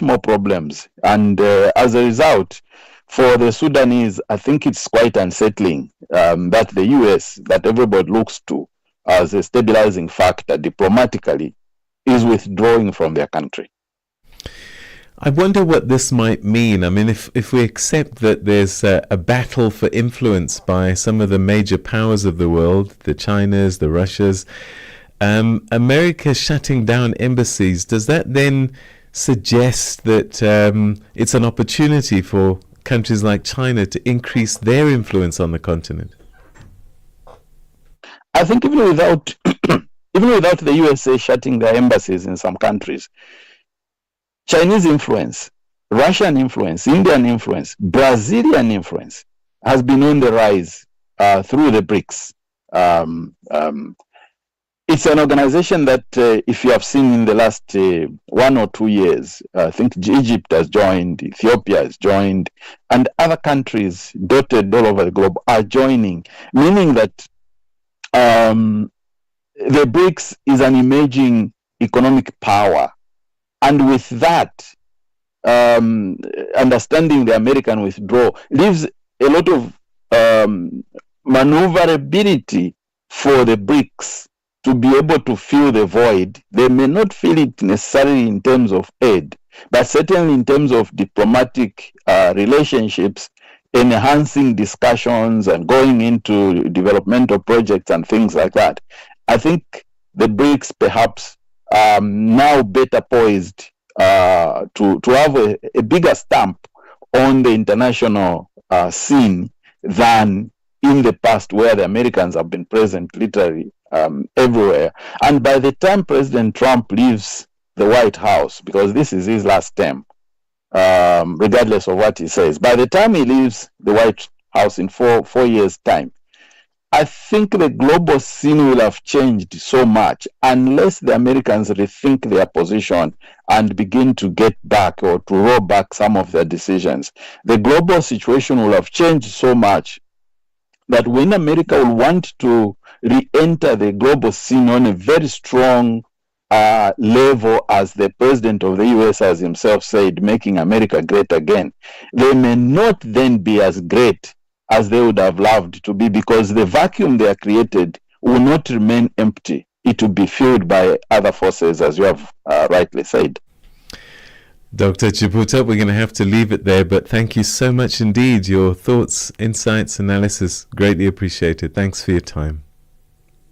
more problems. And as a result, for the Sudanese, I think it's quite unsettling that the US, that everybody looks to as a stabilizing factor diplomatically, is withdrawing from their country. I wonder what this might mean. I mean, if we accept that there's a battle for influence by some of the major powers of the world, the Chinas, the Russias, America shutting down embassies, does that then suggest that it's an opportunity for countries like China to increase their influence on the continent? I think even without the USA shutting their embassies in some countries, Chinese influence, Russian influence, Indian influence, Brazilian influence has been on the rise through the BRICS. It's an organization that, if you have seen in the last 1 or 2 years, I think Egypt has joined, Ethiopia has joined, and other countries dotted all over the globe are joining, meaning that the BRICS is an emerging economic power. And with that, understanding the American withdrawal leaves a lot of maneuverability for the BRICS to be able to fill the void. They may not fill it necessarily in terms of aid, but certainly in terms of diplomatic relationships, enhancing discussions and going into developmental projects and things like that. I think the BRICS perhaps now better poised to have a bigger stamp on the international scene than in the past, where the Americans have been present literally everywhere. And by the time President Trump leaves the White House, because this is his last term, regardless of what he says, by the time he leaves the White House in four years' time, I think the global scene will have changed so much unless the Americans rethink their position and begin to get back or to roll back some of their decisions. The global situation will have changed so much that when America will want to re-enter the global scene on a very strong level, as the president of the US has himself said, making America great again, they may not then be as great as they would have loved to be, because the vacuum they are created will not remain empty. It will be filled by other forces, as you have rightly said. Dr. Chiputha, we're going to have to leave it there, but thank you so much indeed. Your thoughts, insights, analysis, greatly appreciated. Thanks for your time.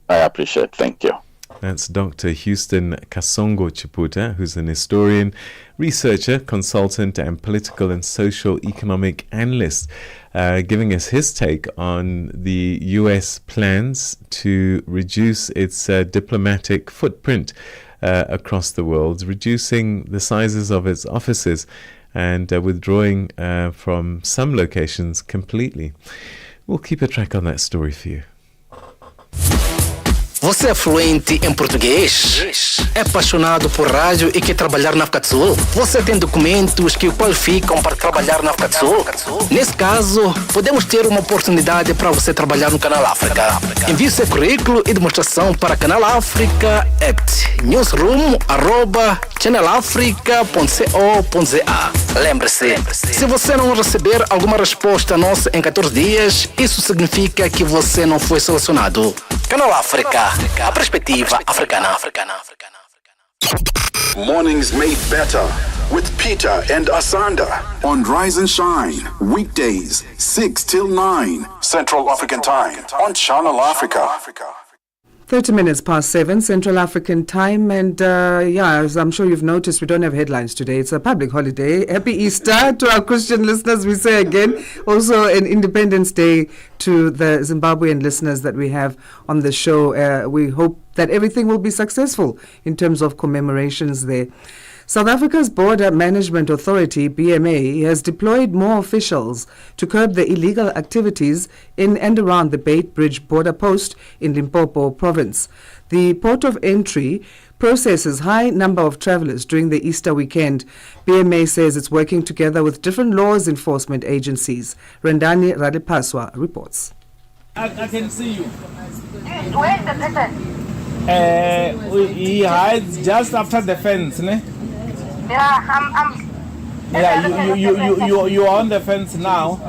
I appreciate. Thank you. That's Dr. Houston Kasongo Chiputha, who's an historian, researcher, consultant, and political and social economic analyst, giving us his take on the U.S. plans to reduce its diplomatic footprint across the world, reducing the sizes of its offices and withdrawing from some locations completely. We'll keep a track on that story for you. Você é fluente em português? É apaixonado por rádio e quer trabalhar na África do Sul? Você tem documentos que o qualificam para trabalhar na África do Sul? Nesse caso, podemos ter uma oportunidade para você trabalhar no Canal África. Envie seu currículo e demonstração para Canal África at newsroom@channelafrica.co.za. Lembre-se, se você não receber alguma resposta nossa em 14 dias, isso significa que você não foi selecionado. Canal África, a perspectiva africana. Mornings made better with Peter and Asanda on Rise and Shine. Weekdays, 6 till 9 Central African Time on Channel Africa. 30 minutes past 7 Central African Time, and as I'm sure you've noticed, we don't have headlines today. It's a public holiday. Happy Easter to our Christian listeners, we say again. Also an Independence Day to the Zimbabwean listeners that we have on the show. We hope that everything will be successful in terms of commemorations there. South Africa's Border Management Authority, BMA, has deployed more officials to curb the illegal activities in and around the Beit Bridge border post in Limpopo province. The port of entry processes high number of travelers during the Easter weekend. BMA says it's working together with different laws enforcement agencies. Rendani Radipaswa reports. I can see you. Where's the person? He hides just after the fence, ne? Yeah, you're on the fence now.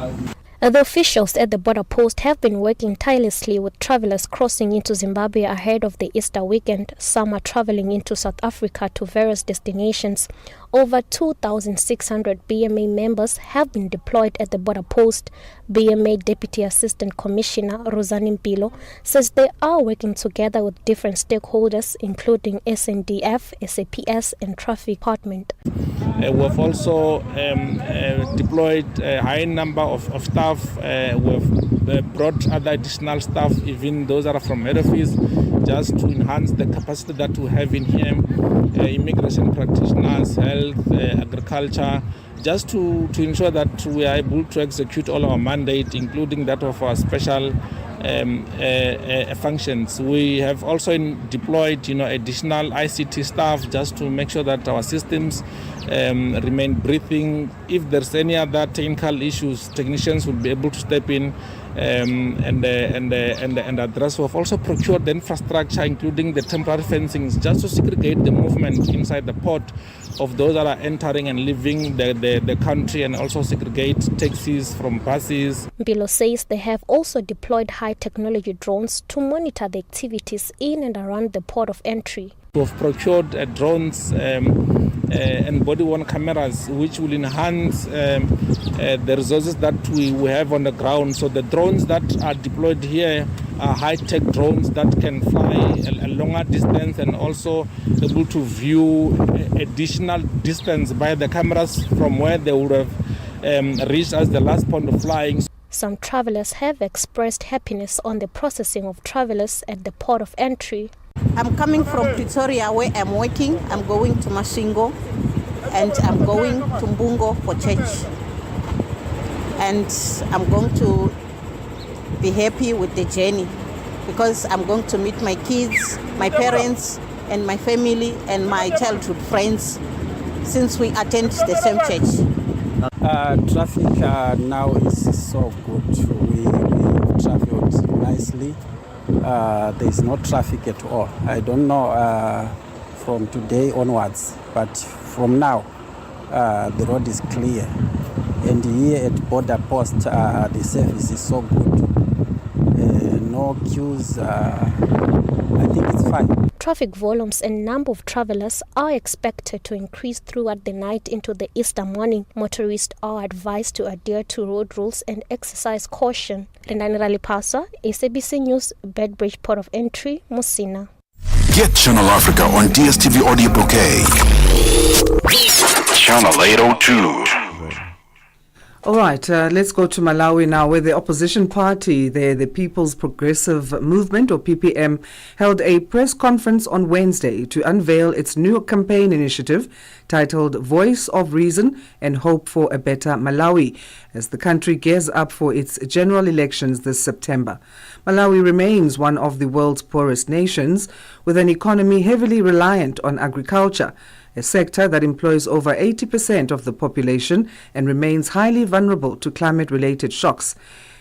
The officials at the border post have been working tirelessly with travelers crossing into Zimbabwe ahead of the Easter weekend. Some are traveling into South Africa to various destinations. Over 2,600 BMA members have been deployed at the border post. BMA Deputy Assistant Commissioner Rosani Mpilo says they are working together with different stakeholders, including SNDF, SAPS, and Traffic Department. We've also deployed a high number of staff. We've brought other additional staff, even those that are from head office, just to enhance the capacity that we have in here. Immigration practitioners, health, agriculture, just to ensure that we are able to execute all our mandate, including that of our special functions. We have also deployed, additional ICT staff just to make sure that our systems remain breathing. If there's any other technical issues, technicians will be able to step in and address. We've also procured the infrastructure, including the temporary fencings, just to segregate the movement inside the port of those that are entering and leaving the country, and also segregate taxis from buses. Mpilo says they have also deployed high technology drones to monitor the activities in and around the port of entry. We've procured drones and body-worn cameras, which will enhance the resources that we have on the ground. So the drones that are deployed here are high-tech drones that can fly a longer distance and also able to view additional distance by the cameras from where they would have reached as the last point of flying. Some travelers have expressed happiness on the processing of travelers at the port of entry. I'm coming from Pretoria, where I'm working. I'm going to Masvingo, and I'm going to Mbungo for church. And I'm going to be happy with the journey because I'm going to meet my kids, my parents, and my family and my childhood friends, since we attend the same church. Traffic now is so good. We traveled nicely. There is no traffic at all. I don't know from today onwards, but from now the road is clear. And here at border post, the service is so good. No queues. I think it's fine. Traffic volumes and number of travelers are expected to increase throughout the night into the Easter morning. Motorists are advised to adhere to road rules and exercise caution. Rendani Ralipasa, SABC News, Bedbridge Port of Entry, Musina. Get Channel Africa on DSTV Audio Bouquet. Channel 802. All right, let's go to Malawi now, where the opposition party, the People's Progressive Movement, or PPM, held a press conference on Wednesday to unveil its new campaign initiative titled Voice of Reason and Hope for a Better Malawi, as the country gears up for its general elections this September. Malawi remains one of the world's poorest nations, with an economy heavily reliant on agriculture, a sector that employs over 80% of the population and remains highly vulnerable to climate-related shocks.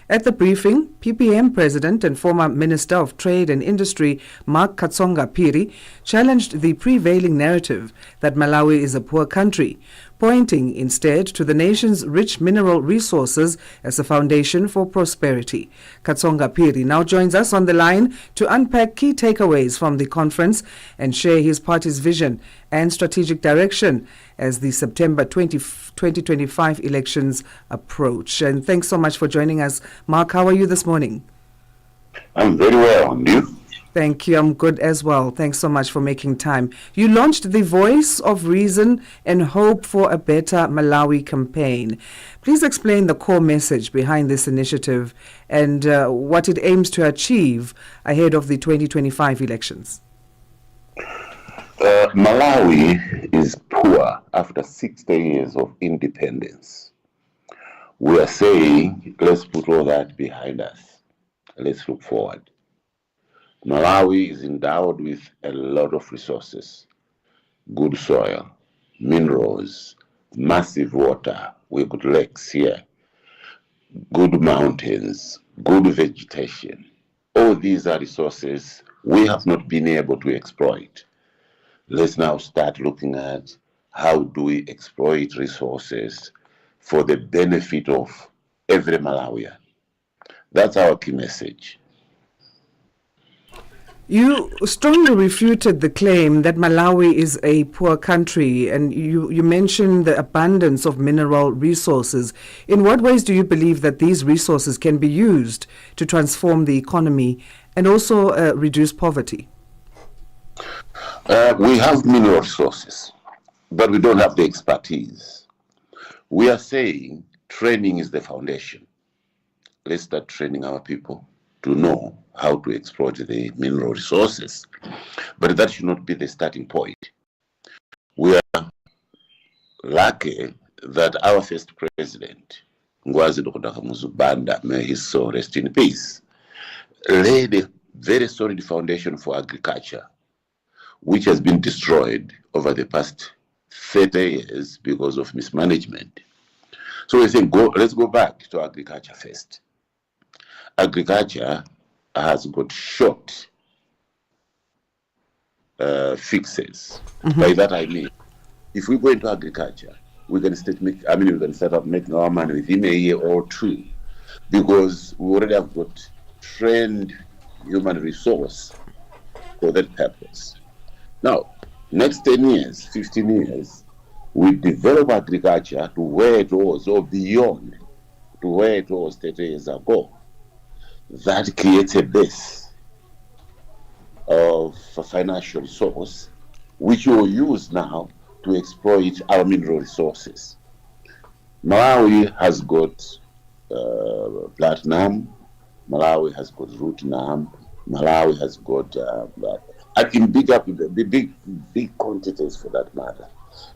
At the briefing, PPM President and former Minister of Trade and Industry Mark Katsonga Phiri challenged the prevailing narrative that Malawi is a poor country, pointing instead to the nation's rich mineral resources as a foundation for prosperity. Katsonga Phiri now joins us on the line to unpack key takeaways from the conference and share his party's vision and strategic direction as the September 2025 elections approach. And thanks so much for joining us. Mark, how are you this morning? I'm very well, and you? Thank you. I'm good as well. Thanks so much for making time. You launched the Voice of Reason and Hope for a Better Malawi campaign. Please explain the core message behind this initiative and what it aims to achieve ahead of the 2025 elections. Malawi is poor after 60 years of independence. We are saying, let's put all that behind us. Let's look forward. Malawi is endowed with a lot of resources, good soil, minerals, massive water, we got lakes here, good mountains, good vegetation. All these are resources we have not been able to exploit. Let's now start looking at how do we exploit resources for the benefit of every Malawian. That's our key message. You strongly refuted the claim that Malawi is a poor country, and you mentioned the abundance of mineral resources. In what ways do you believe that these resources can be used to transform the economy and also reduce poverty? We have mineral resources, but we don't have the expertise. We are saying training is the foundation. Let's start training our people to know how to exploit the mineral resources, but that should not be the starting point. We are lucky that our first president, Ngwazi Dr. Muzubanda, may his soul rest in peace, laid a very solid foundation for agriculture, which has been destroyed over the past 30 years because of mismanagement. So we think, let's go back to agriculture first. Agriculture has got short fixes. By that I mean, if we go into agriculture, we can start up making our money within a year or two, because we already have got trained human resource for that purpose. Now, next 10 years, 15 years, we develop agriculture to where it was, or beyond to where it was 30 years ago. That creates a base of a financial source which we will use now to exploit our mineral resources. Malawi has got platinum, Malawi has got rutinum, Malawi has got in big quantities for that matter.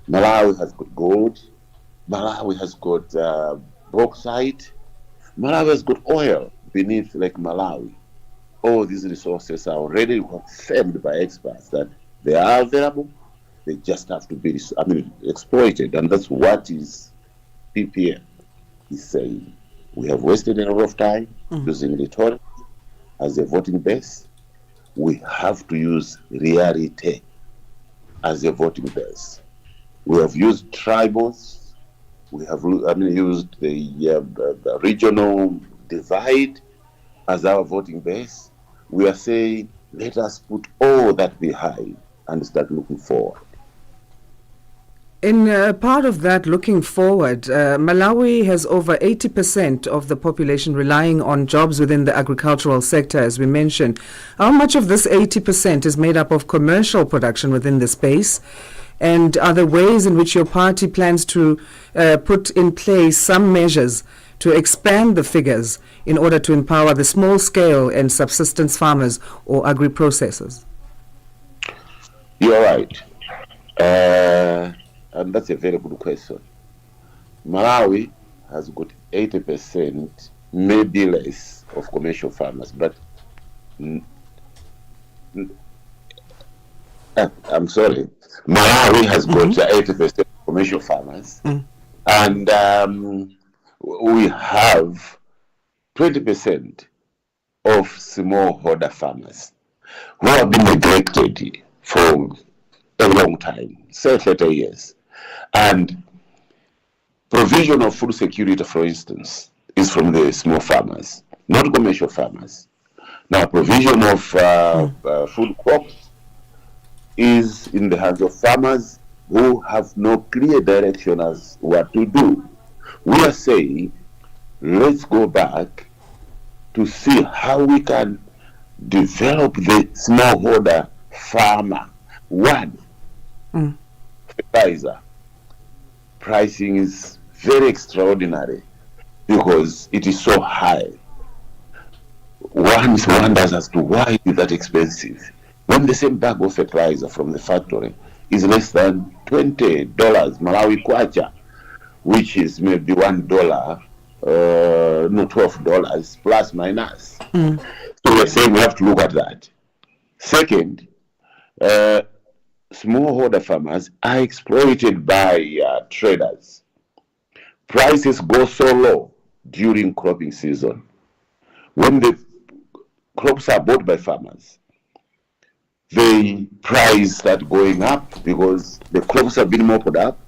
Malawi has got gold, Malawi has got bauxite, Malawi has got oil beneath Lake Malawi. All these resources are already confirmed by experts that they are available. They just have to be exploited, and that's what is PPM is saying. We have wasted a lot of time using rhetoric as a voting base. We have to use reality as a voting base. We have used tribals. We have used the regional divide as our voting base. We are saying, let us put all that behind and start looking forward. In part of that looking forward, Malawi has over 80% of the population relying on jobs within the agricultural sector, as we mentioned. How much of this 80% is made up of commercial production within the space? And are there ways in which your party plans to put in place some measures to expand the figures in order to empower the small-scale and subsistence farmers or agri-processors? You're right. And that's a very good question. Malawi has got 80%, maybe less, of commercial farmers, but I'm sorry, Malawi has got 80% commercial farmers, and we have 20% of smallholder farmers who have been neglected for a long time, say 30 years. And provision of food security, for instance, is from the small farmers, not commercial farmers. Now, provision of food crops is in the hands of farmers who have no clear direction as what to do. We are saying, let's go back to see how we can develop the smallholder farmer. One, fertilizer. Pricing is very extraordinary because it is so high. One wonders as to why it is that expensive. When the same bag of fertilizer from the factory is less than $20 Malawi kwacha, which is maybe $1, no, $12 plus minus. So we're saying we have to look at that. Second, smallholder farmers are exploited by traders. Prices go so low during cropping season. When the crops are bought by farmers, the price start going up because the crops have been mopped up.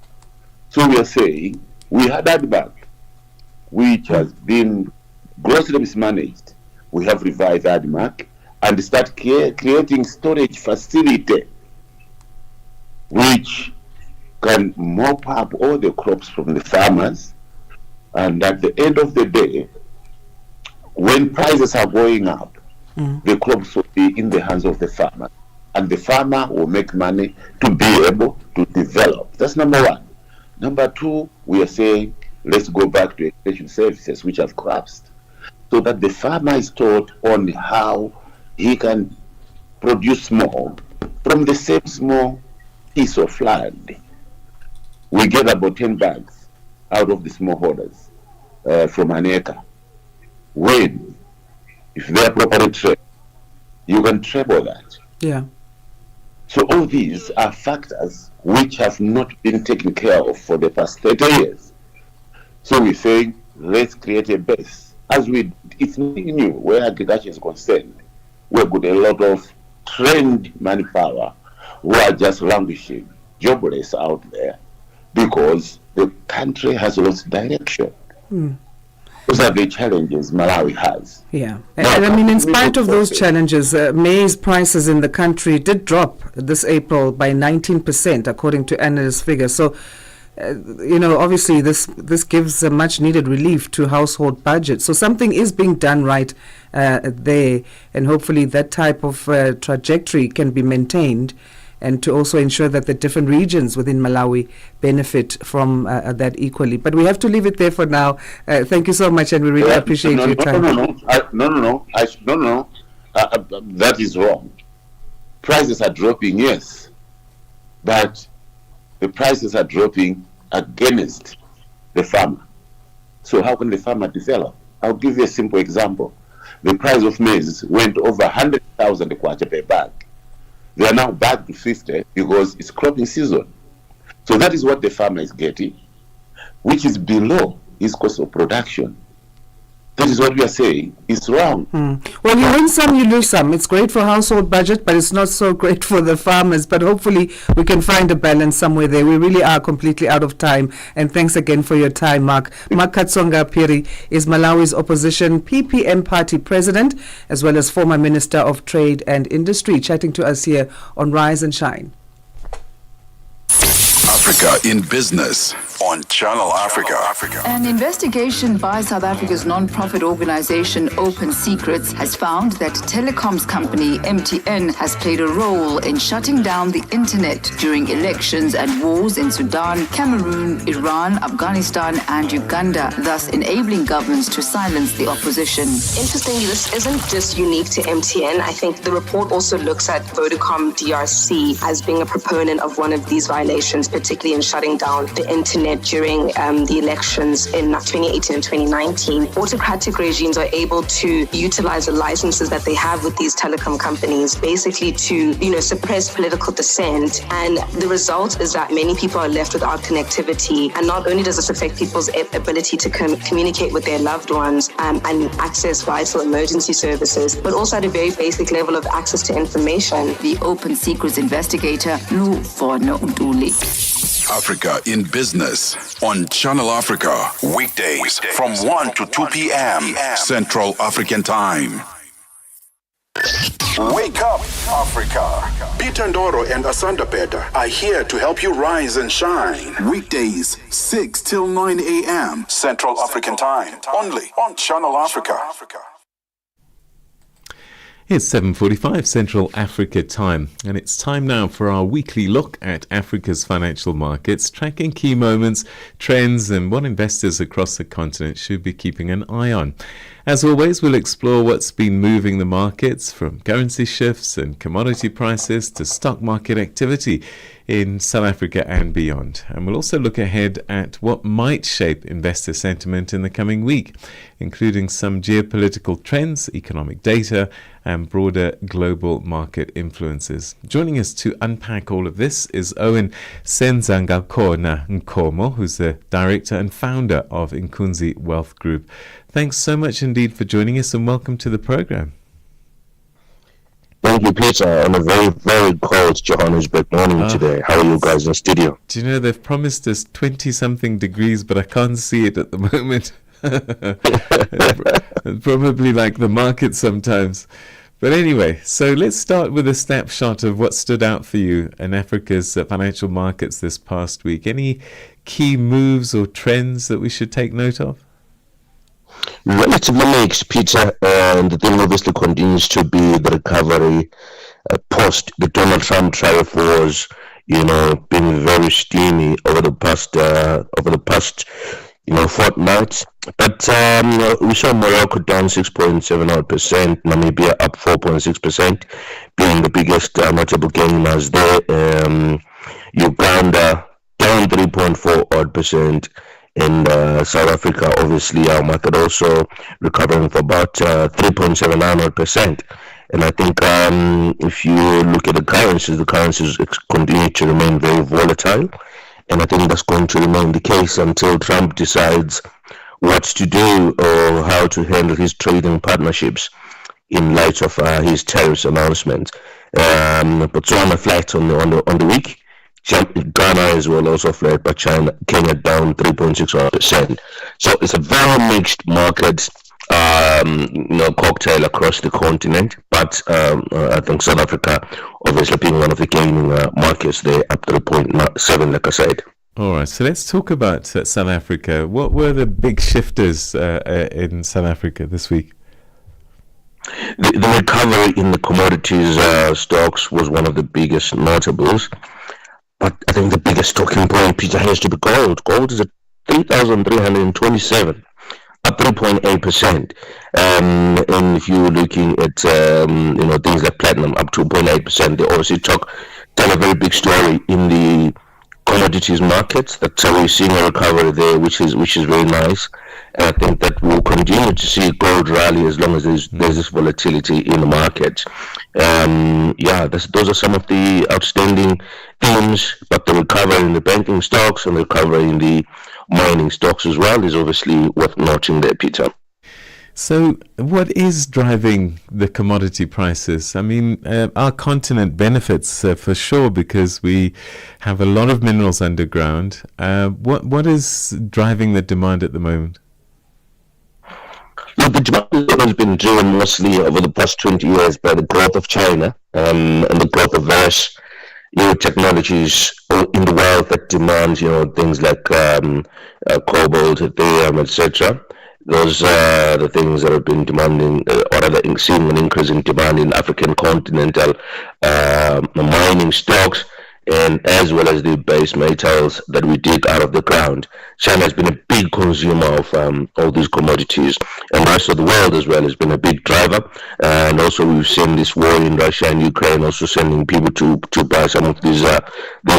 So we are saying we had that back, which has been grossly mismanaged. We have revived ADMAC and start creating storage facility which can mop up all the crops from the farmers. And at the end of the day, when prices are going up, the crops will be in the hands of the farmer. And the farmer will make money to be able to develop. That's number one. Number two, we are saying, let's go back to extension services which have collapsed, so that the farmer is taught on how he can produce more from the same small piece of land. We get about 10 bags out of the smallholders from an acre. When, if they are properly trained, you can treble that. Yeah. So all these are factors which have not been taken care of for the past 30 years. So we're saying, let's create a base. It's nothing new where agriculture is concerned. We've got a lot of trained manpower who are just languishing, jobless out there, because the country has lost direction. Those are the challenges Malawi has. Yeah. And I mean, in spite of those challenges, maize prices in the country did drop this April by 19%, according to analyst figures. So, obviously this gives a much needed relief to household budgets. So something is being done right there, and hopefully that type of trajectory can be maintained, and to also ensure that the different regions within Malawi benefit from that equally. But we have to leave it there for now. Thank you so much, and we really appreciate your time. No. That is wrong. Prices are dropping, yes, but the prices are dropping against the farmer. So how can the farmer develop? I'll give you a simple example. The price of maize went over 100,000 kwacha per bag. They are now back to 50 because it's cropping season. So that is what the farmer is getting, which is below his cost of production. That is what we are saying. It's wrong. Well, you win some, you lose some. It's great for household budget, but it's not so great for the farmers. But hopefully we can find a balance somewhere there. We really are completely out of time. And thanks again for your time, Mark. Mark Katsonga Phiri is Malawi's opposition PPM party president, as well as former Minister of Trade and Industry, chatting to us here on Rise and Shine. Africa in Business on Channel Africa. An investigation by South Africa's non-profit organization Open Secrets has found that telecoms company MTN has played a role in shutting down the internet during elections and wars in Sudan, Cameroon, Iran, Afghanistan and Uganda, thus enabling governments to silence the opposition. Interestingly, this isn't just unique to MTN. I think the report also looks at Vodacom DRC as being a proponent of one of these violations, particularly in shutting down the internet during the elections in 2018 and 2019. Autocratic regimes are able to utilize the licenses that they have with these telecom companies, basically to, suppress political dissent. And the result is that many people are left without connectivity. And not only does this affect people's ability to communicate with their loved ones and access vital emergency services, but also at a very basic level of access to information. The Open Secrets investigator, Lu Forno Unduli. Africa in Business on Channel Africa. Weekdays from 1 to 2 p.m. Central African Time. Wake up, Africa. Peter Ndoro and Asanda Beda are here to help you rise and shine. Weekdays, 6 till 9 a.m. Central African Time. Only on Channel Africa. It's 7:45 Central Africa time, and it's time now for our weekly look at Africa's financial markets, tracking key moments, trends, and what investors across the continent should be keeping an eye on. As always, we'll explore what's been moving the markets, from currency shifts and commodity prices to stock market activity in South Africa and beyond. And we'll also look ahead at what might shape investor sentiment in the coming week, including some geopolitical trends, economic data, and broader global market influences. Joining us to unpack all of this is Owen Senzangakona Nkomo, who's the director and founder of Nkunzi Wealth Group. Thanks so much indeed for joining us, and welcome to the program. Thank you, Peter, on a very, very cold Johannesburg morning today. How are you guys in the studio? Do you know, they've promised us 20-something degrees, but I can't see it at the moment. Probably like the market sometimes. But anyway, so let's start with a snapshot of what stood out for you in Africa's financial markets this past week. Any key moves or trends that we should take note of? Relatively mixed, Peter, and the thing obviously continues to be the recovery post the Donald Trump tariff wars, being very steamy over the past fortnight. But we saw Morocco down 6.7%, Namibia up 4.6%, being the biggest notable gainers there. Uganda down 3.4%. In South Africa, obviously, our market also recovering for about 3.79%. And I think if you look at the currencies continue to remain very volatile. And I think that's going to remain the case until Trump decides what to do or how to handle his trading partnerships in light of his tariffs announcement. Botswana flat on the week. Ghana as well also flat, but Kenya down 3.6%. So it's a very mixed market, cocktail across the continent. But I think South Africa obviously being one of the gaining markets there, up 3.7, like I said. All right, so let's talk about South Africa. What were the big shifters in South Africa this week? The recovery in the commodities stocks was one of the biggest notables. But I think the biggest talking point, Peter, has to be gold. Gold is at 3,327, up 3.8%. And if you're looking at things like platinum, up 2.8%, they obviously tell a very big story in the commodities markets. That we're seeing a recovery there, which is very nice. And I think that we'll continue to see gold rally as long as there's this volatility in the market. Those are some of the outstanding themes, but the recovery in the banking stocks and the recovery in the mining stocks as well is obviously worth noting there, Peter. So what is driving the commodity prices? I mean, our continent benefits for sure because we have a lot of minerals underground. What is driving the demand at the moment? Look, the demand has been driven mostly over the past 20 years by the growth of China and the growth of various technologies in the world that demand, things like cobalt, Ethereum, etc. Those are the things that have been demanding, or rather seeing an increase in demand in African continental mining stocks, and as well as the base metals that we dig out of the ground. China has been a big consumer of all these commodities, and the rest of the world as well has been a big driver. And also we've seen this war in Russia and Ukraine also sending people to buy some of these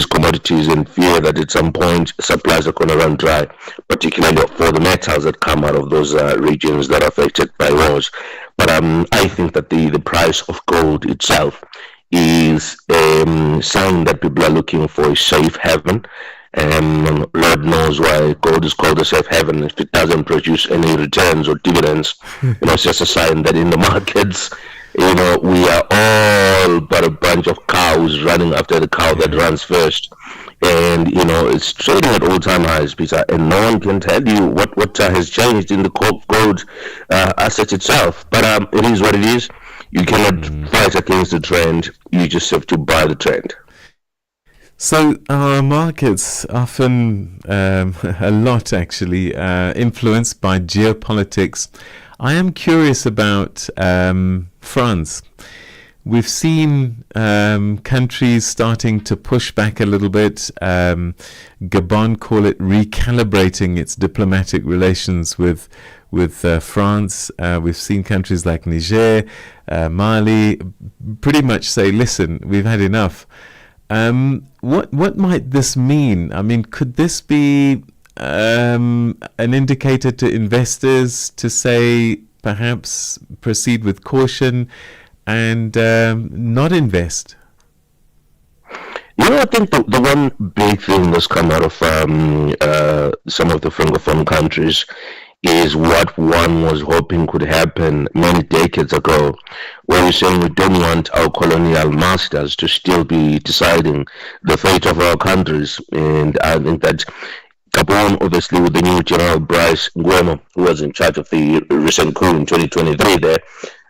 commodities in fear that at some point supplies are going to run dry, particularly for the metals that come out of those regions that are affected by wars. But I think that the price of gold itself is a sign that people are looking for a safe haven. And Lord knows why gold is called a safe haven. If it doesn't produce any returns or dividends, it's just a sign that in the markets, we are all but a bunch of cows running after the cow that runs first. And it's trading at all-time highs, Peter, and no one can tell you what has changed in the gold asset itself. But it is what it is. You cannot fight against the trend. You just have to buy the trend. So our markets often, a lot actually, influenced by geopolitics. I am curious about France. We've seen countries starting to push back a little bit. Gabon call it recalibrating its diplomatic relations with France. We've seen countries like Niger, Mali, pretty much say, listen, we've had enough. What might this mean? I mean, could this be an indicator to investors to say perhaps proceed with caution and not invest? I think the one big thing that's come out of some of the Francophone countries is what one was hoping could happen many decades ago, where we're saying we don't want our colonial masters to still be deciding the fate of our countries. And I think that Gabon, obviously, with the new General Brice Nguema, who was in charge of the recent coup in 2023 there,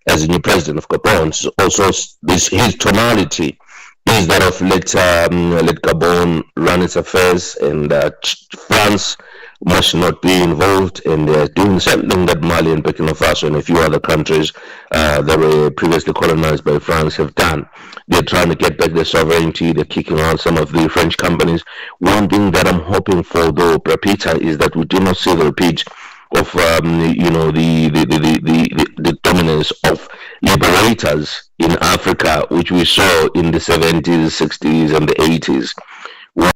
as the new president of Gabon, so also his tonality is that of let Gabon run its affairs, and France must not be involved, and they're doing the same thing that Mali and Burkina Faso and a few other countries that were previously colonized by France have done. They're trying to get back their sovereignty. They're kicking out some of the French companies. One thing that I'm hoping for, though, Peter, is that we do not see the repeat of the dominance of liberators in Africa, which we saw in the 70s, 60s, and the 80s, where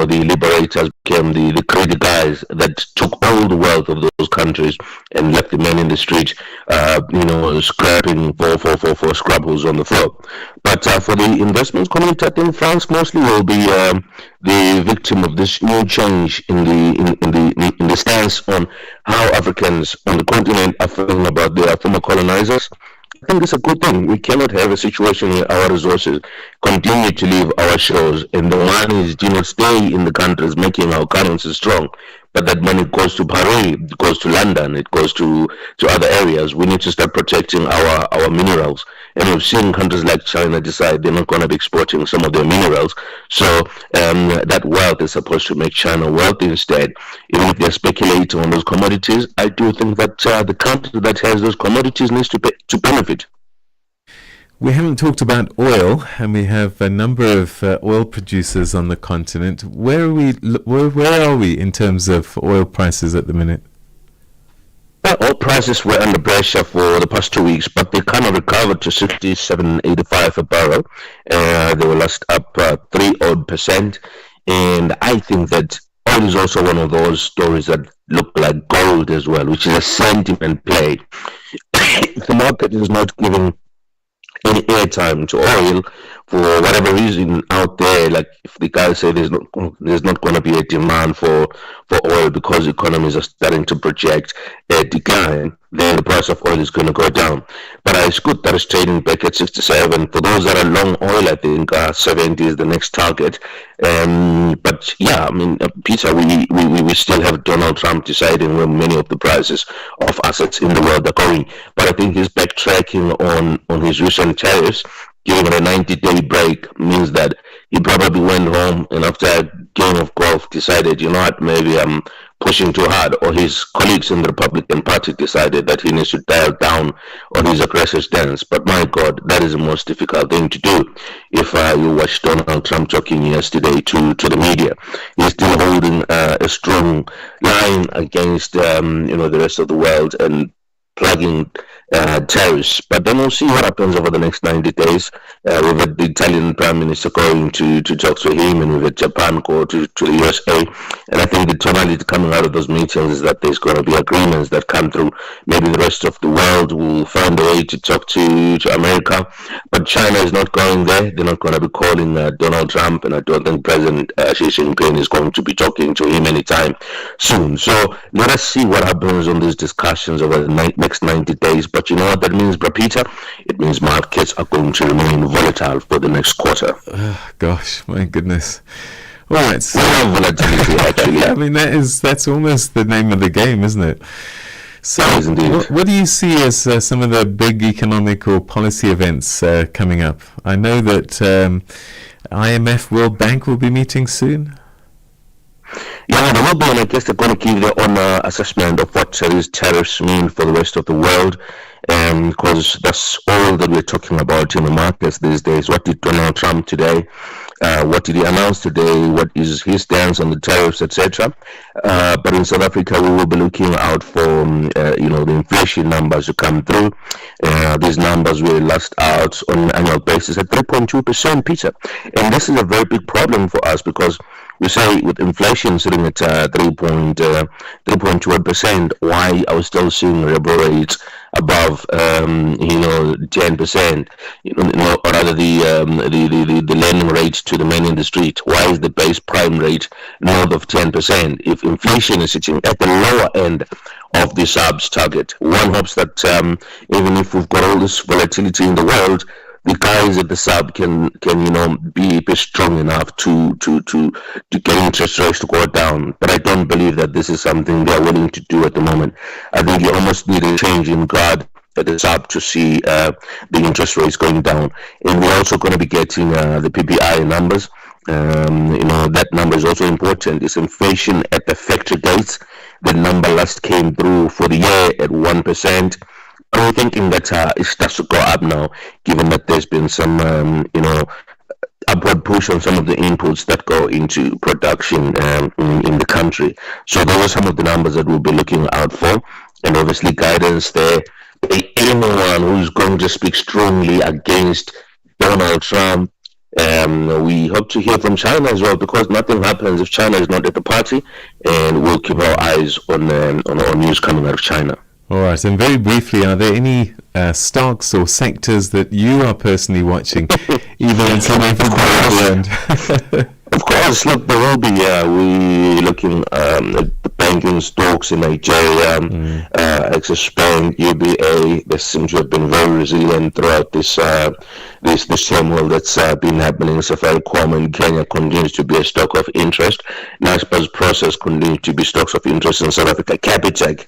the liberators became the greedy guys that took all the wealth of those countries and left the men in the street, scrapping for scrabbles on the floor. But for the investment community, I think France mostly will be the victim of this new change in the stance on how Africans on the continent are feeling about their former colonizers. I think it's a good thing. We cannot have a situation where our resources continue to leave our shores and the money do not stay in the countries making our currency strong, but that money goes to Paris, it goes to London, it goes to other areas. We need to start protecting our minerals. And we've seen countries like China decide they're not going to be exporting some of their minerals. So that wealth is supposed to make China wealthy instead. Even if they're speculating on those commodities, I do think that the country that has those commodities needs to benefit. We haven't talked about oil, and we have a number of oil producers on the continent. Where are we in terms of oil prices at the minute? Oil prices were under pressure for the past 2 weeks, but they kind of recovered to 67.85 a barrel. They were last up 3% and I think that oil is also one of those stories that look like gold as well, which is a sentiment play. The market is not giving any airtime to oil for whatever reason out there. Like if the guys say there's not going to be a demand for oil because economies are starting to project a decline, then the price of oil is going to go down. But it's good that it's trading back at 67. For those that are long oil, I think 70 is the next target. But yeah, I mean, Peter, we still have Donald Trump deciding where many of the prices of assets in the world are going. But I think he's backtracking on his recent tariffs, giving it a 90-day break means that he probably went home and after a game of golf decided, you know what, maybe I'm pushing too hard, or his colleagues in the Republican Party decided that he needs to dial down on his aggressive stance. But my God, that is the most difficult thing to do. If you watched Donald Trump talking yesterday to the media, he's still holding a strong line against the rest of the world and plugging tariffs. But then we'll see what happens over the next 90 days. We've had the Italian Prime Minister going to talk to him, and we've had Japan go to the USA. And I think the tonality coming out of those meetings is that there's going to be agreements that come through. Maybe the rest of the world will find a way to talk to America. But China is not going there. They're not going to be calling Donald Trump, and I don't think President Xi Jinping is going to be talking to him anytime soon. So let us see what happens on these discussions over the next 90 days. But you know what that means, Peter? It means markets are going to remain volatile for the next quarter. Gosh, my goodness. All right. So, volatility, actually. I mean, that's almost the name of the game, isn't it? So, what do you see as some of the big economic or policy events coming up? I know that IMF, World Bank will be meeting soon. Yeah, they will be, and I guess they're going to give their own assessment of what these tariffs mean for the rest of the world, because that's all that we're talking about in the markets these days. What did Donald Trump today? What did he announce today? What is his stance on the tariffs, etc.? But in South Africa, we will be looking out for the inflation numbers to come through. These numbers were last out on an annual basis at 3.2%, Peter, and this is a very big problem for us because we say with inflation sitting at 3.2%, why are we still seeing repo rates above 10%? Or rather the lending rate to the man in the street. Why is the base prime rate north of 10%? If inflation is sitting at the lower end of the SARB's target, one hopes that even if we've got all this volatility in the world, the guys at the SARB can be strong enough to get interest rates to go down. But I don't believe that this is something they're willing to do at the moment. I think you almost need a change in guard at the SARB to see the interest rates going down. And we're also going to be getting the PPI numbers. That number is also important. It's inflation at the factory dates. The number last came through for the year at 1%. I'm thinking that it starts to go up now, given that there's been some, upward push on some of the inputs that go into production in the country. So those are some of the numbers that we'll be looking out for, and obviously guidance there. Anyone who's going to speak strongly against Donald Trump, we hope to hear from China as well, because nothing happens if China is not at the party, and we'll keep our eyes on news coming out of China. All right, and very briefly, are there any stocks or sectors that you are personally watching, even in South Africa? Of course, look, there will be. We're looking at the banking stocks in Nigeria, Axis Bank, UBA. They seem to have been very resilient throughout this turmoil that's been happening. Safaricom in Kenya continues to be a stock of interest. Naspers Process continues to be stocks of interest in South Africa. Capitec,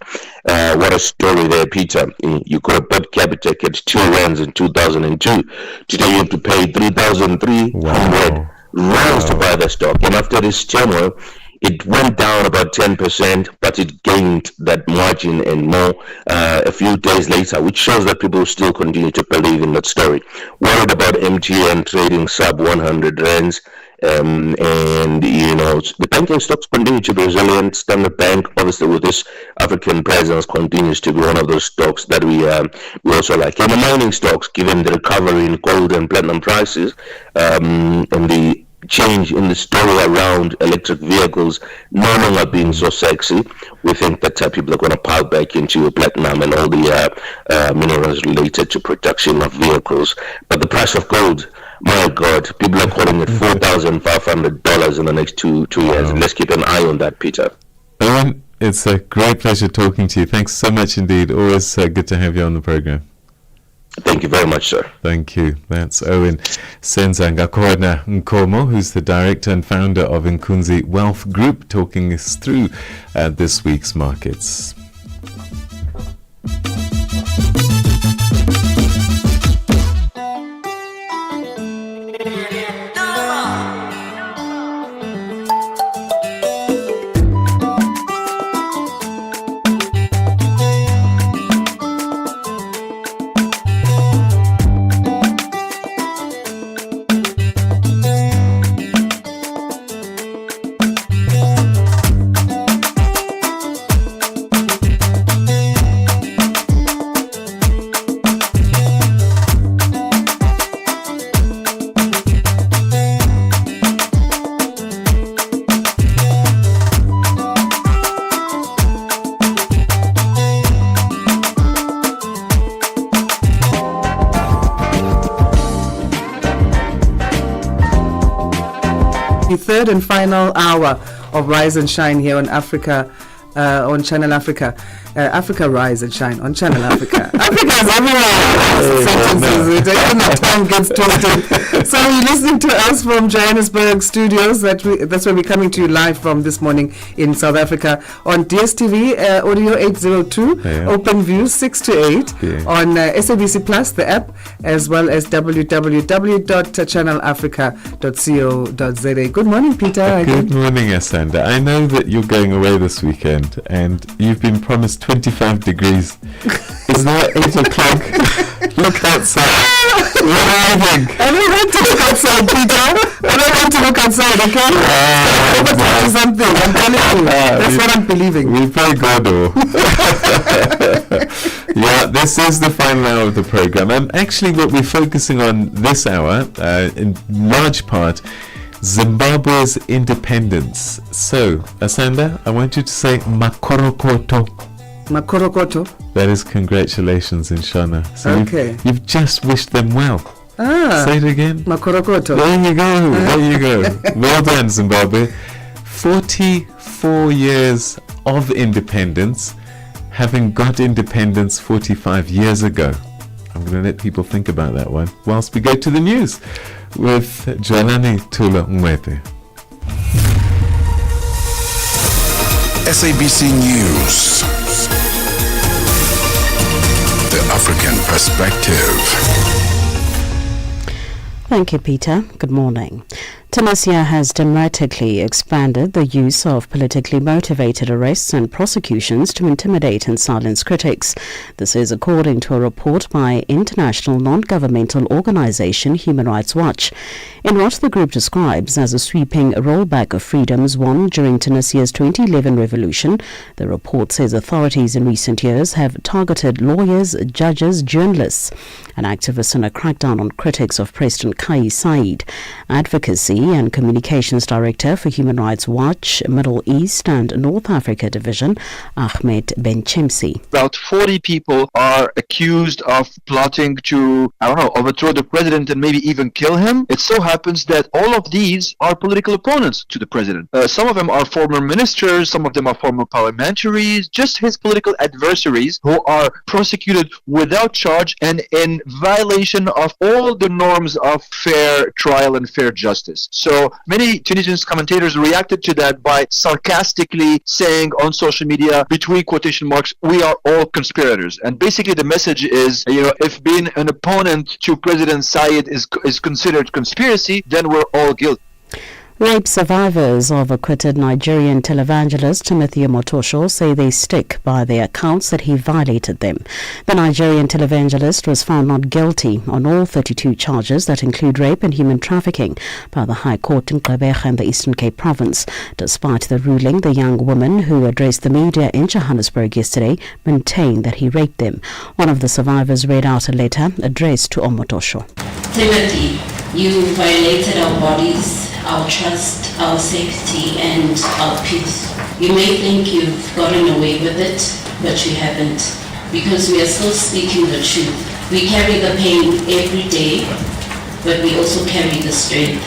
what a story there, Peter. You could have bought Capitec at 2 rands in 2002. Today you have to pay 3,300 rands to buy the stock. And after this turmoil, it went down about 10%, but it gained that margin and more a few days later, which shows that people still continue to believe in that story. Worried about MTN trading sub 100 rands, and the banking stocks continue to be resilient. Standard Bank, obviously with this African presence, continues to be one of those stocks that we also like. And the mining stocks, given the recovery in gold and platinum prices, and the change in the story around electric vehicles no longer being so sexy, we think that people are going to pile back into platinum and all the minerals related to production of vehicles. But the price of gold, my God, people are calling it $4,500 in the next two years. Wow. Let's keep an eye on that, Peter. Owen, it's a great pleasure talking to you. Thanks so much indeed. Always good to have you on the program. Thank you very much, sir. Thank you. That's Owen Senzangakhona Nkomo, who's the director and founder of Nkunzi Wealth Group, talking us through this week's markets. third and final hour of Rise and Shine here on Africa. On Channel Africa. Africa Rise and Shine on Channel Africa. Africa is everywhere. My tongue gets twisted. So you're listening to us from Johannesburg studios. That's where we're coming to you live from this morning in South Africa on DSTV, audio 802, OpenView 6 to 8, on SABC Plus, the app, as well as www.channelafrica.co.za. Good morning, Peter. Good morning, Asanda. I know that you're going away this weekend and you've been promised 25 degrees. It's now 8 o'clock. Look outside. What do you think? I don't want to look outside, Peter. I don't want to look outside, okay? Something. I'm telling you. That's what I'm believing. We play Godo. Yeah, this is the final hour of the program. And actually what we're focusing on this hour, in large part, Zimbabwe's independence. So, Asanda, I want you to say Makorokoto. Makorokoto. That is congratulations in Shona. So you've just wished them well. Say it again. Makorokoto. There you go. There you go. Well done, Zimbabwe. 44 years of independence, having got independence 45 years ago. I'm going to let people think about that one whilst we go to the news with Joanani Tula Mwete. SABC News. The African Perspective. Thank you, Peter. Good morning. Tunisia has dramatically expanded the use of politically motivated arrests and prosecutions to intimidate and silence critics. This is according to a report by international non-governmental organization Human Rights Watch. In what the group describes as a sweeping rollback of freedoms won during Tunisia's 2011 revolution, the report says authorities in recent years have targeted lawyers, judges, journalists, and activists in a crackdown on critics of President Kais Saied. Advocacy and Communications Director for Human Rights Watch, Middle East and North Africa Division, Ahmed Benchemsi. About 40 people are accused of plotting to, overthrow the president and maybe even kill him. It so happens that all of these are political opponents to the president. Some of them are former ministers, some of them are former parliamentaries, just his political adversaries who are prosecuted without charge and in violation of all the norms of fair trial and fair justice. So many Tunisian commentators reacted to that by sarcastically saying on social media, between quotation marks, we are all conspirators. And basically the message is, if being an opponent to President Saied is considered conspiracy, then we're all guilty. Rape survivors of acquitted Nigerian televangelist Timothy Omotosho say they stick by their accounts that he violated them. The Nigerian televangelist was found not guilty on all 32 charges that include rape and human trafficking by the High Court in Gqeberha in the Eastern Cape Province. Despite the ruling, the young woman who addressed the media in Johannesburg yesterday maintained that he raped them. One of the survivors read out a letter addressed to Omotosho. Timothy, you violated our bodies, our trust, our safety, and our peace. You may think you've gotten away with it, but you haven't, because we are still speaking the truth. We carry the pain every day, but we also carry the strength.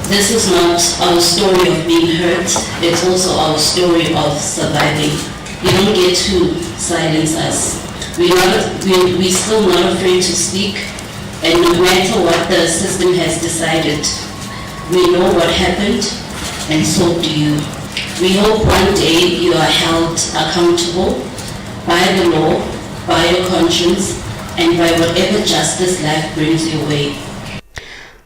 This is not our story of being hurt, it's also our story of surviving. You don't get to silence us. We're still not afraid to speak, and no matter what the system has decided, we know what happened, and so do you. We hope one day you are held accountable by the law, by your conscience, and by whatever justice life brings your way.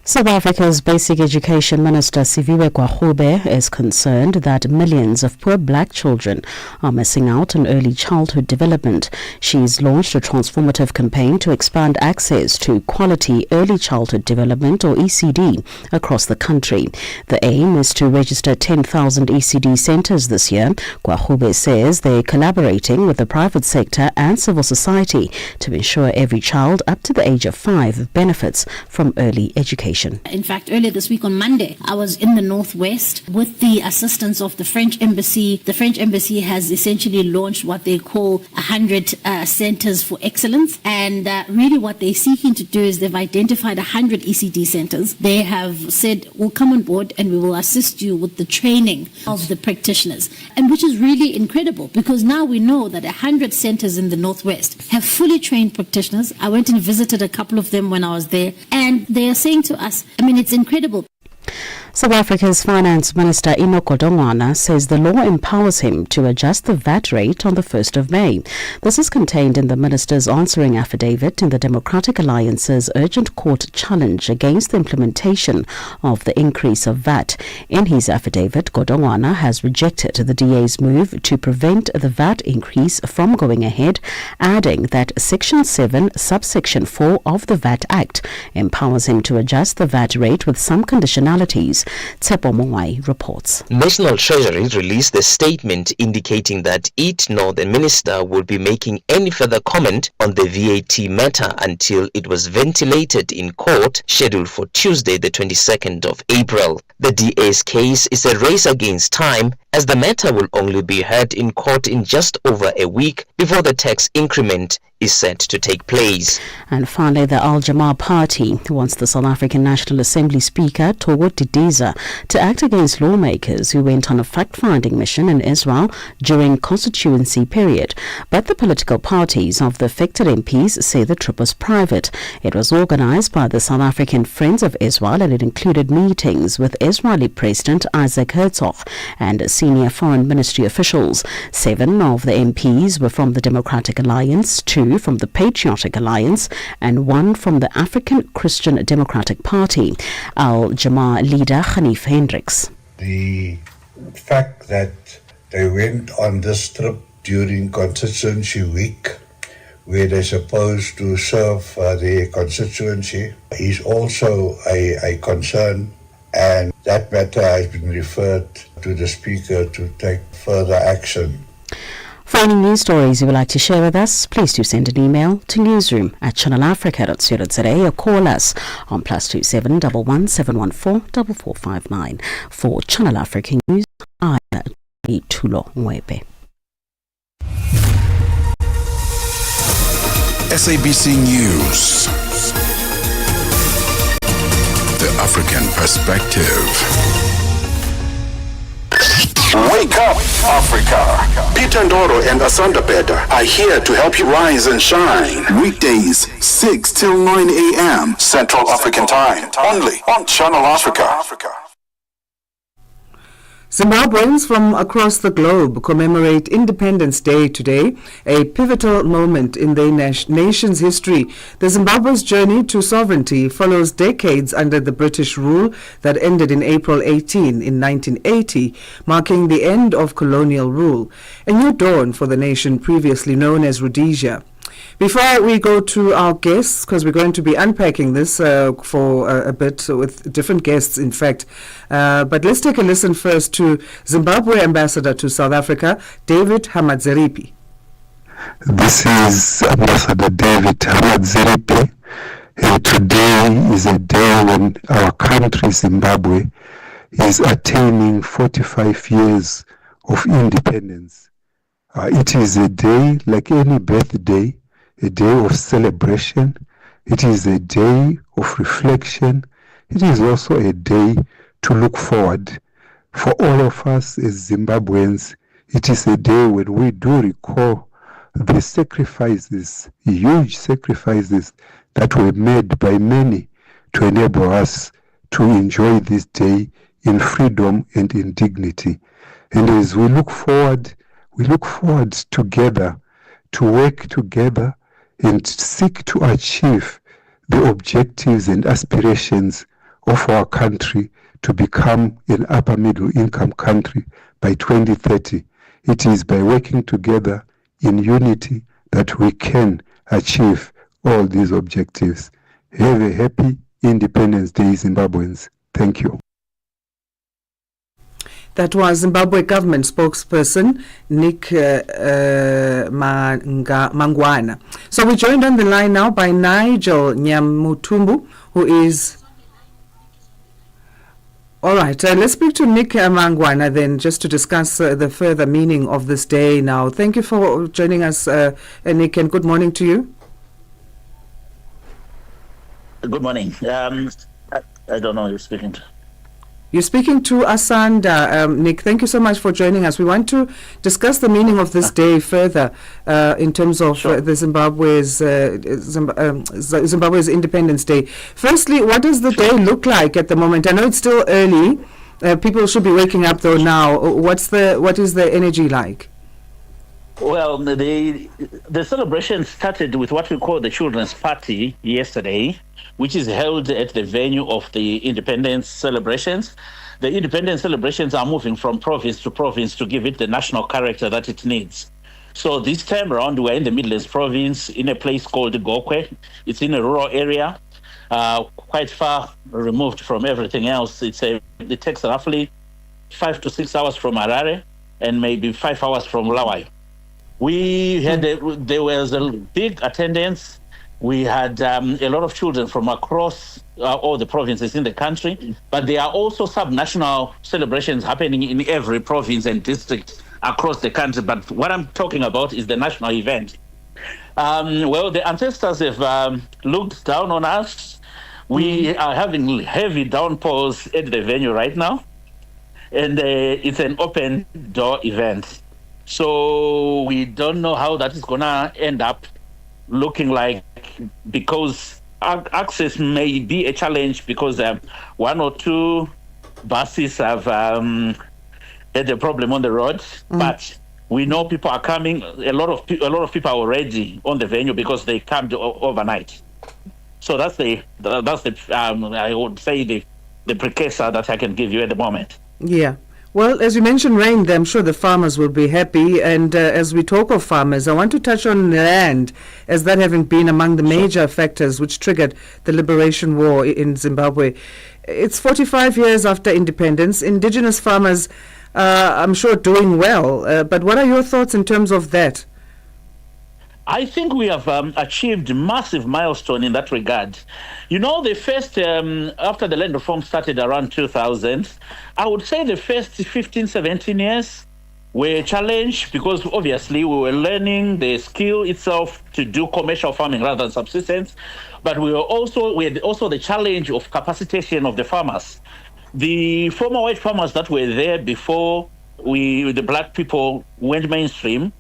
South Africa's Basic Education Minister Siviwe Gwarube is concerned that millions of poor black children are missing out on early childhood development. She's launched a transformative campaign to expand access to quality early childhood development, or ECD, across the country. The aim is to register 10,000 ECD centres this year. Gwarube says they're collaborating with the private sector and civil society to ensure every child up to the age of 5 benefits from early education. investigation. In fact, earlier this week on Monday, I was in the Northwest with the assistance of the French Embassy. The French Embassy has essentially launched what they call 100 centers for excellence. And really what they're seeking to do is they've identified 100 ECD centers. They have said, we'll come on board and we will assist you with the training of the practitioners. And which is really incredible because now we know that 100 centers in the Northwest have fully trained practitioners. I went and visited a couple of them when I was there. And they are saying to us, I mean, it's incredible. South Africa's Finance Minister Enoch Godongwana says the law empowers him to adjust the VAT rate on the 1st of May. This is contained in the minister's answering affidavit in the Democratic Alliance's urgent court challenge against the implementation of the increase of VAT. In his affidavit, Godongwana has rejected the DA's move to prevent the VAT increase from going ahead, adding that Section 7, Subsection 4 of the VAT Act empowers him to adjust the VAT rate with some conditionalities. Tsepo Mongwai reports. National Treasury released a statement indicating that it nor the minister will be making any further comment on the VAT matter until it was ventilated in court, scheduled for Tuesday, the 22nd of April. The DA's case is a race against time, as the matter will only be heard in court in just over a week before the tax increment is set to take place. And finally, the Al Jamaa Party wants the South African National Assembly Speaker, Togo Didiza, to act against lawmakers who went on a fact-finding mission in Israel during constituency period. But the political parties of the affected MPs say the trip was private. It was organized by the South African Friends of Israel and it included meetings with Israeli President Isaac Herzog and senior foreign ministry officials. 7 of the MPs were from the Democratic Alliance, 2 from the Patriotic Alliance, and 1 from the African Christian Democratic Party. Al Jamaa leader Hanif Hendricks. The fact that they went on this trip during constituency week, where they're supposed to serve the constituency, is also a concern, and that matter has been referred to the Speaker to take further action. For any news stories you would like to share with us, please do send an email to newsroom@channelafrica.co.za or call us on +27 11 714 4459. For Channel Africa News, I am Tulo Mwebe. SABC News. The African Perspective. Wake up, Africa. Peter Ndoro and Asanda Beda are here to help you rise and shine. Weekdays, 6 till 9 a.m. Central African Time. Only on Channel Africa. Zimbabweans from across the globe commemorate Independence Day today, a pivotal moment in the nation's history. The Zimbabwe's journey to sovereignty follows decades under the British rule that ended in April 18 in 1980, marking the end of colonial rule. A new dawn for the nation previously known as Rhodesia. Before we go to our guests, because we're going to be unpacking this for a bit with different guests, in fact, but let's take a listen first to Zimbabwe Ambassador to South Africa, David Hamadzeripi. This is Ambassador David Hamadzeripi. Today is a day when our country, Zimbabwe, is attaining 45 years of independence. It is a day like any birthday, a day of celebration. It is a day of reflection. It is also a day to look forward. For all of us as Zimbabweans, it is a day when we do recall the sacrifices, huge sacrifices that were made by many to enable us to enjoy this day in freedom and in dignity. And as we look forward together to work together and seek to achieve the objectives and aspirations of our country to become an upper middle income country by 2030. It is by working together in unity that we can achieve all these objectives. Have a happy Independence Day, Zimbabweans. Thank you. That was Zimbabwe government spokesperson Nick Mangwana. So we're joined on the line now by Nigel Nyamutumbu, who is All right, let's speak to Nick Mangwana then, just to discuss the further meaning of this day now. Thank you for joining us, Nick, and good morning to you. Good morning. I don't know who you're speaking to. You're speaking to Asanda. Nick, thank you so much for joining us. We want to discuss the meaning of this day further in terms of the Zimbabwe's Independence Day. Firstly, what does the day look like at the moment? I know it's still early. People should be waking up though now. What is the energy like? Well, the celebration started with what we call the Children's Party yesterday, which is held at the venue of the independence celebrations. The independence celebrations are moving from province to province to give it the national character that it needs. So this time around, we're in the Midlands province in a place called Gokwe. It's in a rural area, quite far removed from everything else. It takes roughly 5 to 6 hours from Harare and maybe 5 hours from Lawai. There was a big attendance. We had a lot of children from across all the provinces in the country, but there are also sub-national celebrations happening in every province and district across the country. But what I'm talking about is the national event. Well, the ancestors have looked down on us. We are having heavy downpours at the venue right now, and it's an open door event. So we don't know how that is going to end up looking like, because access may be a challenge, because one or two buses have had a problem on the road, but we know people are coming. A lot of people are already on the venue because they camped overnight. So that's the I would say the precursor that I can give you at the moment. Yeah. Well, as you mentioned, rain, I'm sure the farmers will be happy. And as we talk of farmers, I want to touch on land, as that having been among the major factors which triggered the liberation war in Zimbabwe. It's 45 years after independence. Indigenous farmers, I'm sure, doing well. But what are your thoughts in terms of that? I think we have achieved massive milestone in that regard. You know, the first, after the land reform started around 2000, I would say the first 15, 17 years were a challenge, because obviously we were learning the skill itself to do commercial farming rather than subsistence. But we had also the challenge of capacitation of the farmers. The former white farmers that were there before the black people went mainstream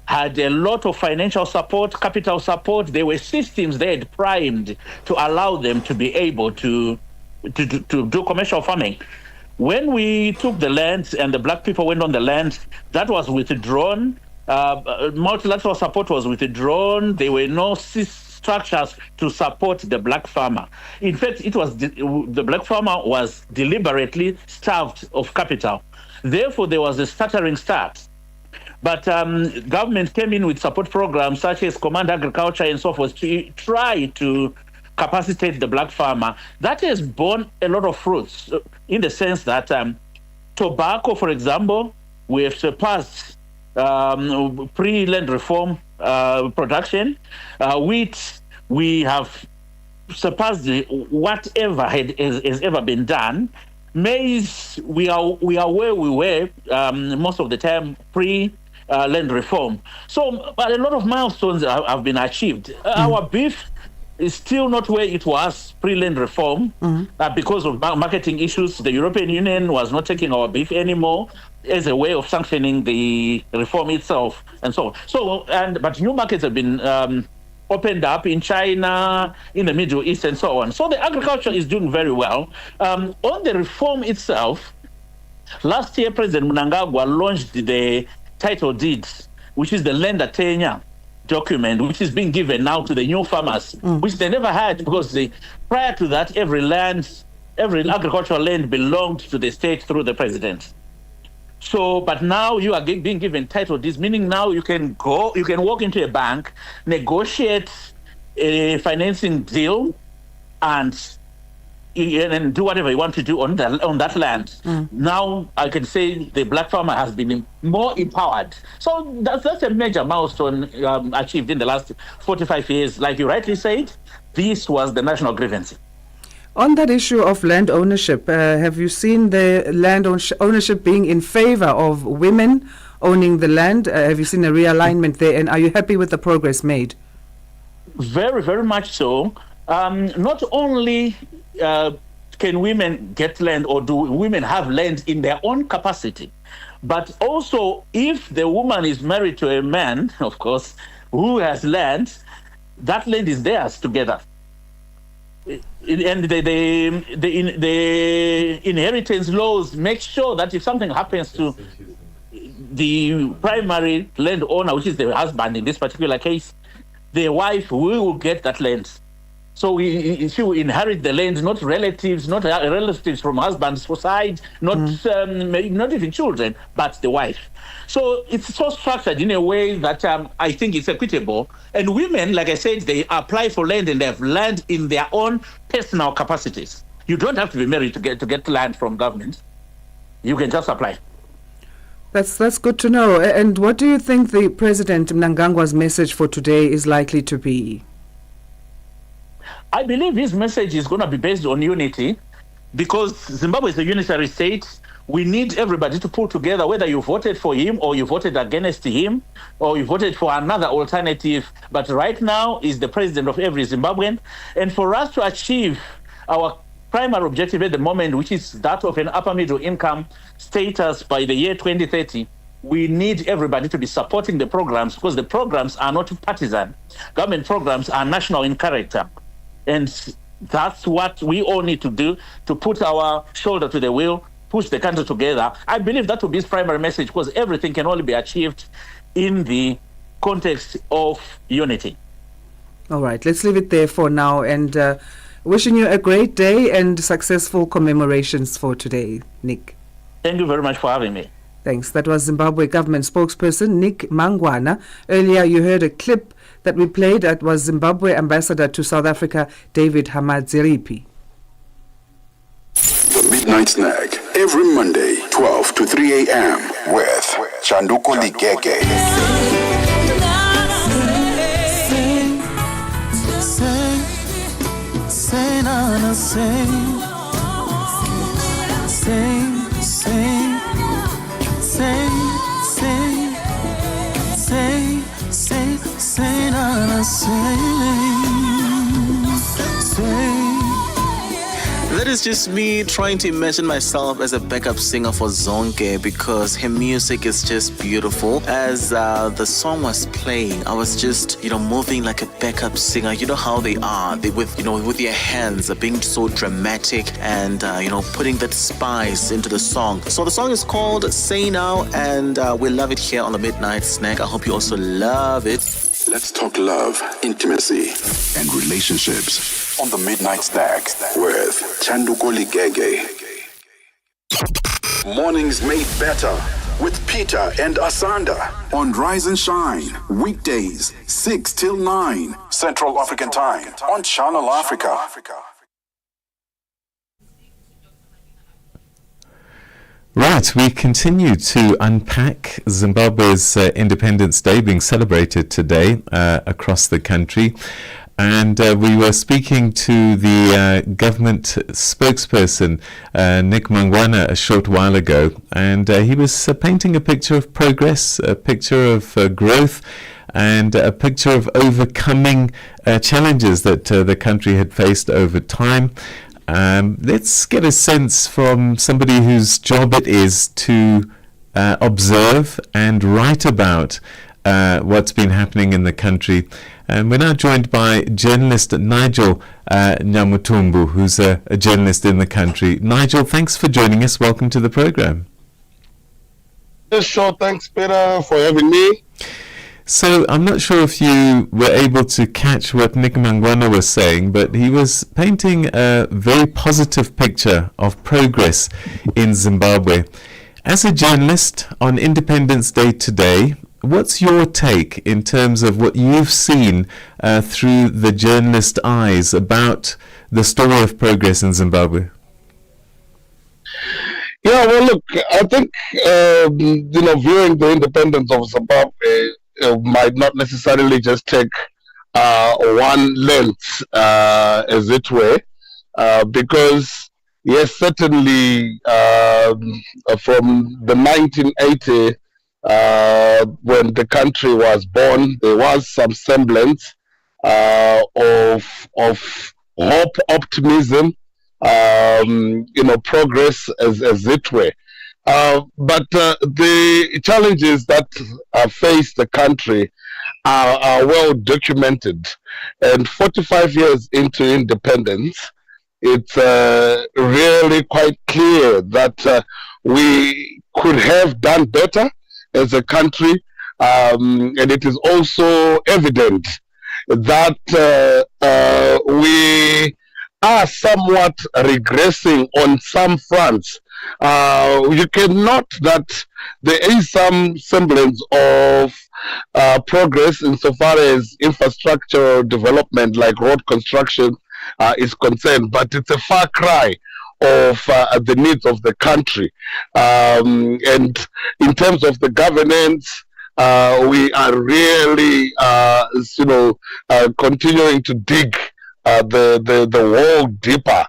had a lot of financial support, capital support. There were systems they had primed to allow them to be able to do commercial farming. When we took the land and the black people went on the land, that was withdrawn. Multilateral support was withdrawn. There were no structures to support the black farmer. In fact, it was the black farmer was deliberately starved of capital. Therefore, there was a stuttering start. But government came in with support programs such as Command Agriculture and so forth to try to capacitate the black farmer. That has borne a lot of fruits, in the sense that tobacco, for example, we have surpassed pre-land reform production. Wheat, we have surpassed whatever has ever been done. Maize, we are where we were most of the time pre-land reform. So, but a lot of milestones have been achieved. Our beef is still not where it was pre-land reform because of marketing issues. The European Union was not taking our beef anymore as a way of sanctioning the reform itself, and so on. But new markets have been opened up in China, in the Middle East, and so on. So the agriculture is doing very well. On the reform itself, last year President Mnangagwa launched the title deed, which is the land tenure document, which is being given now to the new farmers, which they never had, because prior to that, every agricultural land belonged to the state through the president. So, but now you are being given title deeds, meaning now you can walk into a bank, negotiate a financing deal, and do whatever you want to do on that land. Now I can say the black farmer has been more empowered. So that's a major milestone achieved in the last 45 years. Like you rightly said, this was the national grievance. On that issue of land ownership, have you seen the land ownership being in favor of women owning the land? Have you seen a realignment there, and are you happy with the progress made? Very, very much so. Not only can women get land, or do women have land in their own capacity, but also if the woman is married to a man, of course, who has land, that land is theirs together. And the inheritance laws make sure that if something happens to the primary landowner, which is the husband in this particular case, the wife will get that land. So she will inherit the land, not relatives, not relatives from husband's side, not even children, but the wife. So it's so structured in a way that I think it's equitable. And women, like I said, they apply for land and they have land in their own personal capacities. You don't have to be married to get land from government. You can just apply. That's good to know. And what do you think the President Mnangagwa's message for today is likely to be? I believe his message is going to be based on unity, because Zimbabwe is a unitary state. We need everybody to pull together, whether you voted for him or you voted against him or you voted for another alternative. But right now is the president of every Zimbabwean. And for us to achieve our primary objective at the moment, which is that of an upper middle income status by the year 2030, we need everybody to be supporting the programs, because the programs are not partisan. Government programs are national in character. And that's what we all need to do, to put our shoulder to the wheel, push the country together. I believe that will be his primary message, because everything can only be achieved in the context of unity. All right, let's leave it there for now, and wishing you a great day and successful commemorations for today, Nick. Thank you very much for having me. Thanks. That was Zimbabwe government spokesperson Nick Mangwana. Earlier you heard a clip that we played that was Zimbabwe ambassador to South Africa, David Hamadziripi. The Midnight Snack, every Monday, 12 to 3 a.m. with Chanduko Ligege. That is just me trying to imagine myself as a backup singer for Zonke, because her music is just beautiful. As the song was playing, I was just, moving like a backup singer. You know how they are. They with their hands, being so dramatic and, putting that spice into the song. So the song is called Say Now, and we love it here on the Midnight Snack. I hope you also love it. Let's talk love, intimacy, and relationships on the Midnight Snack with Chanduko Ligege. Mornings made better with Peter and Asanda on Rise and Shine, weekdays 6 till 9 Central African Time on Channel Africa. Right, we continue to unpack Zimbabwe's Independence Day being celebrated today across the country. And we were speaking to the government spokesperson, Nick Mangwana, a short while ago. And he was painting a picture of progress, a picture of growth, and a picture of overcoming challenges that the country had faced over time. Let's get a sense from somebody whose job it is to observe and write about what's been happening in the country. And we're now joined by journalist Nigel Nyamutumbu, who's a journalist in the country. Nigel, thanks for joining us. Welcome to the program. Yes, sure. Thanks, Peter, for having me. So I'm not sure if you were able to catch what Nick Mangwana was saying, but he was painting a very positive picture of progress in Zimbabwe. As a journalist on Independence Day today, what's your take in terms of what you've seen through the journalist eyes about the story of progress in Zimbabwe? Yeah, well, look, I think, viewing the independence of Zimbabwe might not necessarily just take one lens, as it were. because yes, certainly from the 1980 when the country was born, there was some semblance of hope, optimism, progress as it were. But the challenges that face the country are well documented. And 45 years into independence, it's really quite clear that we could have done better as a country. And it is also evident that we are somewhat regressing on some fronts. You can note that there is some semblance of progress insofar as infrastructure development, like road construction, is concerned, but it's a far cry of the needs of the country. And in terms of the governance, we are really, continuing to dig the wall deeper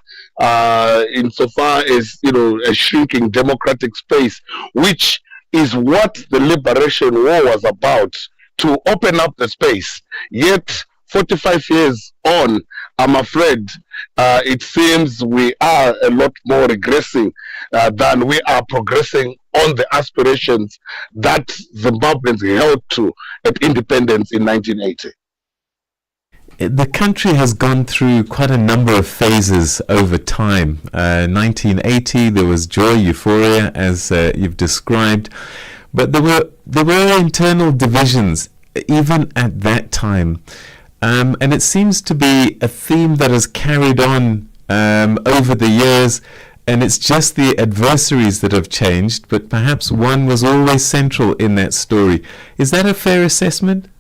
insofar as a shrinking democratic space, which is what the Liberation War was about, to open up the space. Yet 45 years on, I'm afraid it seems we are a lot more regressing than we are progressing on the aspirations that Zimbabweans held to at independence in 1980. The country has gone through quite a number of phases over time. 1980, there was joy, euphoria, as you've described, but there were internal divisions even at that time, and it seems to be a theme that has carried on over the years. And it's just the adversaries that have changed, but perhaps one was always central in that story. Is that a fair assessment?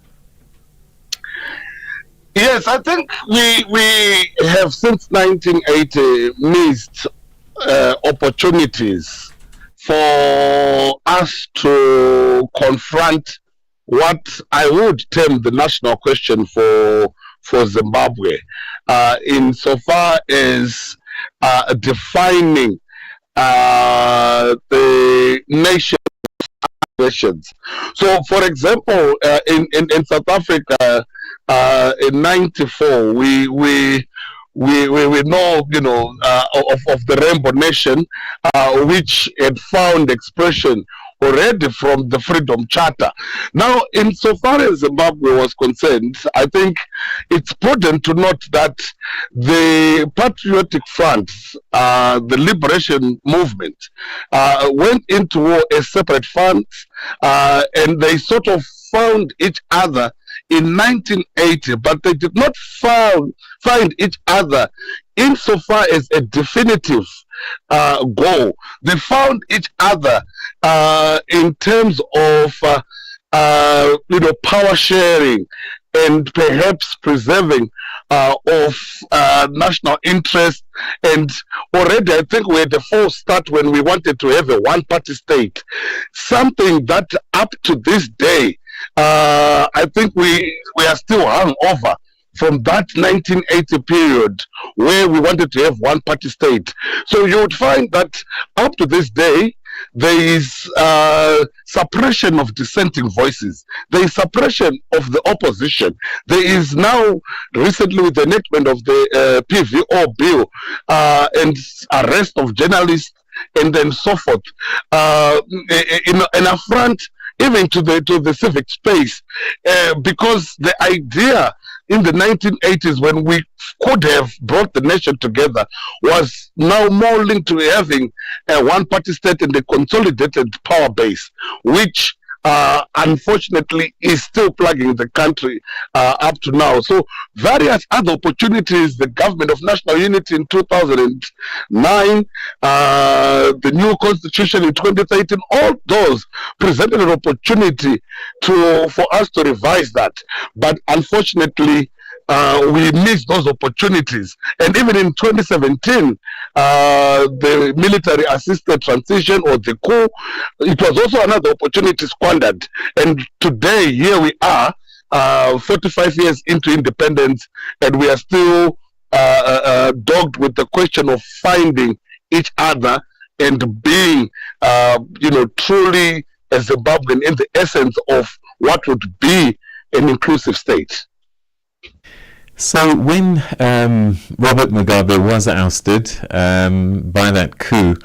Yes, I think we have since 1980 missed opportunities for us to confront what I would term the national question for Zimbabwe, insofar as defining the nation's questions. So, for example, in South Africa, in '94, we know, of the Rainbow Nation, which had found expression already from the Freedom Charter. Now, insofar as Zimbabwe was concerned, I think it's prudent to note that the Patriotic Front, the Liberation Movement, went into war as separate fronts, and they sort of found each other in 1980, but they did not find each other insofar as a definitive goal. They found each other in terms of power sharing and perhaps preserving of national interest. And already I think we had a false start when we wanted to have a one-party state, something that up to this day I think we are still hung over from that 1980 period where we wanted to have one-party state. So you would find that up to this day, there is suppression of dissenting voices. There is suppression of the opposition. There is now, recently with the enactment of the PVO bill and arrest of journalists and then so forth, in a front even to the civic space, because the idea in the 1980s, when we could have brought the nation together, was now more linked to having a one-party state and a consolidated power base, which unfortunately is still plaguing the country up to now. So various other opportunities, the government of national unity in 2009, the new constitution in 2013, all those presented an opportunity for us to revise that. But unfortunately, we missed those opportunities. And even in 2017, the military assisted transition, or the coup, it was also another opportunity squandered. And today, here we are, 45 years into independence, and we are still dogged with the question of finding each other and being, truly a Zimbabwean in the essence of what would be an inclusive state. So when Robert Mugabe was ousted by that coup,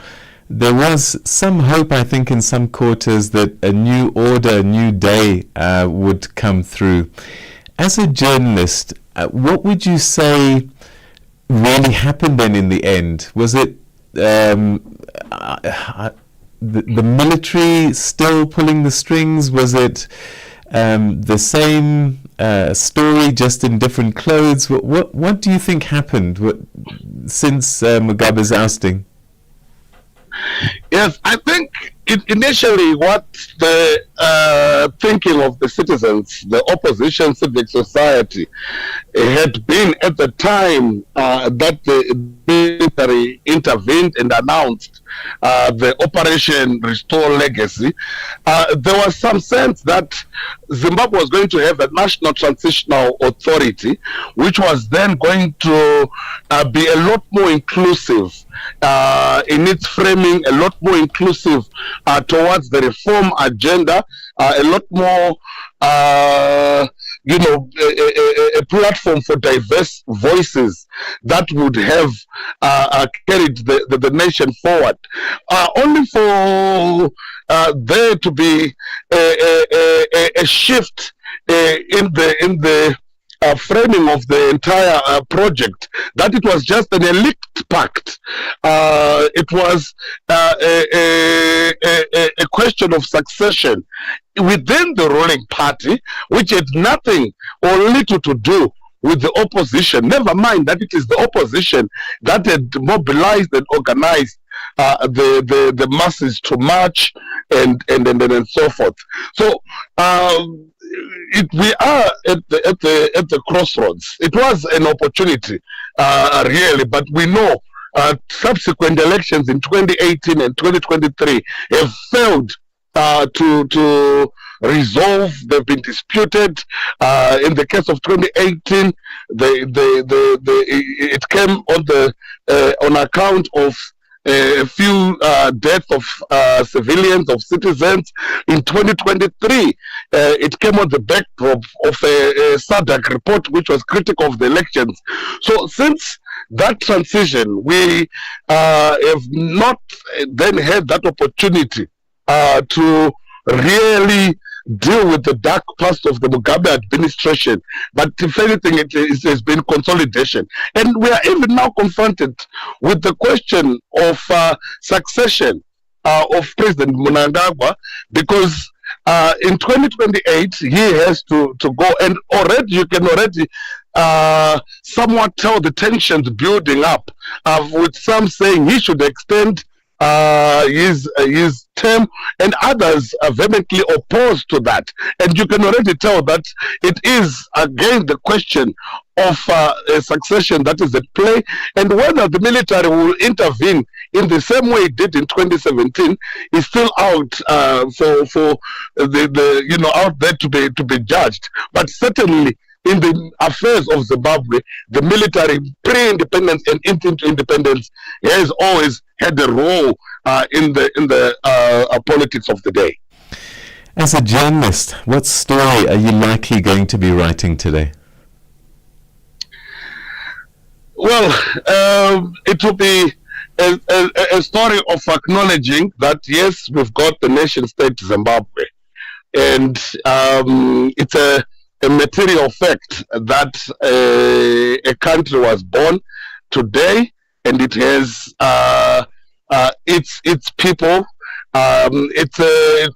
there was some hope, I think, in some quarters that a new order, a new day would come through. As a journalist, what would you say really happened then in the end? Was it the military still pulling the strings? Was it the same story, just in different clothes? What do you think happened since Mugabe's ousting? Yes, I think initially what the thinking of the citizens, the opposition civic society, had been at the time that the military intervened and announced the Operation Restore Legacy, there was some sense that Zimbabwe was going to have a national transitional authority, which was then going to be a lot more inclusive in its framing, a lot more inclusive towards the reform agenda, a lot more, a platform for diverse voices that would have carried the nation forward. Only for there to be a shift in the framing of the entire project, that it was just an elite pact. It was a question of succession within the ruling party, which had nothing or little to do with the opposition. Never mind that it is the opposition that had mobilized and organized the masses to march and so forth. So we are at the crossroads. It was an opportunity, really, but we know subsequent elections in 2018 and 2023 have failed to resolve. They've been disputed. In the case of 2018, it came on account of a few deaths of civilians, of citizens. In 2023, it came on the backdrop of a SADC report, which was critical of the elections. So since that transition, we have not then had that opportunity to really deal with the dark past of the Mugabe administration. But if anything, it has been consolidation. And we are even now confronted with the question of succession of President Mnangagwa, because in 2028 he has to go, and already you can somewhat tell the tensions building up, with some saying he should extend his term, and others are vehemently opposed to that. And you can already tell that it is again the question of a succession that is at play, and whether the military will intervene in the same way it did in 2017 is still out for the out there to be judged. But certainly in the affairs of Zimbabwe, the military, pre-independence and independence, has always had a role in the politics of the day. As a journalist, what story are you likely going to be writing today? Well, it will be a story of acknowledging that, yes, we've got the nation state Zimbabwe, and it's a material fact that a country was born today, and it has its people. It's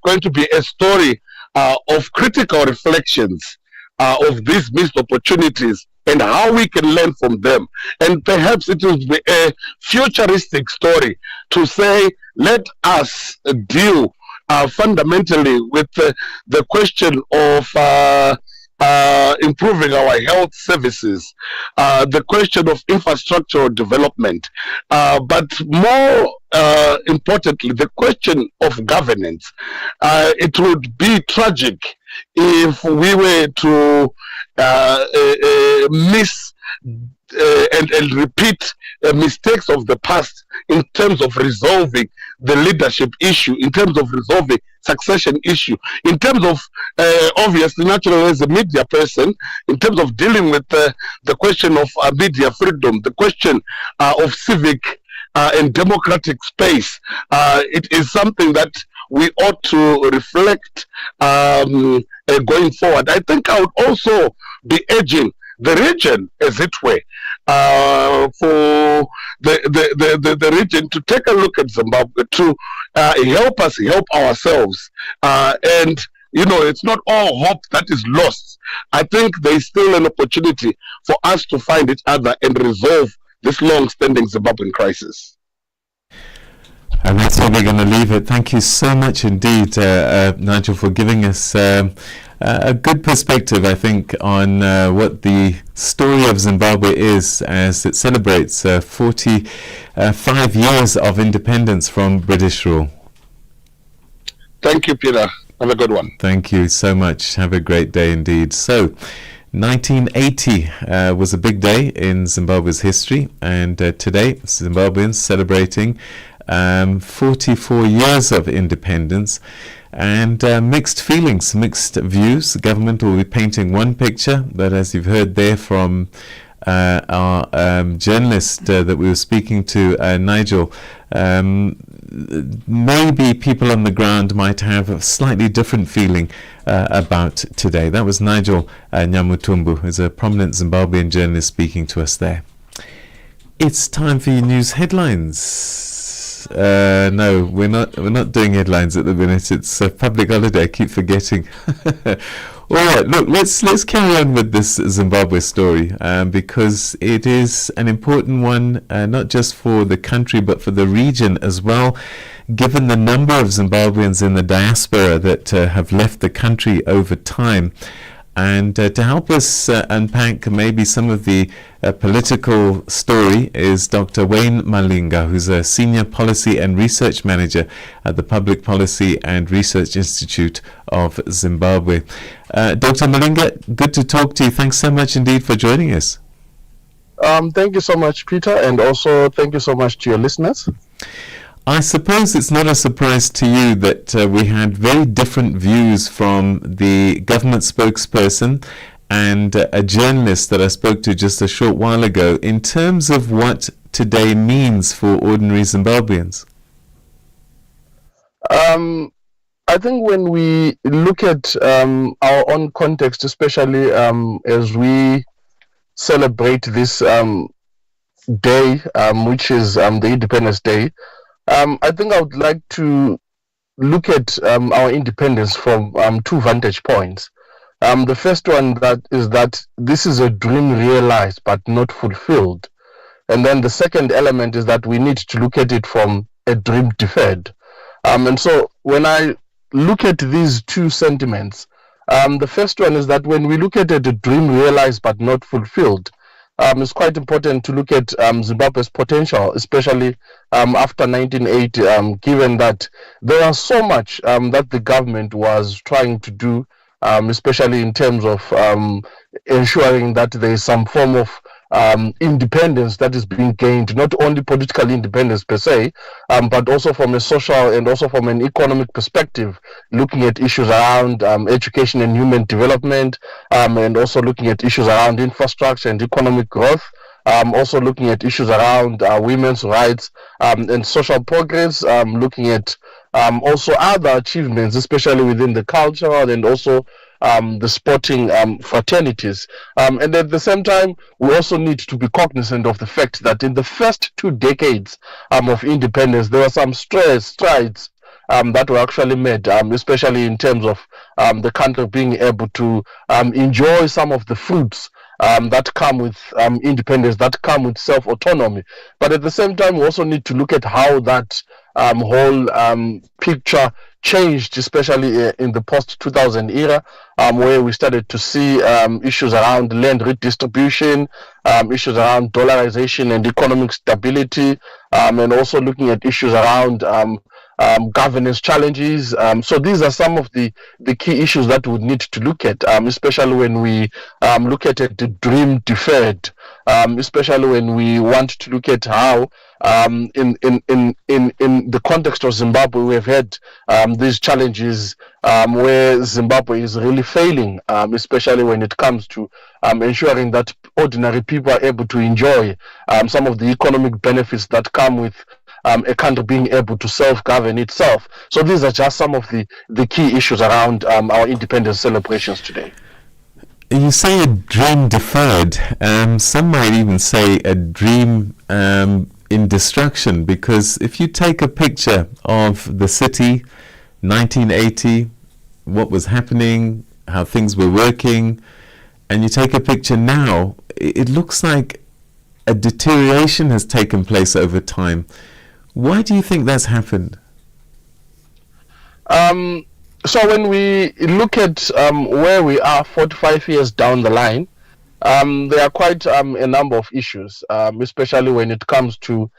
going to be a story of critical reflections of these missed opportunities and how we can learn from them. And perhaps it will be a futuristic story to say, let us deal fundamentally with the question of improving our health services, the question of infrastructural development, but more importantly, the question of governance. It would be tragic if we were to miss and repeat mistakes of the past in terms of resolving the leadership issue, in terms of resolving succession issue, in terms of obviously, naturally, as a media person, in terms of dealing with the question of media freedom, the question of civic and democratic space. It is something that we ought to reflect going forward. I think I would also be urging the region, as it were, for the region to take a look at Zimbabwe, to help us help ourselves. And, you know, it's not all hope that is lost. I think there is still an opportunity for us to find each other and resolve this long-standing Zimbabwean crisis. And that's where we're going to leave it. Thank you so much indeed, Nigel, for giving us a good perspective, I think, on what the story of Zimbabwe is as it celebrates 45 years of independence from British rule. Thank you, Peter. Have a good one. Thank you so much. Have a great day indeed. So, 1980 was a big day in Zimbabwe's history, and today Zimbabweans celebrating 44 years of independence, and mixed feelings, mixed views. The government will be painting one picture, but as you've heard there from our journalist that we were speaking to, Nigel, maybe people on the ground might have a slightly different feeling about today. That was Nigel Nyamutumbu, who's a prominent Zimbabwean journalist speaking to us there. It's time for your news headlines. No, we're not doing headlines at the minute. It's a public holiday. I keep forgetting. All right, look, let's carry on with this Zimbabwe story because it is an important one, not just for the country but for the region as well, given the number of Zimbabweans in the diaspora that have left the country over time. And to help us unpack maybe some of the political story is Dr. Wayne Malinga, who's a Senior Policy and Research Manager at the Public Policy and Research Institute of Zimbabwe. Dr. Malinga, good to talk to you. Thanks so much indeed for joining us. Thank you so much, Peter, and also thank you so much to your listeners. I suppose it's not a surprise to you that we had very different views from the government spokesperson and a journalist that I spoke to just a short while ago in terms of what today means for ordinary Zimbabweans. I think when we look at our own context, especially as we celebrate this day, which is the Independence Day, I think I would like to look at our independence from two vantage points. The first one is that this is a dream realized but not fulfilled. And then the second element is that we need to look at it from a dream deferred. And so when I look at these two sentiments, the first one is that when we look at it, a dream realized but not fulfilled, it's quite important to look at Zimbabwe's potential, especially after 1980, given that there was so much that the government was trying to do, especially in terms of ensuring that there is some form of independence that is being gained, not only political independence per se, but also from a social and also from an economic perspective, looking at issues around education and human development, and also looking at issues around infrastructure and economic growth, also looking at issues around women's rights and social progress, looking at also other achievements, especially within the cultural and also the sporting fraternities. And at the same time, we also need to be cognizant of the fact that in the first 2 decades of independence, there were some strides that were actually made, especially in terms of the country being able to enjoy some of the fruits that come with independence, that come with self-autonomy. But at the same time, we also need to look at how that whole picture changed, especially in the post-2000 era, where we started to see issues around land redistribution, issues around dollarization and economic stability, and also looking at issues around governance challenges. So these are some of the key issues that we would need to look at, especially when we look at the dream deferred, especially when we want to look at how in the context of Zimbabwe, we have had these challenges where Zimbabwe is really failing, especially when it comes to ensuring that ordinary people are able to enjoy some of the economic benefits that come with a country being able to self-govern itself. So these are just some of the key issues around our independence celebrations today. You say a dream deferred. Some might even say a dream in destruction, because if you take a picture of the city, 1980, what was happening, how things were working, and you take a picture now, it looks like a deterioration has taken place over time. Why do you think that's happened? So when we look at where we are 45 years down the line, there are quite a number of issues, especially when it comes to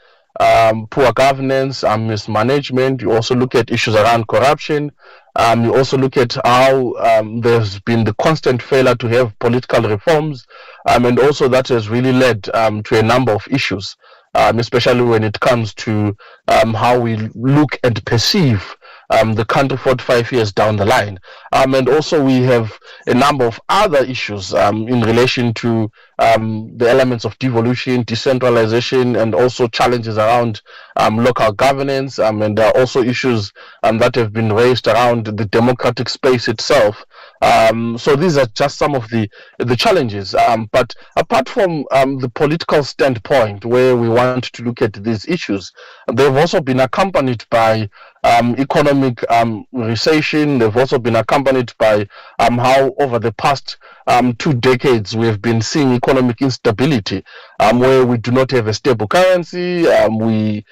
poor governance, mismanagement. You also look at issues around corruption. You also look at how there's been the constant failure to have political reforms, and also that has really led to a number of issues, especially when it comes to how we look and perceive the country 45 years down the line. And also we have a number of other issues in relation to the elements of devolution, decentralization, and also challenges around local governance. And there are also issues that have been raised around the democratic space itself. So these are just some of the challenges. But apart from the political standpoint, where we want to look at these issues, they've also been accompanied by economic recession. They've also been accompanied by how over the past 2 decades we have been seeing economic instability, where we do not have a stable currency. We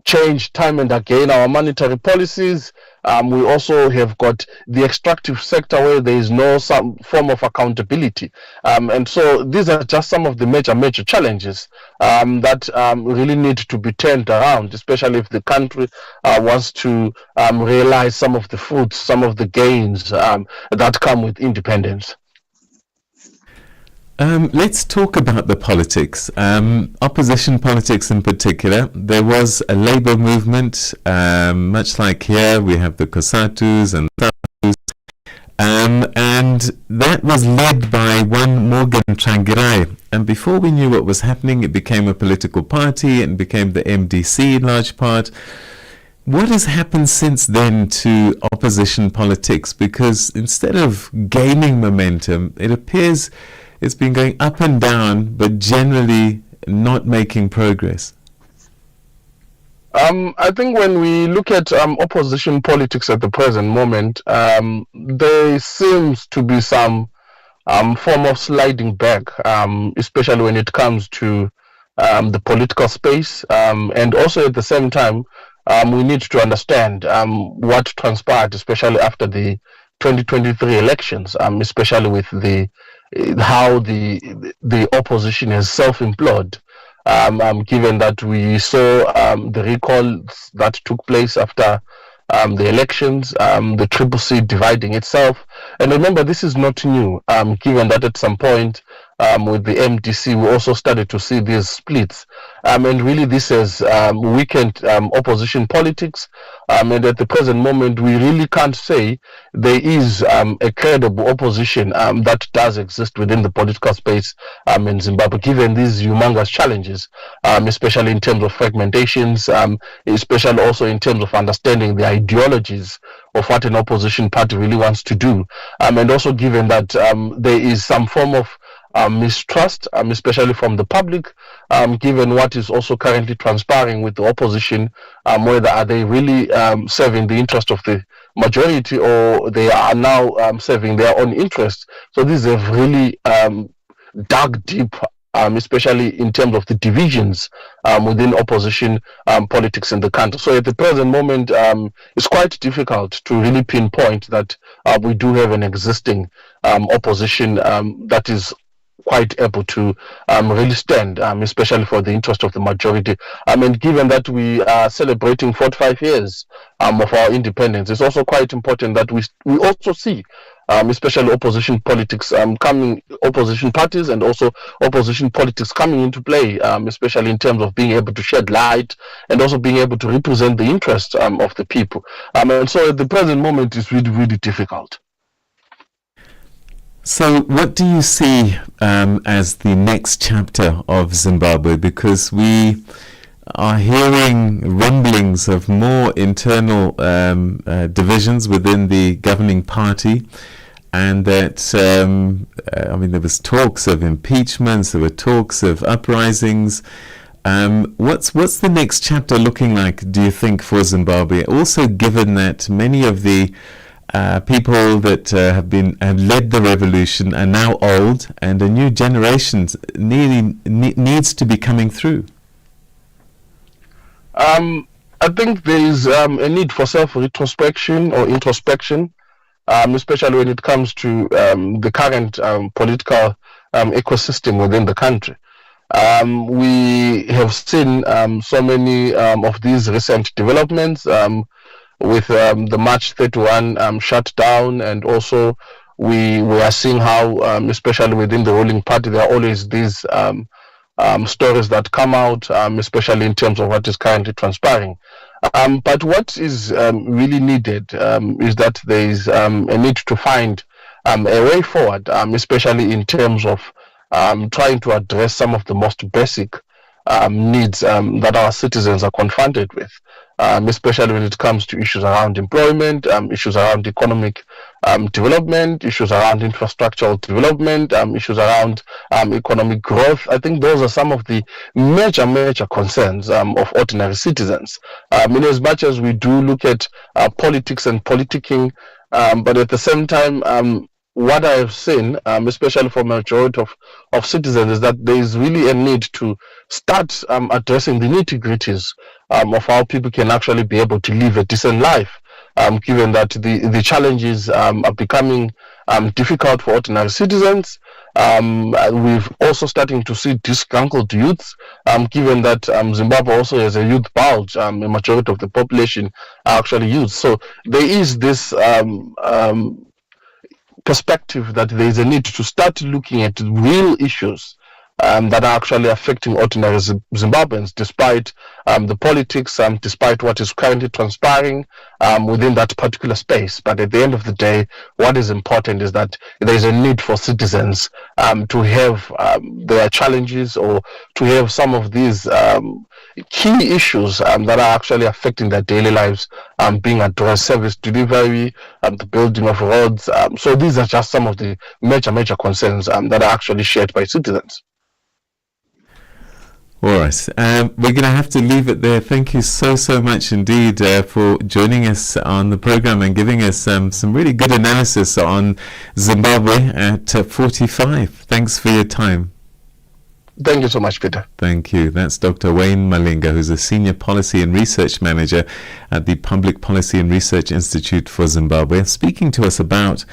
change time and again our monetary policies. We also have got the extractive sector where there is no some form of accountability. And so these are just some of the major challenges that really need to be turned around, especially if the country wants to realize some of the fruits, some of the gains that come with independence. Let's talk about the politics, opposition politics in particular. There was a labor movement, much like here we have the Kosatus and Satus, and that was led by one Morgan Tsvangirai. And before we knew what was happening, it became a political party and became the MDC in large part. What has happened since then to opposition politics? Because instead of gaining momentum, it appears it's been going up and down, but generally not making progress. I think when we look at opposition politics at the present moment, there seems to be some form of sliding back, especially when it comes to the political space. And also at the same time, we need to understand what transpired, especially after the 2023 elections, especially with how the opposition has self-imploded, given that we saw the recalls that took place after the elections, the Triple C dividing itself. And remember, this is not new, given that at some point with the MDC, we also started to see these splits. And really this has weakened opposition politics. And at the present moment, we really can't say there is a credible opposition that does exist within the political space in Zimbabwe, given these humongous challenges, especially in terms of fragmentations, especially also in terms of understanding the ideologies of what an opposition party really wants to do. And also given that there is some form of mistrust, especially from the public, given what is also currently transpiring with the opposition, whether are they really serving the interest of the majority or they are now serving their own interests. So these have really dug deep, especially in terms of the divisions within opposition politics in the country. So at the present moment, it's quite difficult to really pinpoint that we do have an existing opposition that is quite able to really stand, especially for the interest of the majority. And given that we are celebrating 45 years of our independence, it's also quite important that we also see especially opposition politics opposition parties and also opposition politics coming into play, especially in terms of being able to shed light and also being able to represent the interests of the people. And so at the present moment, it's really, really difficult. So what do you see as the next chapter of Zimbabwe? Because we are hearing rumblings of more internal divisions within the governing party, and that there was talks of impeachments, there were talks of uprisings. What's the next chapter looking like, do you think, for Zimbabwe? Also, given that many of the people that have led the revolution are now old, and a new generation needs to be coming through. I think there is a need for self-retrospection or introspection, especially when it comes to the current political ecosystem within the country. We have seen so many of these recent developments with the March 31 shutdown, and also we are seeing how, especially within the ruling party, there are always these stories that come out, especially in terms of what is currently transpiring. But what is really needed is that there is a need to find a way forward, especially in terms of trying to address some of the most basic needs that our citizens are confronted with, especially when it comes to issues around employment, issues around economic development, issues around infrastructural development, issues around economic growth. I think those are some of the major concerns of ordinary citizens. In as much as we do look at politics and politicking, but at the same time, what I have seen, especially for majority of citizens, is that there is really a need to start addressing the nitty-gritties of how people can actually be able to live a decent life, given that the challenges are becoming difficult for ordinary citizens. We've also starting to see disgruntled youths, given that Zimbabwe also has a youth bulge. A majority of the population are actually youth. So there is this perspective that there is a need to start looking at real issues that are actually affecting ordinary Zimbabweans, despite the politics, despite what is currently transpiring within that particular space. But at the end of the day, what is important is that there is a need for citizens to have their challenges, or to have some of these key issues that are actually affecting their daily lives being addressed: service delivery, the building of roads. So these are just some of the major concerns that are actually shared by citizens. All right, we're going to have to leave it there. Thank you so much indeed for joining us on the program and giving us some really good analysis on Zimbabwe at 45. Thanks for your time. Thank you so much, Peter. Thank you. That's Dr. Wayne Malinga, who's a Senior Policy and Research Manager at the Public Policy and Research Institute for Zimbabwe, speaking to us about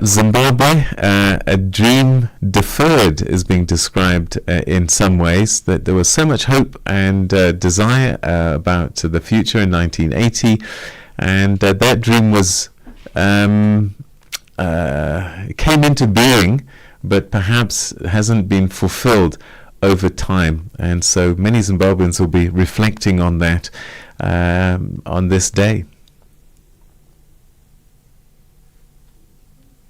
Zimbabwe. A dream deferred is being described in some ways, that there was so much hope and desire about the future in 1980, and that dream was came into being, but perhaps hasn't been fulfilled over time. And so many Zimbabweans will be reflecting on that on this day.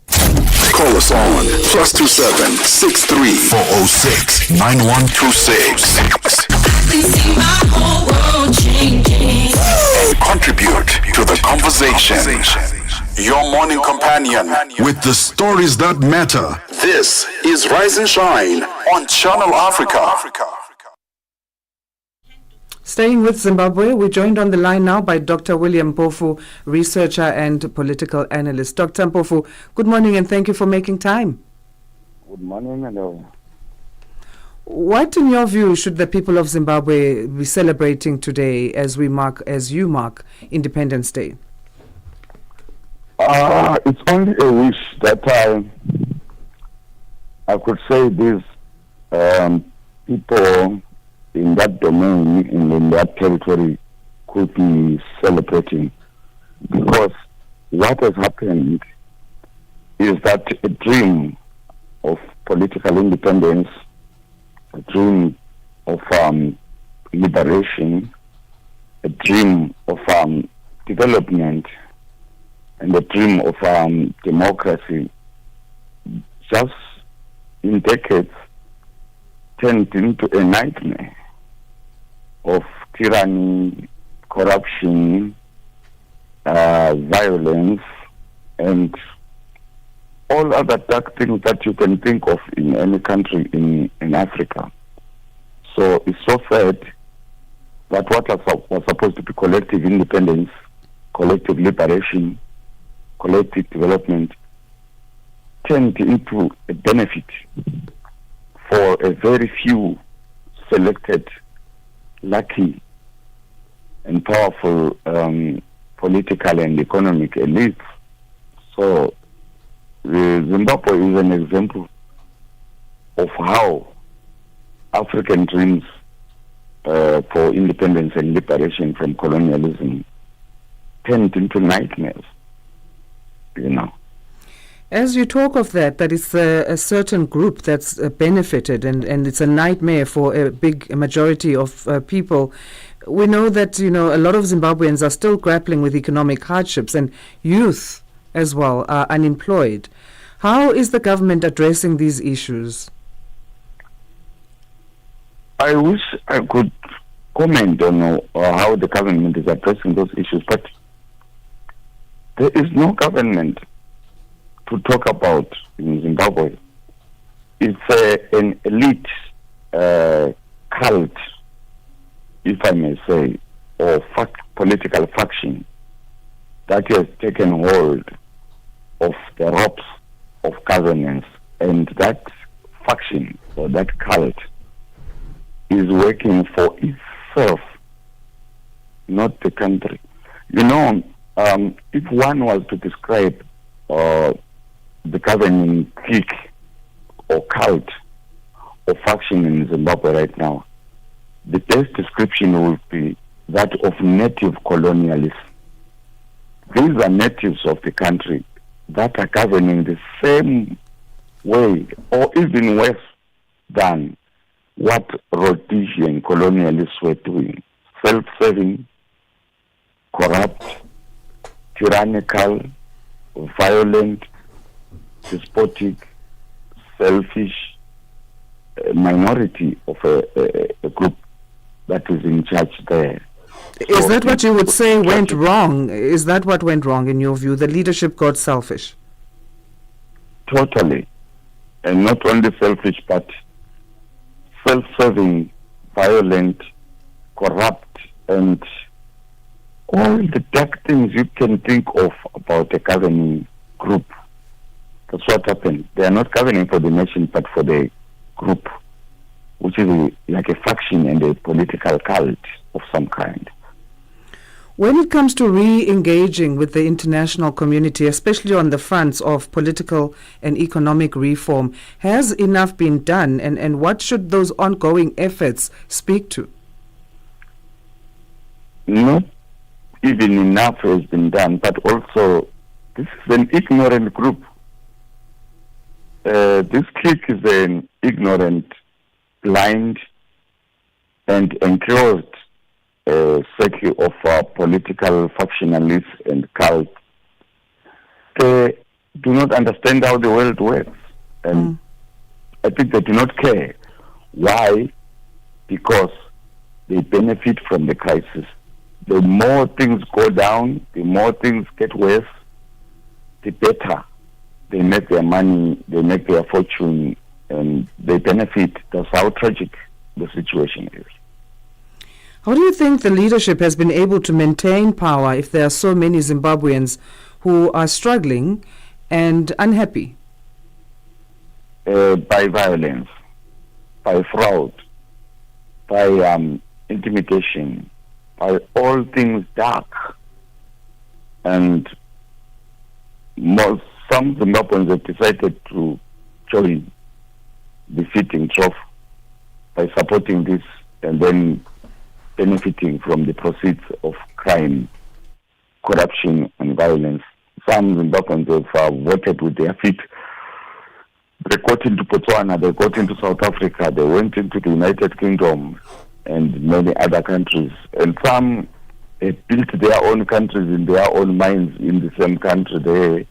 Call us on +27 63 406 9126. And contribute to the conversation. Your morning companion with the stories that matter. This is Rise and Shine on Channel Africa. Staying with Zimbabwe, we're joined on the line now by Dr. William Mpofu, researcher and political analyst. Dr. Mpofu, good morning and thank you for making time. Good morning, hello. What, in your view, should the people of Zimbabwe be celebrating today as you mark Independence Day? It's only a wish that I I could say these people in that domain, in that territory, could be celebrating, because what has happened is that a dream of political independence, a dream of liberation, a dream of development, and a dream of democracy, just in decades turned into a nightmare of tyranny, corruption, violence, and all other dark things that you can think of in any country in Africa. So it's so sad that what was supposed to be collective independence, collective liberation, collective development, turned into a benefit for a very few selected, lucky, and powerful political and economic elites. So Zimbabwe is an example of how African dreams for independence and liberation from colonialism turned into nightmares, you know. As you talk of that it's a certain group that's benefited, and it's a nightmare for a big majority of people. We know that, a lot of Zimbabweans are still grappling with economic hardships, and youth as well are unemployed. How is the government addressing these issues? I wish I could comment on how the government is addressing those issues, but there is no government to talk about in Zimbabwe. It's an elite cult, if I may say, or political faction that has taken hold of the ropes of governance, and that faction or that cult is working for itself, not the country. If one was to describe the governing clique or cult or faction in Zimbabwe right now, the best description would be that of native colonialists. These are natives of the country that are governing the same way, or even worse than what Rhodesian colonialists were doing. Self-serving, corrupt, tyrannical, violent, despotic, selfish minority of a group that is in charge there. Is that what you would say went wrong? Is that what went wrong in your view? The leadership got selfish? Totally. And not only selfish, but self-serving, violent, corrupt, and all the dark things you can think of about a governing group. That's what happened. They are not governing for the nation, but for the group, which is like a faction and a political cult of some kind. When it comes to re-engaging with the international community, especially on the fronts of political and economic reform, has enough been done, and what should those ongoing efforts speak to? Not even enough has been done, but also this is an ignorant group. This clique is an ignorant, blind, and enclosed circle of political factionalists and cults. They do not understand how the world works, and I think they do not care. Why? Because they benefit from the crisis. The more things go down, the more things get worse, the better they make their money, they make their fortune, and they benefit. That's how tragic the situation is. How do you think the leadership has been able to maintain power if there are so many Zimbabweans who are struggling and unhappy? By violence, by fraud, by intimidation, by all things dark. And some Zimbabweans have decided to join defeating trough by supporting this and then benefiting from the proceeds of crime, corruption, and violence. Some Zimbabweans have voted with their feet. They got into Botswana, they got into South Africa, they went into the United Kingdom and many other countries. And some built their own countries in their own minds in the same country there,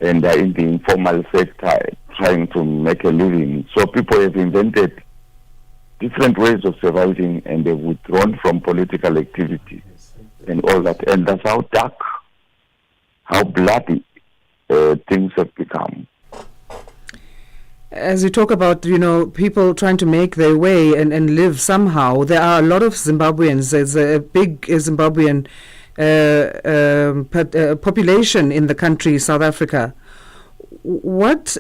and are in the informal sector trying to make a living. So people have invented different ways of surviving, and they've withdrawn from political activity and all that. And that's how dark, how bloody things have become. As you talk about, people trying to make their way and live somehow, there are a lot of Zimbabweans. There's a big Zimbabwean population in the country, South Africa. What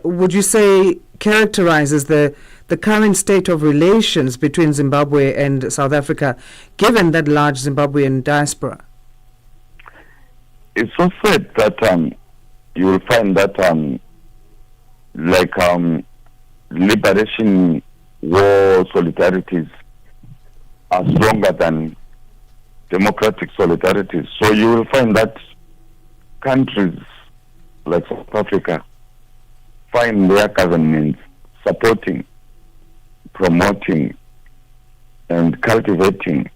would you say characterizes the current state of relations between Zimbabwe and South Africa, given that large Zimbabwean diaspora? It's so sad that you will find that liberation war solidarities are stronger than democratic solidarities. So you will find that countries like South Africa find their governments supporting, promoting, and cultivating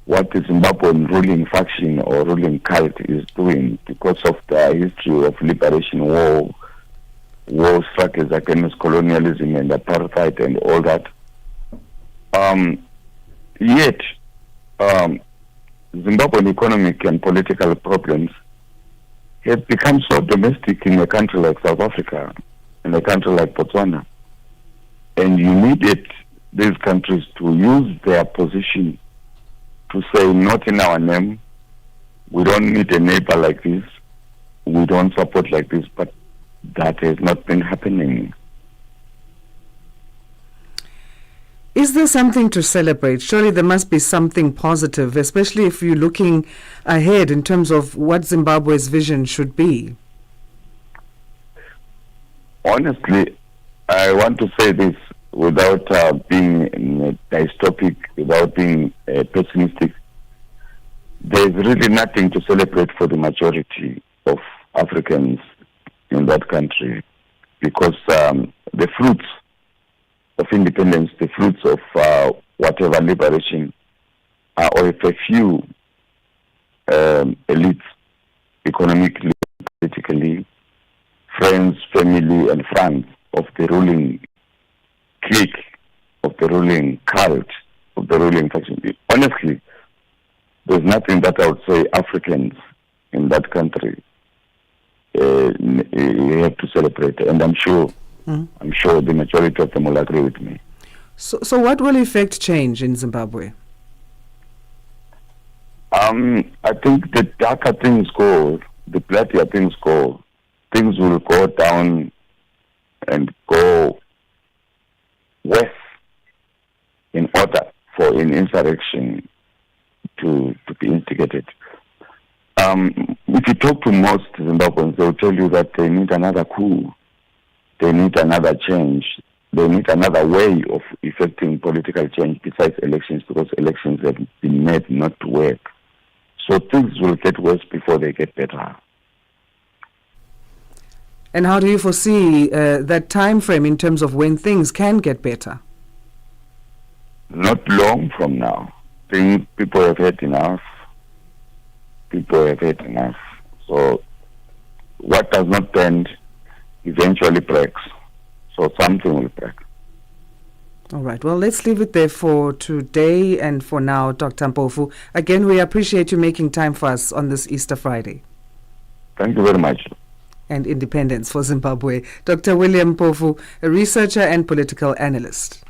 what the Zimbabwean ruling faction or ruling cult is doing because of the history of liberation war struggles against colonialism and apartheid and all that. Yet, Zimbabwean economic and political problems have become so domestic in a country like South Africa, in a country like Botswana. And you needed these countries to use their position to say, not in our name, we don't need a neighbor like this, we don't support like this, but that has not been happening. Is there something to celebrate? Surely there must be something positive, especially if you're looking ahead in terms of what Zimbabwe's vision should be. Honestly, I want to say this without being dystopic, without being pessimistic. There's really nothing to celebrate for the majority of Africans in that country, because the fruits of independence, the fruits of whatever liberation, are of a few elites, economically, politically, friends, family, and friends of the ruling clique, of the ruling cult, of the ruling faction. Honestly, there's nothing that I would say Africans in that country you have to celebrate, and I'm sure the majority of them will agree with me. So what will effect change in Zimbabwe? I think the darker things go, the bloodier things go, things will go down and go worse in order for an insurrection to be instigated. If you talk to most Zimbabweans, they'll tell you that they need another coup, they need another change, they need another way of effecting political change besides elections, because elections have been made not to work. So things will get worse before they get better. And how do you foresee that time frame in terms of when things can get better? Not long from now. People have had enough. People have had enough. So what does not bend eventually breaks. So something will break. All right. Well, let's leave it there for today and for now, Dr. Mpofu. Again, we appreciate you making time for us on this Easter Friday. Thank you very much. And independence for Zimbabwe. Dr. William Mpofu, a researcher and political analyst.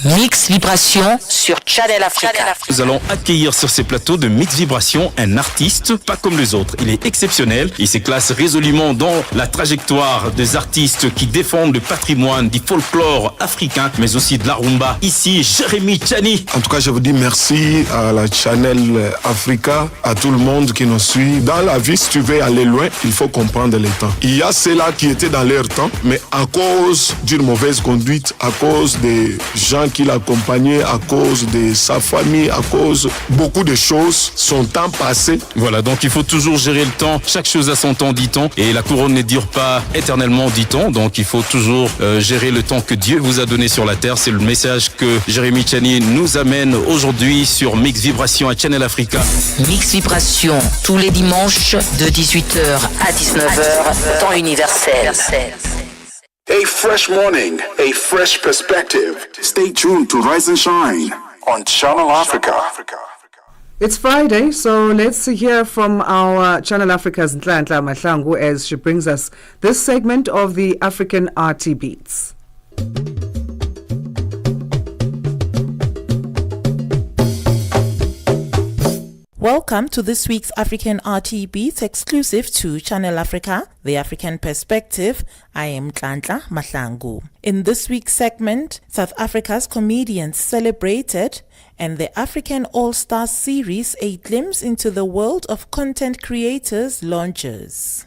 Mix Vibration sur Channel Africa. Nous allons accueillir sur ces plateaux de Mix Vibration un artiste pas comme les autres. Il est exceptionnel. Il se classe résolument dans la trajectoire des artistes qui défendent le patrimoine du folklore africain, mais aussi de la rumba. Ici, Jérémy Tchani. En tout cas, je vous dis merci à la Channel Africa, à tout le monde qui nous suit. Dans la vie, si tu veux aller loin, il faut comprendre les temps. Il y a ceux-là qui étaient dans leur temps, mais à cause d'une mauvaise conduite, à cause des gens qui l'accompagnaient, à cause de sa famille, à cause beaucoup de choses, son temps passé. Voilà, donc il faut toujours gérer le temps. Chaque chose a son temps, dit-on, et la couronne ne dure pas éternellement, dit-on. Donc il faut toujours gérer le temps que Dieu vous a donné sur la terre. C'est le message que Jérémy Tchani nous amène aujourd'hui sur Mix Vibration à Channel Africa. Mix Vibration, tous les dimanches de 18h à 19h, temps universel. A fresh morning, a fresh perspective. Stay tuned to Rise and Shine on Channel Africa. It's Friday, so let's hear from our Channel Africa's Nhlanhla Mahlangu as she brings us this segment of the African RT Beats. Welcome to this week's African RT Beats exclusive to Channel Africa, The African Perspective. I am Nhlanhla Mahlangu. In this week's segment, South Africa's comedians celebrated and the African All-Stars series A Glimpse into the World of Content Creators launches.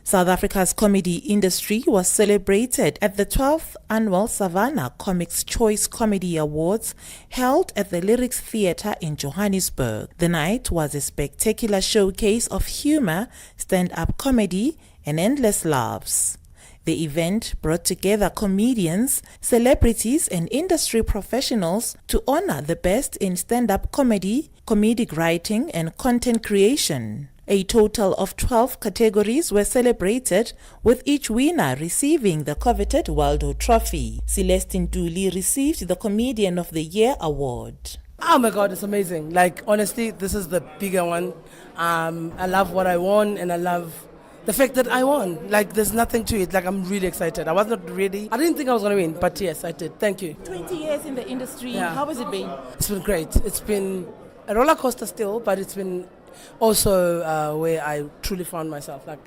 South Africa's comedy industry was celebrated at the 12th Annual Savannah Comics Choice Comedy Awards held at the Lyrics Theatre in Johannesburg. The night was a spectacular showcase of humor, stand-up comedy, and endless laughs. The event brought together comedians, celebrities, and industry professionals to honor the best in stand-up comedy, comedic writing, and content creation. A total of 12 categories were celebrated, with each winner receiving the coveted Waldo Trophy. Celestine Dooley received the Comedian of the Year award. Oh my God, it's amazing. Like, honestly, this is the bigger one. I love what I won, and I love the fact that I won. Like, there's nothing to it. Like, I'm really excited. I didn't think I was going to win, but yes, I did. Thank you. 20 years in the industry. Yeah. How has it been? It's been great. It's been a roller coaster still, but it's been also where I truly found myself. Like,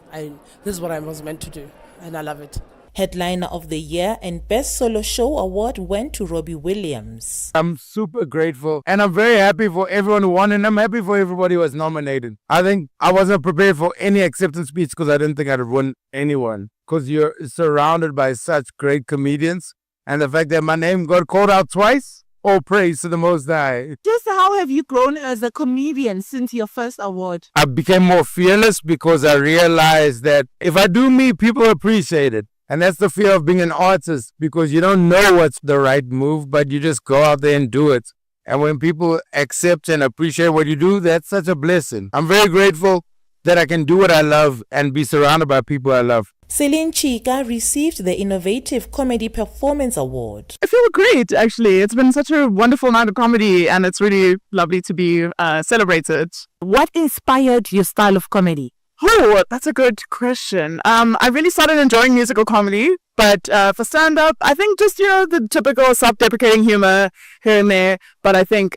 this is what I was meant to do, and I love it. Headliner of the Year and Best Solo Show award went to Robbie Williams. I'm super grateful, and I'm very happy for everyone who won, and I'm happy for everybody who was nominated. I think I wasn't prepared for any acceptance speech because I didn't think I'd have won anyone, because you're surrounded by such great comedians, and the fact that my name got called out twice, all praise to the Most High. Just how have you grown as a comedian since your first award? I became more fearless because I realized that if I do me, people appreciate it. And that's the fear of being an artist, because you don't know what's the right move, but you just go out there and do it. And when people accept and appreciate what you do, that's such a blessing. I'm very grateful that I can do what I love and be surrounded by people I love. Celine Chika received the Innovative Comedy Performance Award. I feel great, actually. It's been such a wonderful night of comedy, and it's really lovely to be celebrated. What inspired your style of comedy? Oh, that's a good question. I really started enjoying musical comedy, but for stand-up, I think just, the typical self-deprecating humor here and there. But I think,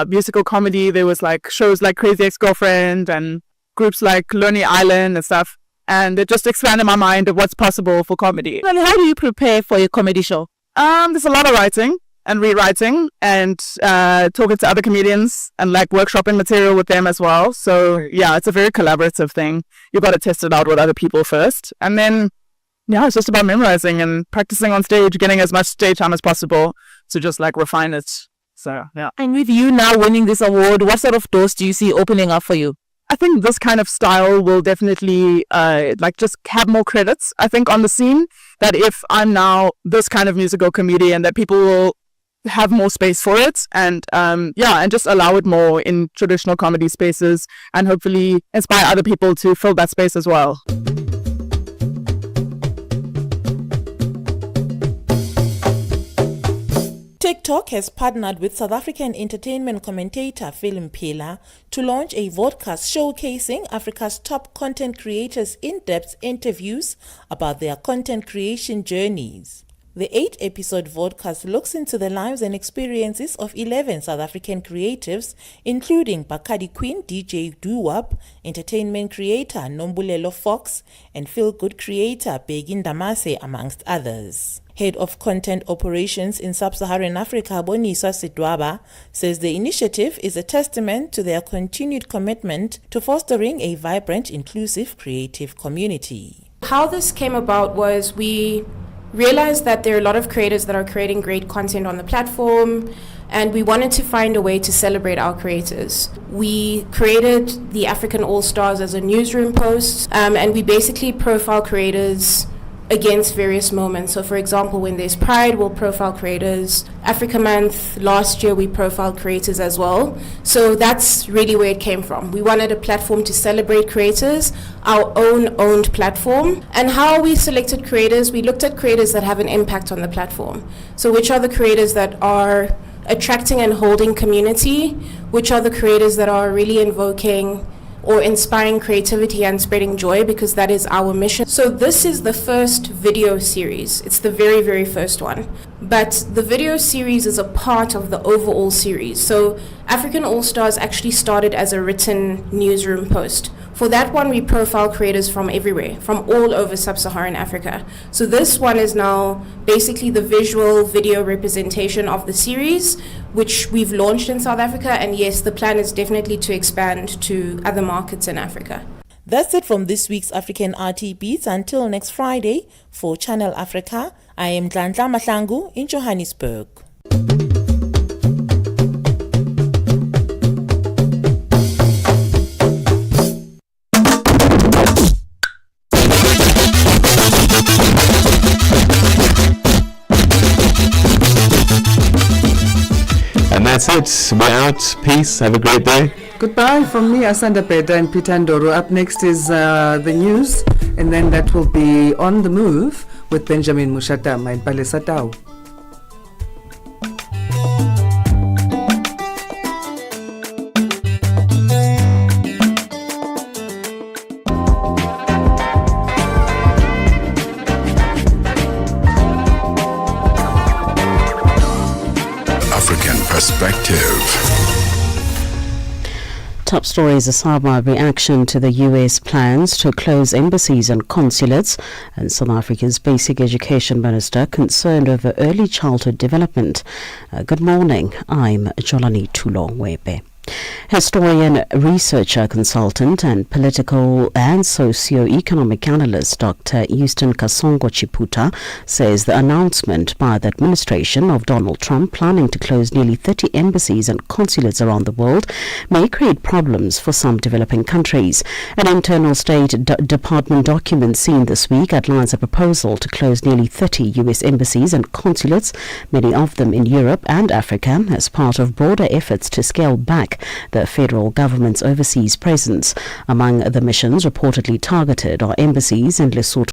musical comedy, there was like shows like Crazy Ex-Girlfriend and groups like Lonely Island and stuff. And it just expanded my mind of what's possible for comedy. And how do you prepare for your comedy show? There's a lot of writing and rewriting and talking to other comedians and like workshopping material with them as well. So yeah, it's a very collaborative thing. You've got to test it out with other people first. And then, it's just about memorizing and practicing on stage, getting as much stage time as possible to just like refine it. So yeah. And with you now winning this award, what sort of doors do you see opening up for you? I think this kind of style will definitely just have more credits, I think, on the scene. That if I'm now this kind of musical comedian, that people will have more space for it and just allow it more in traditional comedy spaces and hopefully inspire other people to fill that space as well. TikTok has partnered with South African entertainment commentator Phil Mpila to launch a vodcast showcasing Africa's top content creators' in-depth interviews about their content creation journeys. The 8-episode vodcast looks into the lives and experiences of 11 South African creatives, including Bakadi Queen DJ Doo-Wop, entertainment creator Nombulelo Fox, and feel-good creator Begin Damase, amongst others. Head of Content Operations in Sub-Saharan Africa, Boniswa Sidwaba, says the initiative is a testament to their continued commitment to fostering a vibrant, inclusive, creative community. How this came about was we realized that there are a lot of creators that are creating great content on the platform, and we wanted to find a way to celebrate our creators. We created the African All-Stars as a newsroom post, and we basically profile creators against various moments. So for example, when there's Pride, we'll profile creators. Africa Month, last year we profiled creators as well. So that's really where it came from. We wanted a platform to celebrate creators, our own owned platform. And how we selected creators, we looked at creators that have an impact on the platform. So which are the creators that are attracting and holding community? Which are the creators that are really invoking or inspiring creativity and spreading joy, because that is our mission. So this is the first video series. It's the very, very first one. But the video series is a part of the overall series. So African All-Stars actually started as a written newsroom post. For that one, we profile creators from everywhere, from all over Sub-Saharan Africa. So this one is now basically the visual video representation of the series, which we've launched in South Africa. And yes, the plan is definitely to expand to other markets in Africa. That's it from this week's African RT Beats. Until next Friday, for Channel Africa, I am Dlandla Mahlangu in Johannesburg. And that's it. We're out. Peace. Have a great day. Goodbye from me, Asanda Beda and Peter Ndoro. Up next is the news, and then that will be On the Move with Benjamin Mushata, my Palesatao. African Perspective. Top stories: a Sabah reaction to the US plans to close embassies and consulates, and South Africa's basic education minister concerned over early childhood development. Good morning, I'm Jolani Tulongwebe. Historian, researcher, consultant and political and socio-economic analyst Dr. Euston Kasongo Chiputa says the announcement by the administration of Donald Trump planning to close nearly 30 embassies and consulates around the world may create problems for some developing countries. An internal State Department document seen this week outlines a proposal to close nearly 30 US embassies and consulates, many of them in Europe and Africa, as part of broader efforts to scale back the federal government's overseas presence. Among the missions reportedly targeted are embassies in Lesotho,